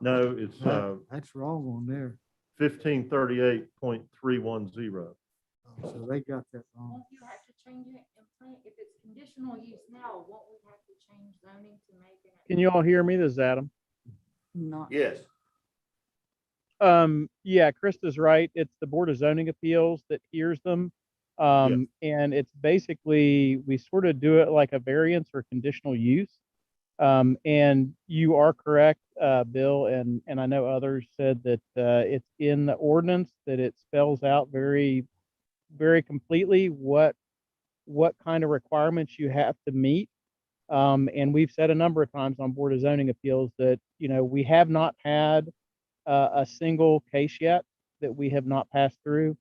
No, it's That's wrong on there. 1538.310. So they got that wrong. Won't you have to change it in plan, if it's conditional use now, won't we have to change zoning to make it? Can you all hear me? This is Adam. Not, Yes. Yeah, Krista's right. It's the Board of Zoning Appeals that hears them. And it's basically, we sort of do it like a variance or conditional use. And you are correct, Bill, and I know others said that it's in the ordinance, that it spells out very, very completely what kind of requirements you have to meet. And we've said a number of times on Board of Zoning Appeals that, we have not had a single case yet that we have not passed through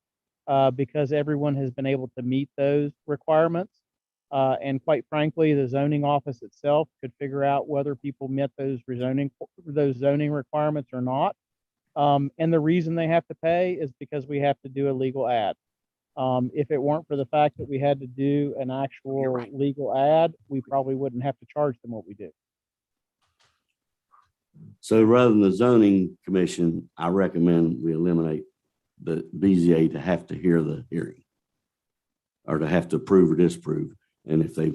because everyone has been able to meet those requirements. And quite frankly, the zoning office itself could figure out whether people met those zoning requirements or not. And the reason they have to pay is because we have to do a legal ad. If it weren't for the fact that we had to do an actual legal ad, we probably wouldn't have to charge them what we do. So rather than the zoning commission, I recommend we eliminate the BZA to have to hear the hearing or to have to approve or disapprove. And if they,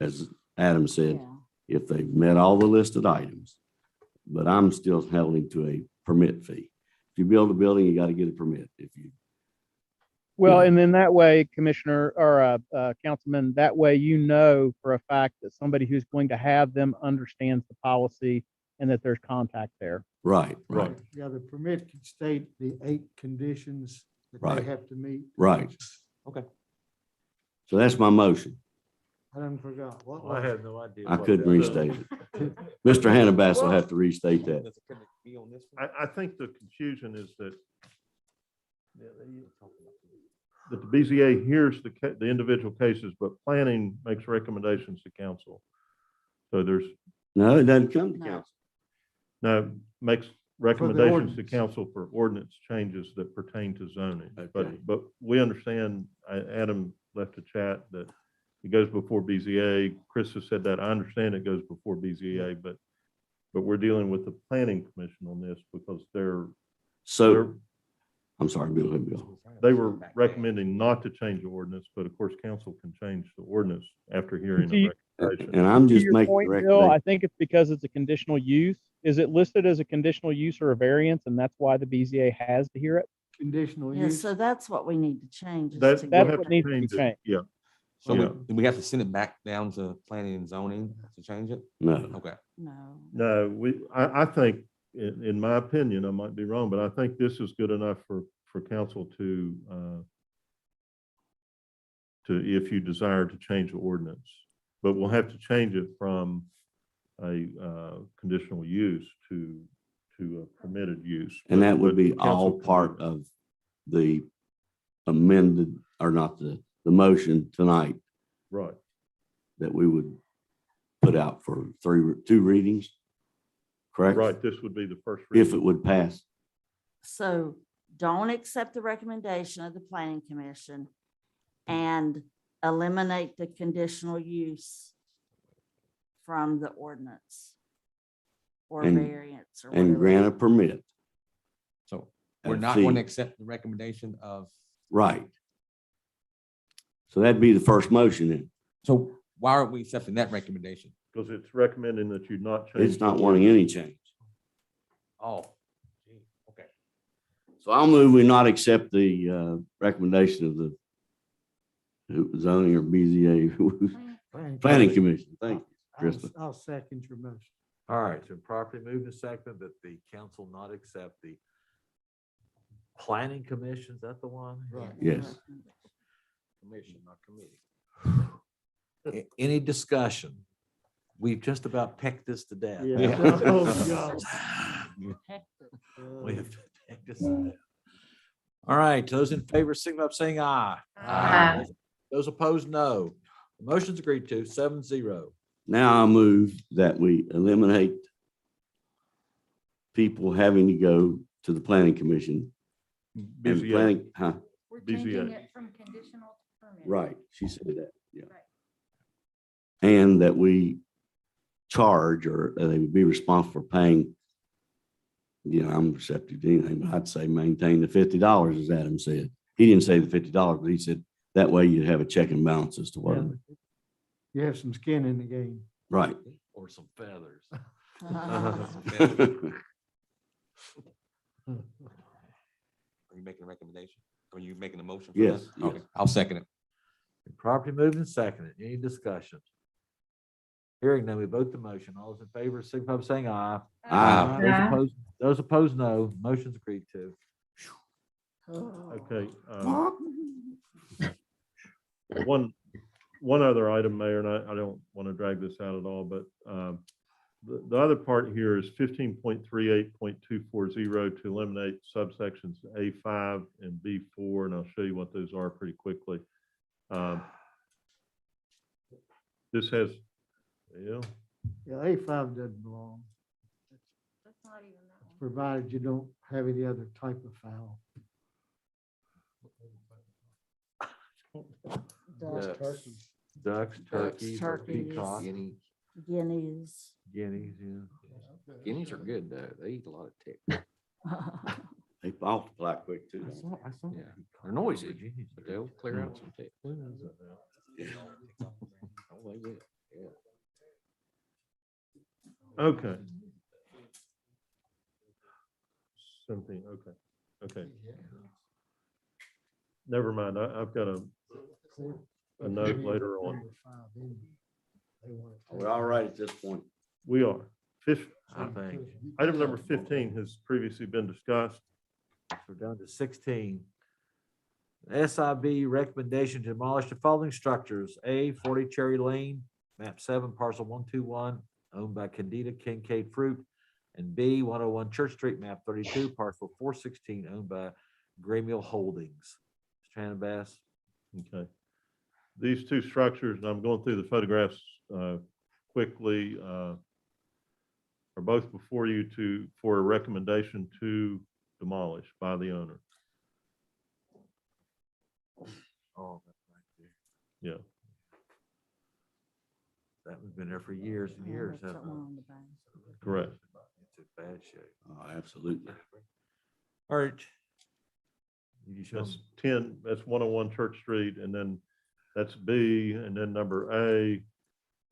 as Adam said, if they've met all the listed items, but I'm still held to a permit fee. If you build a building, you got to get a permit. If you, Well, and then that way, Commissioner or Councilman, that way you know for a fact that somebody who's going to have them understands the policy and that there's contact there. right. Yeah, the permit can state the 8 conditions that they Right. have to meet. Right. Okay. So that's my motion. I done forgot. What I was have it? no idea. I what couldn't that is. restate it. Mr. Hannibal will have to restate that. Does it be on this? I think the confusion is that the BZA hears the individual cases, but planning makes recommendations to council. So there's, No, it doesn't come to No. council. no, makes recommendations to ordinance. council for ordinance changes that pertain to zoning. Okay. But we understand, Adam left a chat that it goes before BZA. Chris has said that. I understand it goes before BZA, but we're dealing with the planning commission on this because So, I'm sorry, Bill. they were recommending not to change the ordinance, but of course, council can change the ordinance after hearing To the recommendation. And I'm To just your making point, the Bill, I recommendation. think it's because it's a conditional use. Is it listed as a conditional use or a variance, and that's why the BZA has to hear it? Conditional Yeah, use. so that's what we need to change. is That, to we'll That's have what to needs to be change it. changed. Yeah. So Yeah. do we have to send it back down to planning and zoning to change it? No, Okay. No. No, I think, in my opinion, I might be wrong, but I think this is good enough for council to, if you desire to change the ordinance. But we'll have to change it from a conditional use to a permitted use. and that But would be council all can do part that. of the amended, or not the motion tonight Right. that we would put out for 2 readings. Correct? Right, this would be the first. If reading. it would pass. So don't accept the recommendation of the planning commission and eliminate the conditional use from the ordinance or And- variance or And whatever. grant a permit. So we're And not going to fee. accept the recommendation of, Right. So that'd be the first motion then. so why aren't we accepting that recommendation? Because it's recommending that you not change. It's not the wanting any change. Oh, gee, okay. So I'll move we not accept the recommendation of the zoning or BZA planning commission. Thank you, Krista. I'll second your motion. All right, so properly moved and seconded that the council not accept the planning commission, is that the one? Right. Yes. Commission, not committee. Any discussion? We've just about pecked this to death. Yeah. Oh, God. We have pecked this to death. All right, those in favor, signify by saying aye. Aye. Those opposed, no. The motion's agreed to, 7-0. Now I move that we eliminate people having to go to the planning commission. And BZA. planning, huh? We're changing BZA. it from conditional to permit. Right, she said that, yeah. Right. And that we charge, or they would be responsible for paying, I'm receptive to anything, but I'd say maintain the $50, as Adam said. He didn't say the $50, but he said that way you have a check and balance as to what. Yeah. You have some skin in the game. Right. Or some feathers. Are you making a recommendation? Are you making a motion? for Yes, that? Okay, yes. I'll second it. Properly moved and seconded. Any discussion? Hearing none, we vote the motion. All those in favor, signify by saying aye. Aye. Those opposed, no. Motion's agreed to. Okay. One other item, Mayor, and I don't want to drag this out at all, but the other part here is 15.38.240 to eliminate subsections A5 and B4, and I'll show you what those are pretty quickly. This has, Yeah, A5 doesn't belong, That's not even that one. provided you don't have any other type of fowl. Ducks, Ducks, turkeys, or turkeys. peacocks, Guineas. guineas, yeah. Guineas are good though. They eat a lot of ticks. They multiply quick too. Yeah, they're noisy, but they'll clear out some ticks. Yeah. Oh, they will, yeah. Okay. Something, okay, okay. Never mind, I've got a note later on. We're all right at this point. We are. I think. Item number 15 has previously been discussed. We're down to 16. SIB recommendation to demolish the following structures. A, 40 Cherry Lane, map 7, parcel 121, owned by Candida Kincaid Fruit. And B, 101 Church Street, map 32, parcel 416, owned by Gray Mill Holdings. Mr. Bass. Okay. These two structures, and I'm going through the photographs quickly, are both before you for a recommendation to demolish by the owner. Oh, that's right there. Yeah. That one's been there for years and years, hasn't it? Correct. It's in bad shape. Oh, absolutely. All right. You show That's them. 10, that's 101 Church Street, and then that's B, and then number A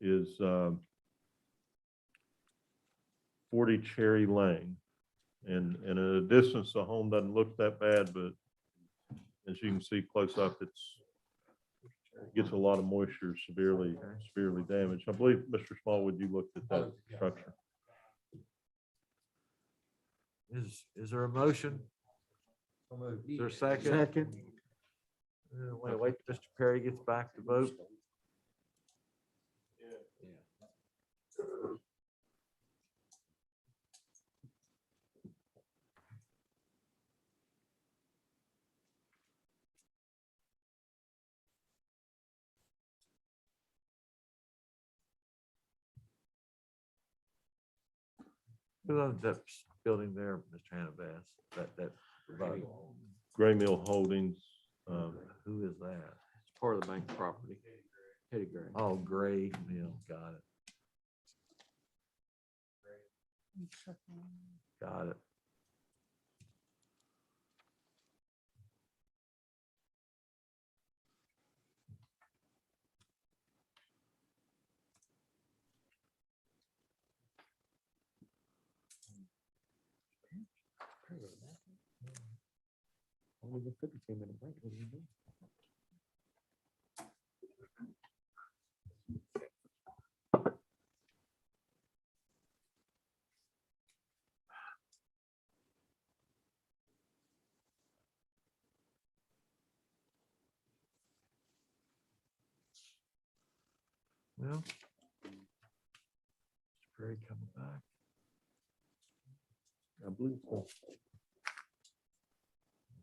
is 40 Cherry Lane. And at a distance, the home doesn't look that bad, but as you can see close up, it gets a lot of moisture, severely damaged. I believe, Mr. Smallwood, you looked at that structure. Is there a motion? Is there a second? Second. Wait, till Mr. Perry gets back to vote. Who owns that building there, Mr. Hannah Bass? That Gray Mill Holdings. Who is that? It's part of the bank property. Teddy Gray. Oh, Gray Mill, got it. Got it. Only the 15-minute break. What do you do? Well, Mr. Perry coming back. I believe so.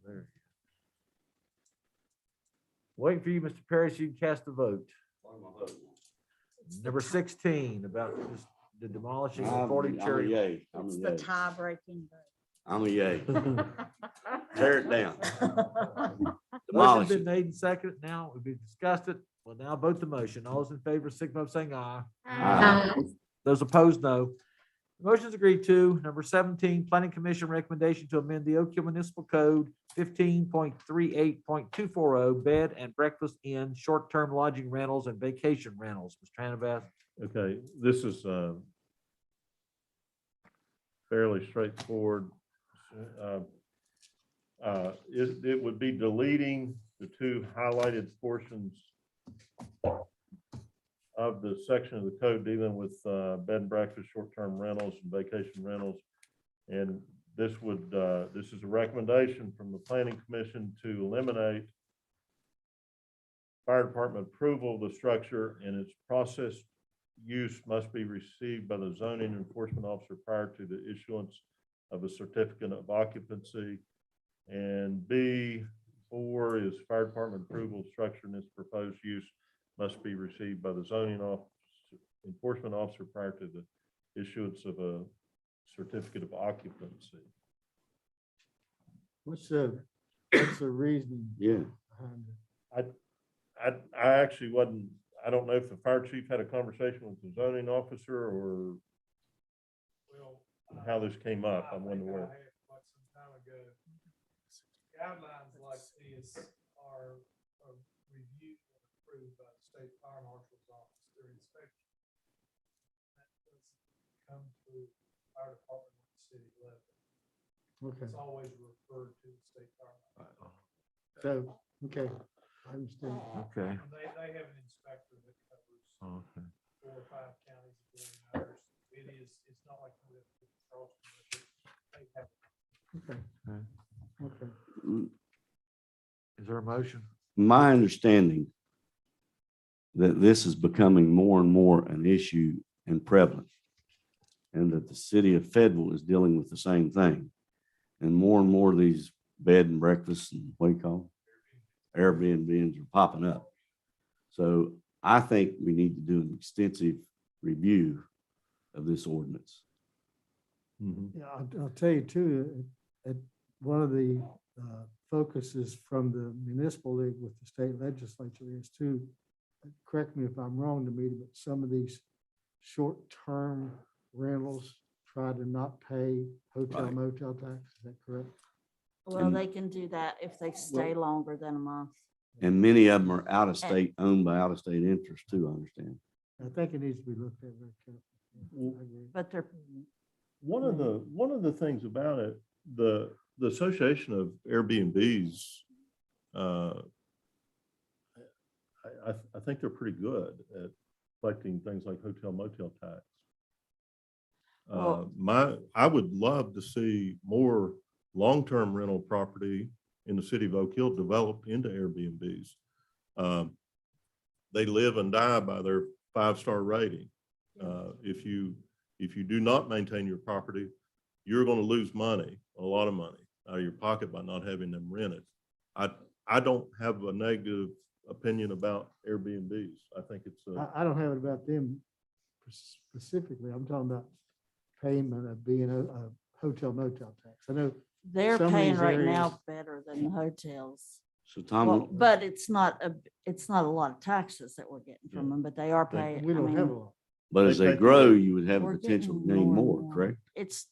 There. Waiting for you, Mr. Perry, so you can cast a vote. Number 16, about the demolishing of 40 Cherry. Yay. It's the tie-breaking vote. I'm a yay. Tear it down. Motion's Demolish been it. made and seconded. Now, we've discussed it. We'll now vote the motion. All those in favor, signify by saying aye. Aye. Those opposed, no. The motion is agreed to. Number 17, Planning Commission recommendation to amend the Oak Hill Municipal Code 15.38.240 bed and breakfast inn, short-term lodging rentals and vacation rentals. Mr. Hannah. Okay, this is fairly straightforward. It would be deleting the two highlighted portions of the section of the code dealing with bed and breakfast, short-term rentals and vacation rentals. And this is a recommendation from the Planning Commission to eliminate fire department approval of the structure, and its process use must be received by the zoning enforcement officer prior to the issuance of a certificate of occupancy. And B4 is fire department approval of structure and its proposed use must be received by the zoning enforcement officer prior to the issuance of a certificate of occupancy. What's the reasoning? Yeah. behind it? I actually wasn't, I don't know if the fire chief had a conversation with the zoning officer or. how this came up. I'm wondering. Guidelines like this are reviewed and approved by the state fire marshal's office during inspection. That doesn't come through fire department at the city level. Okay. It's always referred to the state fire marshal. So, okay, I understand. Okay. And they have an inspector that covers Okay. 4 or 5 counties during ours. It's not like we have to cross. They have. Okay. Okay. Is there a motion? My understanding that this is becoming more and more an issue and prevalent, and that the city of Fayetteville is dealing with the same thing. And more of these bed and breakfasts and what do you call them? Airbnbs are popping up. So I think we need to do an extensive review of this ordinance. Mm-hmm. Yeah, I'll tell you too, one of the focuses from the municipal league with the state legislature is to, correct me if I'm wrong, Demita, but some of these short-term rentals try to not pay hotel Right. motel tax. Is that correct? Well, And- they can do that if they stay longer than a month. And many of them are out of state, owned by out of state interests too, I understand. I think it needs to be looked at very carefully. I agree. But they're, One of the things about it, the Association of Airbnbs, I think they're pretty good at collecting things like hotel motel tax. I would love to see more long-term rental property in the city of Oak Hill developed into Airbnbs. They live and die by their 5-star rating. If you do not maintain your property, you're going to lose money, a lot of money out of your pocket by not having them rented. I don't have a negative opinion about Airbnbs. I think it's I don't have it about them specifically. I'm talking about payment of being a hotel motel tax. I know they're some of paying these right areas- now better than the hotels. So Tom, Well, but it's not a lot of taxes that we're getting from them, but they are paying. We I don't have a mean, lot. but as They they pay- grow, you would have we're the potential to getting gain more more, and more. correct? It's,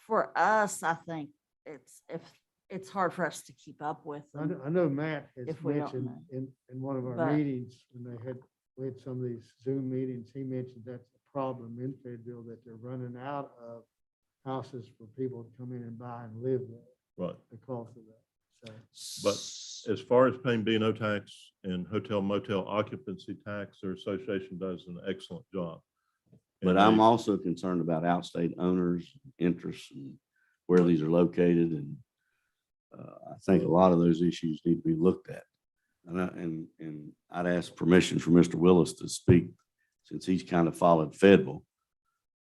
for us, I think it's hard for us to keep up with I know, them. I know Matt has If we don't mentioned know. in one of our But- meetings, when we had some of these Zoom meetings, he mentioned that's a problem in Fayetteville, that they're running out of houses for people to come in and buy and live there right. because of that. So, But as far as paying B&O tax and hotel motel occupancy tax, their association does an excellent job. But And I'm they- also concerned about outstate owners' interests and where these are located. And I think a lot of those issues need to be looked at. And I'd ask permission for Mr. Willis to speak, since he's kind of followed Fayetteville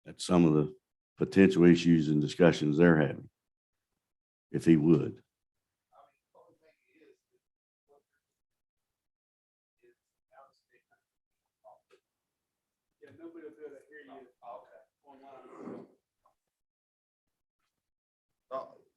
at some of the potential issues and discussions they're having, if he would.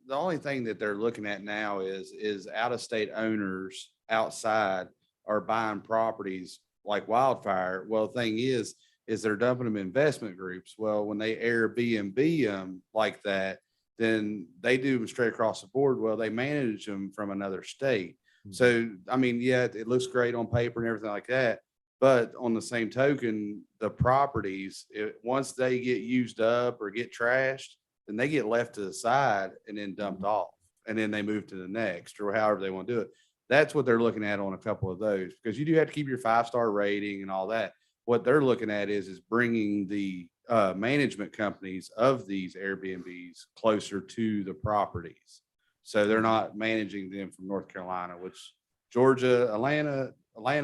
The only thing that they're looking at now is out-of-state owners outside are buying properties like wildfire. Well, the thing is they're dumping them in investment groups. Well, when they Airbnb them like that, then they do them straight across the board. Well, they manage them from another state. So, I mean, yeah, it looks great on paper and everything like that. But on the same token, the properties, once they get used up or get trashed, then they get left to the side and then dumped off. And then they move to the next or however they want to do it. That's what they're looking at on a couple of those, because you do have to keep your 5-star rating and all that. What they're looking at is bringing the management companies of these Airbnbs closer to the properties. So they're not managing them from North Carolina, which Georgia, Atlanta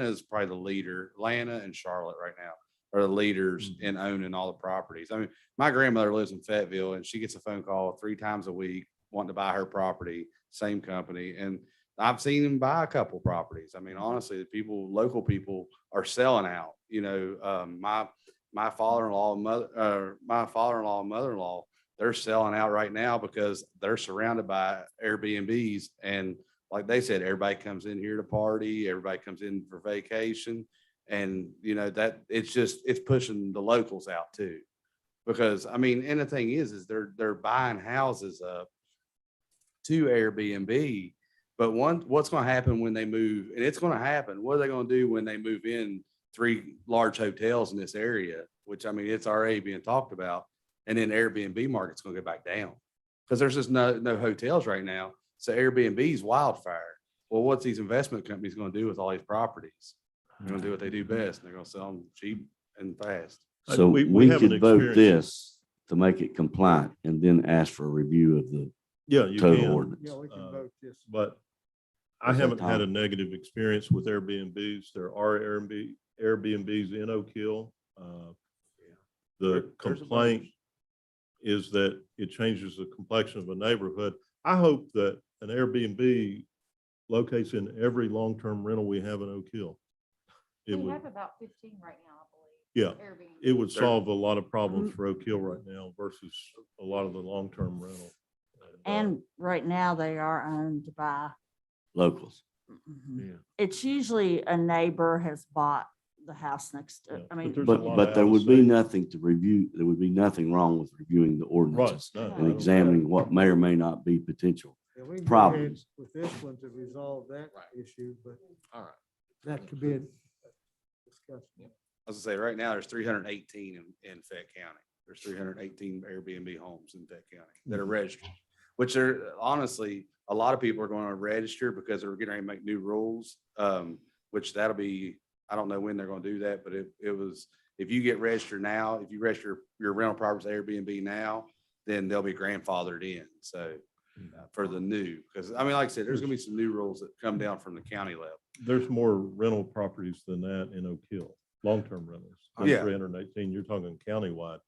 is probably the leader. Atlanta and Charlotte right now are the leaders in owning all the properties. I mean, my grandmother lives in Fayetteville and she gets a phone call 3 times a week wanting to buy her property, same company. And I've seen them buy a couple properties. I mean, honestly, the people, local people are selling out. You know, my father-in-law, and mother-in-law, they're selling out right now because they're surrounded by Airbnbs. And like they said, everybody comes in here to party, everybody comes in for vacation. And you know, that it's pushing the locals out too. Because, I mean, and the thing is they're buying houses up to Airbnb. But what's going to happen when they move? And it's going to happen. What are they going to do when they move in 3 large hotels in this area? Which, I mean, it's already being talked about. And then Airbnb market's going to go back down because there's just no hotels right now. So Airbnb's wildfire. Well, what's these investment companies going to do with all these properties? They're going to do what they do best. And they're going to sell them cheap and fast. So we have an could vote experience- this to make it compliant and then ask for a review of the Yeah, you total can. ordinance. Yeah, we can vote this. But I What's that, haven't had a Tom? negative experience with Airbnbs. There are Airbnbs in Oak Hill. The There's a complaint bunch. is that it changes the complexion of a neighborhood. I hope that an Airbnb locates in every long-term rental we have in Oak Hill. It We would, have about 15 right now, I yeah, believe. Airbnb. it would solve a lot of problems for Oak Hill right now versus a lot of the long-term rental. And right now they are owned by, Locals. Yeah. it's usually a neighbor has bought the house next to, I mean. there's a lot But of there would be out-of-state- nothing to review. There would be nothing wrong with reviewing the ordinances no, I and don't- examining what may or may not be potential Yeah, we can go ahead problems. with this one to resolve that issue, but All right. that could be a discussion. I was gonna say, right now, there's 318 in Fayette County. There's 318 Airbnb homes in Fayette County that are registered, which are honestly, a lot of people are going to register because they're getting ready to make new rules. Which that'll be, I don't know when they're going to do that, but it was, if you get registered now, if you register your rental properties to Airbnb now, then they'll be grandfathered in. So for the new, because I mean, like I said, there's gonna be some new rules that come down from the county level. There's more rental properties than that in Oak Hill, long-term rentals. than Yeah. 318, you're talking countywide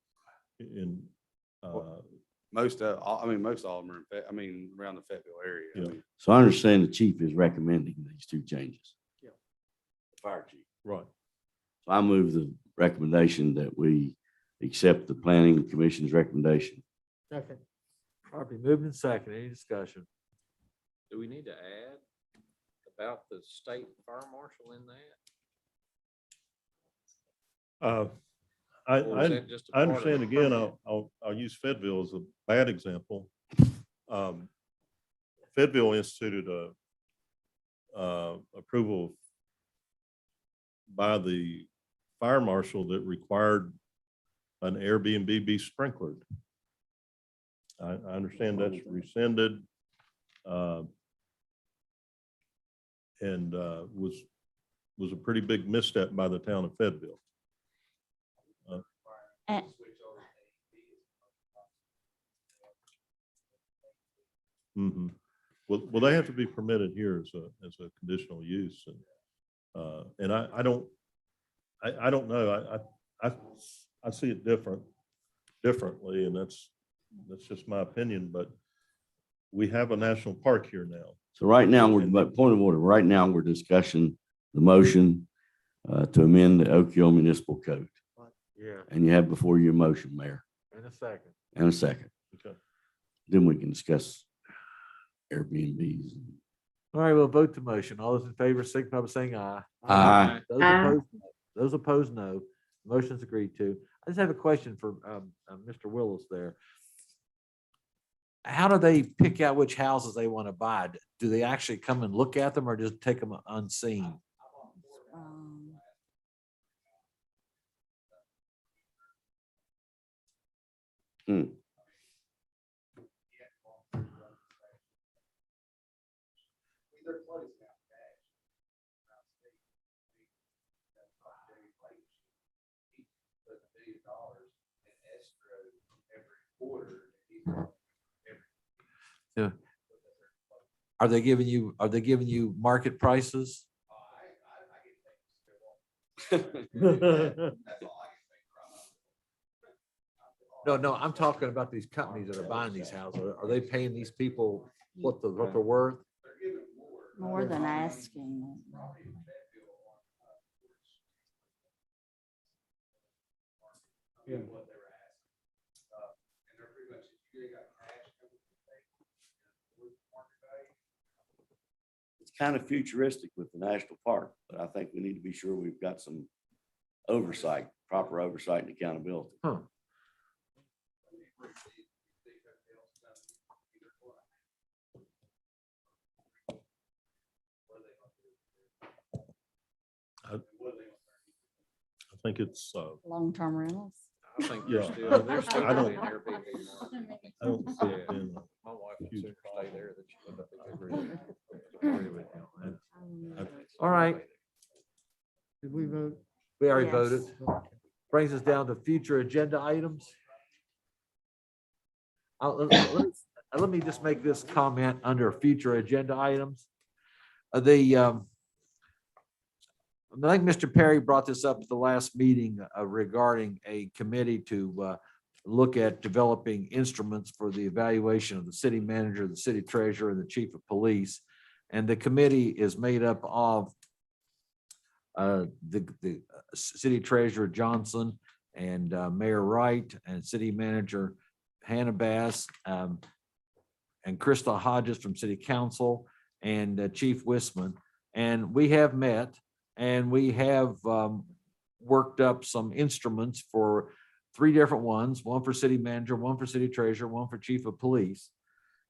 in, Most of all of them are in, around the Fayetteville area. I Yeah. mean, So I understand the chief is recommending these 2 changes. Yeah. The fire chief. right. So I move the recommendation that we accept the planning commission's recommendation. Second. Probably moved in second. Any discussion? Do we need to add about the state fire marshal in that? Or is that just a I part of understand, the again, permit? I'll use Fayetteville as a bad example. Fayetteville instituted approval by the fire marshal that required an Airbnb be sprinklered. I understand that's rescinded. And was a pretty big misstep by the town of Fayetteville. And- Mhm. Well, they have to be permitted here as a conditional use, and I don't know. I see it differently, and that's just my opinion. But we have a national park here now. So right now, but point of order, right now, we're discussing the motion to amend the Oak Hill Municipal Code. Yeah, And you have before you a motion, Mayor, in a second. and a second. Okay. Then we can discuss Airbnbs. All right, we'll vote the motion. All those in favor, signify by saying aye. Aye. Those opposed, no. Motion's agreed to. I just have a question for Mr. Willis there. How do they pick out which houses they want to buy? Do they actually come and look at them or just take them unseen? Yeah. Are they giving you market prices? No, I'm talking about these companies that are buying these houses. Are they paying these people what they're worth? More than asking. Yeah. It's kind of futuristic with the national park, but I think we need to be sure we've got some oversight, proper oversight and accountability. Huh. I think it's, Long-term rentals. I think Yeah. they're still I don't- in Airbnb market. I don't see it being My wife would sooner stay there than she would up in Airbnb. All right, Did we vote? we already Yes. voted. Brings us down to future agenda items. Let me just make this comment under future agenda items. I think Mr. Perry brought this up at the last meeting regarding a committee to look at developing instruments for the evaluation of the city manager, the city treasurer, and the chief of police. And the committee is made up of the city treasurer Johnson and Mayor Wright and city manager Hannah Bass and Krista Hodges from city council and Chief Wisman. And we have met and we have worked up some instruments for 3 different ones, one for city manager, one for city treasurer, one for chief of police.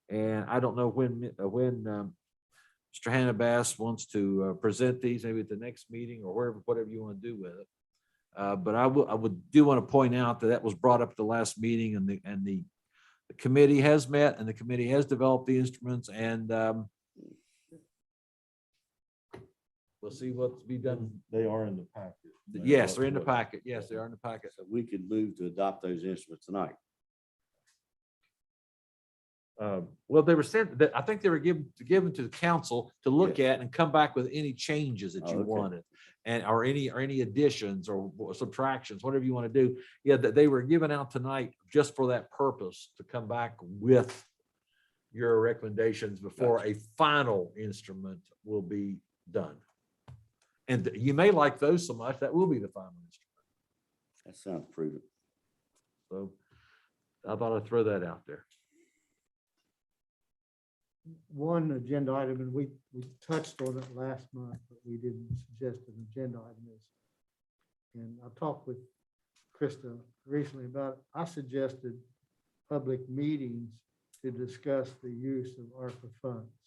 And I don't know when Mr. Hannah Bass wants to present these, maybe at the next meeting or whatever you want to do with it. But I do want to point out that was brought up at the last meeting, and the committee has met and the committee has developed the instruments, and we'll see what's be done. They are in the packet. Yes, they're in the packet. Yes, they are in the packet. So we could move to adopt those instruments tonight. Well, they were sent, I think they were given to the council to look at and come back with any changes that you Okay. wanted. And, or any additions or subtractions, whatever you want to do. Yeah, that they were given out tonight just for that purpose, to come back with your recommendations before a final instrument will be done. And you may like those so much, that will be the final instrument. That sounds prudent. So I thought I'd throw that out there. One agenda item, and we touched on it last month, but we didn't suggest an agenda item is. And I talked with Krista recently about it. I suggested public meetings to discuss the use of ARPA funds.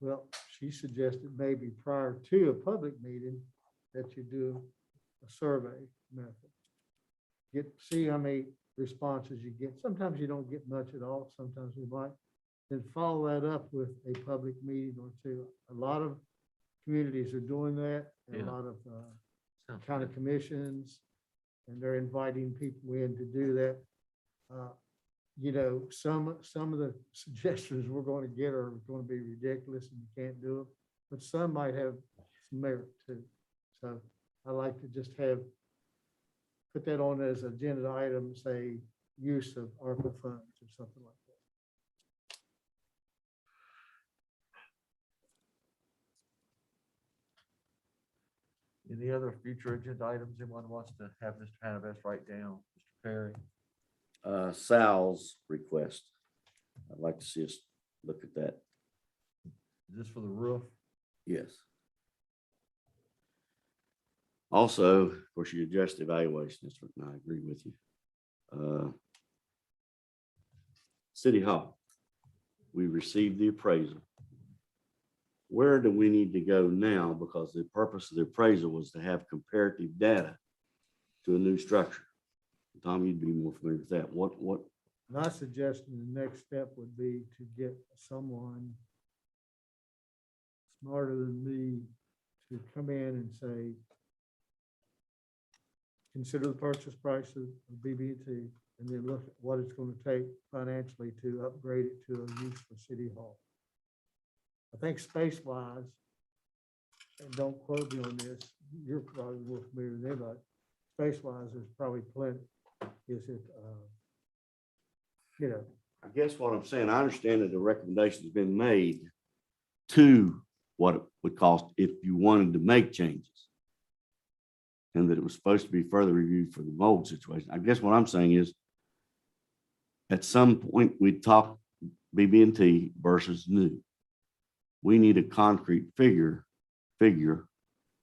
Well, she suggested maybe prior to a public meeting that you do a survey method. See how many responses you get. Sometimes you don't get much at all. Sometimes you might. Then follow that up with a public meeting or two. A lot of communities are doing that, and a lot of county commissions, and they're inviting people in to do that. You know, some of the suggestions we're going to get are going to be ridiculous and you can't do them, but some might have some merit too. So I like to just put that on as agenda item, say use of ARPA funds or something like that. Any other future agenda items anyone wants to have Mr. Hannah write down? Mr. Perry? Sal's request. I'd like to see us look at that. Is this for the roof? Yes. Also, of course, you addressed evaluation, and I agree with you. City Hall, we received the appraisal. Where do we need to go now? Because the purpose of the appraisal was to have comparative data to a new structure. Tom, you'd be more familiar with that. What? My suggestion, the next step would be to get someone smarter than me to come in and say, consider the purchase price of BB&T, and then look at what it's going to take financially to upgrade it to a use for City Hall. I think space-wise, and don't quote me on this, you're probably more familiar than anybody, space-wise, there's probably plenty. Is it, you know? I guess what I'm saying, I understand that the recommendation has been made to what it would cost if you wanted to make changes. And that it was supposed to be further reviewed for the mold situation. I guess what I'm saying is at some point we talk BB&T versus new. We need a concrete figure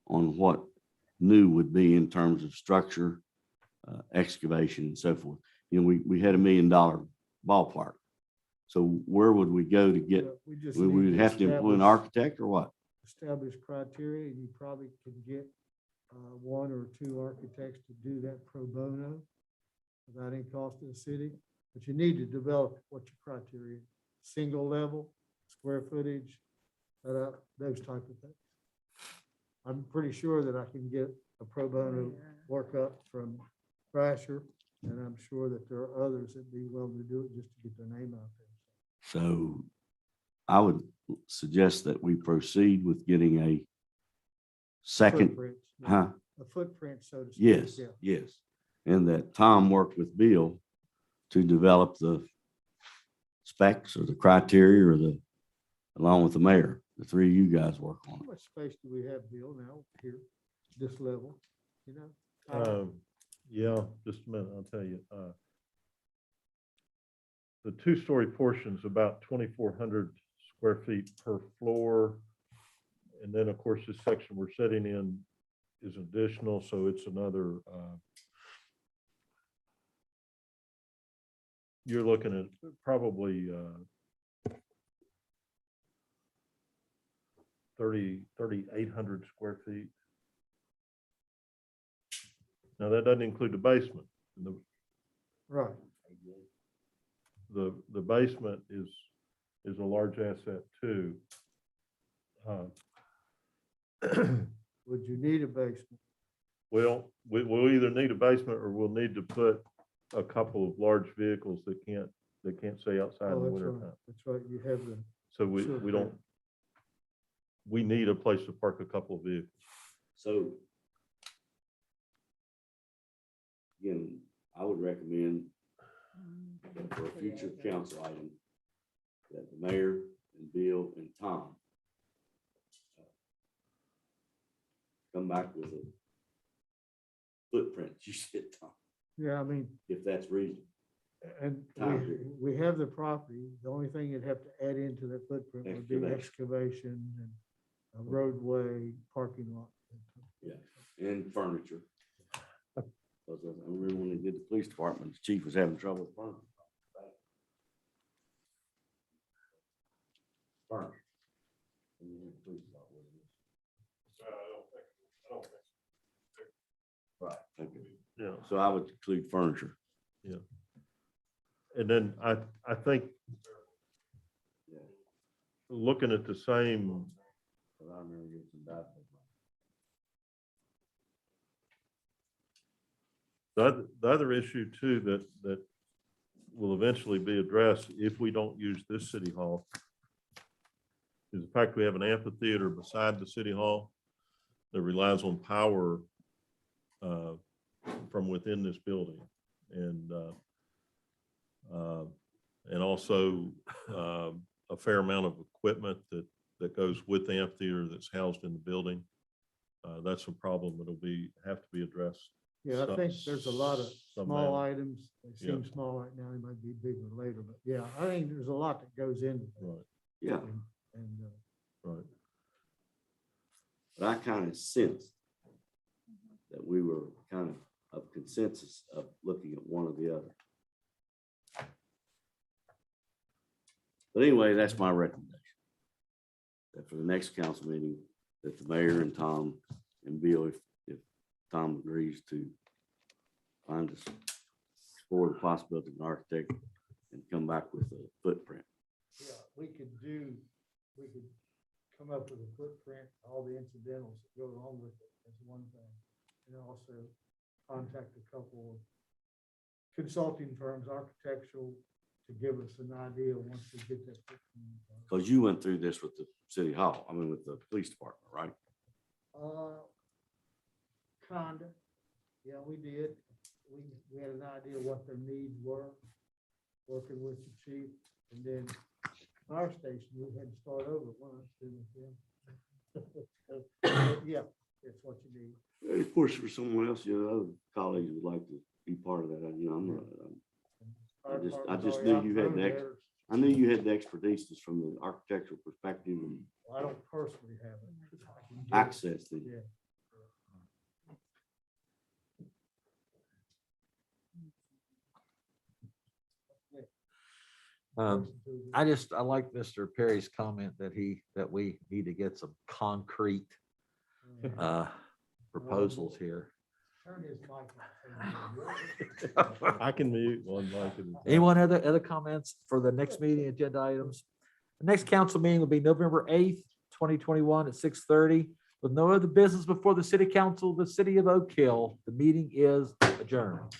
on what new would be in terms of structure, excavation and so forth. you know, we had $1 million ballpark. So where would we go to get, We just we need would have to employ an establish- architect or what? Establish criteria, and you probably could get one or two architects to do that pro bono without any cost to the city. But you need to develop what your criteria, is. Single level, square footage, those type of things. I'm pretty sure that I can get a pro bono workup from Thrasher, and I'm sure that there are others that'd be willing to do it just to get their name out there. So I would suggest that we proceed with getting a second, Footprint, yeah. huh? A footprint, so to speak. Yes, yeah. yes. And that Tom worked with Bill to develop the specs or the criteria or along with the mayor, the three of you guys work on How it. much space do we have, Bill, now here, this level, you know? Yeah, just a minute, I'll tell you. The two-story portion's about 2,400 square feet per floor. And then, of course, this section we're sitting in is additional, so it's another, you're looking at probably 3,800 square feet. Now, that doesn't include the basement. Right. The basement is a large asset too. Would you need a basement? Well, we'll either need a basement or we'll need to put a couple of large vehicles that can't stay outside in Oh, the that's winter right. time. That's right, you have the. So we Sure, don't, correct. we need a place to park a couple of vehicles. So again, I would recommend that for a future council item, that the mayor and Bill and Tom come back with a footprint, you said, Tom, Yeah, I mean, if that's reasonable. and Time period. we have the property, the only thing you'd have to add into that footprint would be excavation and a roadway, parking lot. Yeah, and furniture. Because I remember when they did the police department, the chief was having trouble with furniture. Furniture. Right, okay. Yeah. So I would include furniture. Yeah. And then I think looking at the same, I remember getting some data. the other issue too, that will eventually be addressed if we don't use this city hall is the fact we have an amphitheater beside the city hall that relies on power from within this building. And also a fair amount of equipment that goes with the amphitheater that's housed in the building. That's a problem that'll have to be addressed. Yeah, I think there's a lot of small somehow. items. They seem small right now, they might be bigger later, but yeah, I think there's a lot that goes into it. Right. Yeah. And Right. But I kind of sensed that we were kind of consensus of looking at one or the other. But anyway, that's my recommendation. That for the next council meeting, that the mayor and Tom and Bill, if Tom agrees to find us, explore the possibility of an architect and come back with a footprint. yeah, we could come up with a footprint, all the incidentals that go along with it as one thing. And also contact a couple of consulting firms, architectural, to give us an idea once we get that. Because you went through this with the city hall, I mean, with the police department, right? Kinda, yeah, we did. We had an idea what their needs were, working with the chief, and then fire station, we had to start over once, didn't we? Yeah, that's what you need. And of course, for someone else, you know, other colleagues would like to be part of that. You know, I just knew you had I knew you had the expertise just from the architectural perspective and Well, I don't personally have it. I can get it. access to. Yeah. I like Mr. Perry's comment that we need to get some concrete proposals here. I can mute one mic. at a time. Anyone other comments for the next meeting agenda items? The next council meeting will be November 8th, 2021 at 6:30. With no other business before the city council of the city of Oak Hill, the meeting is adjourned.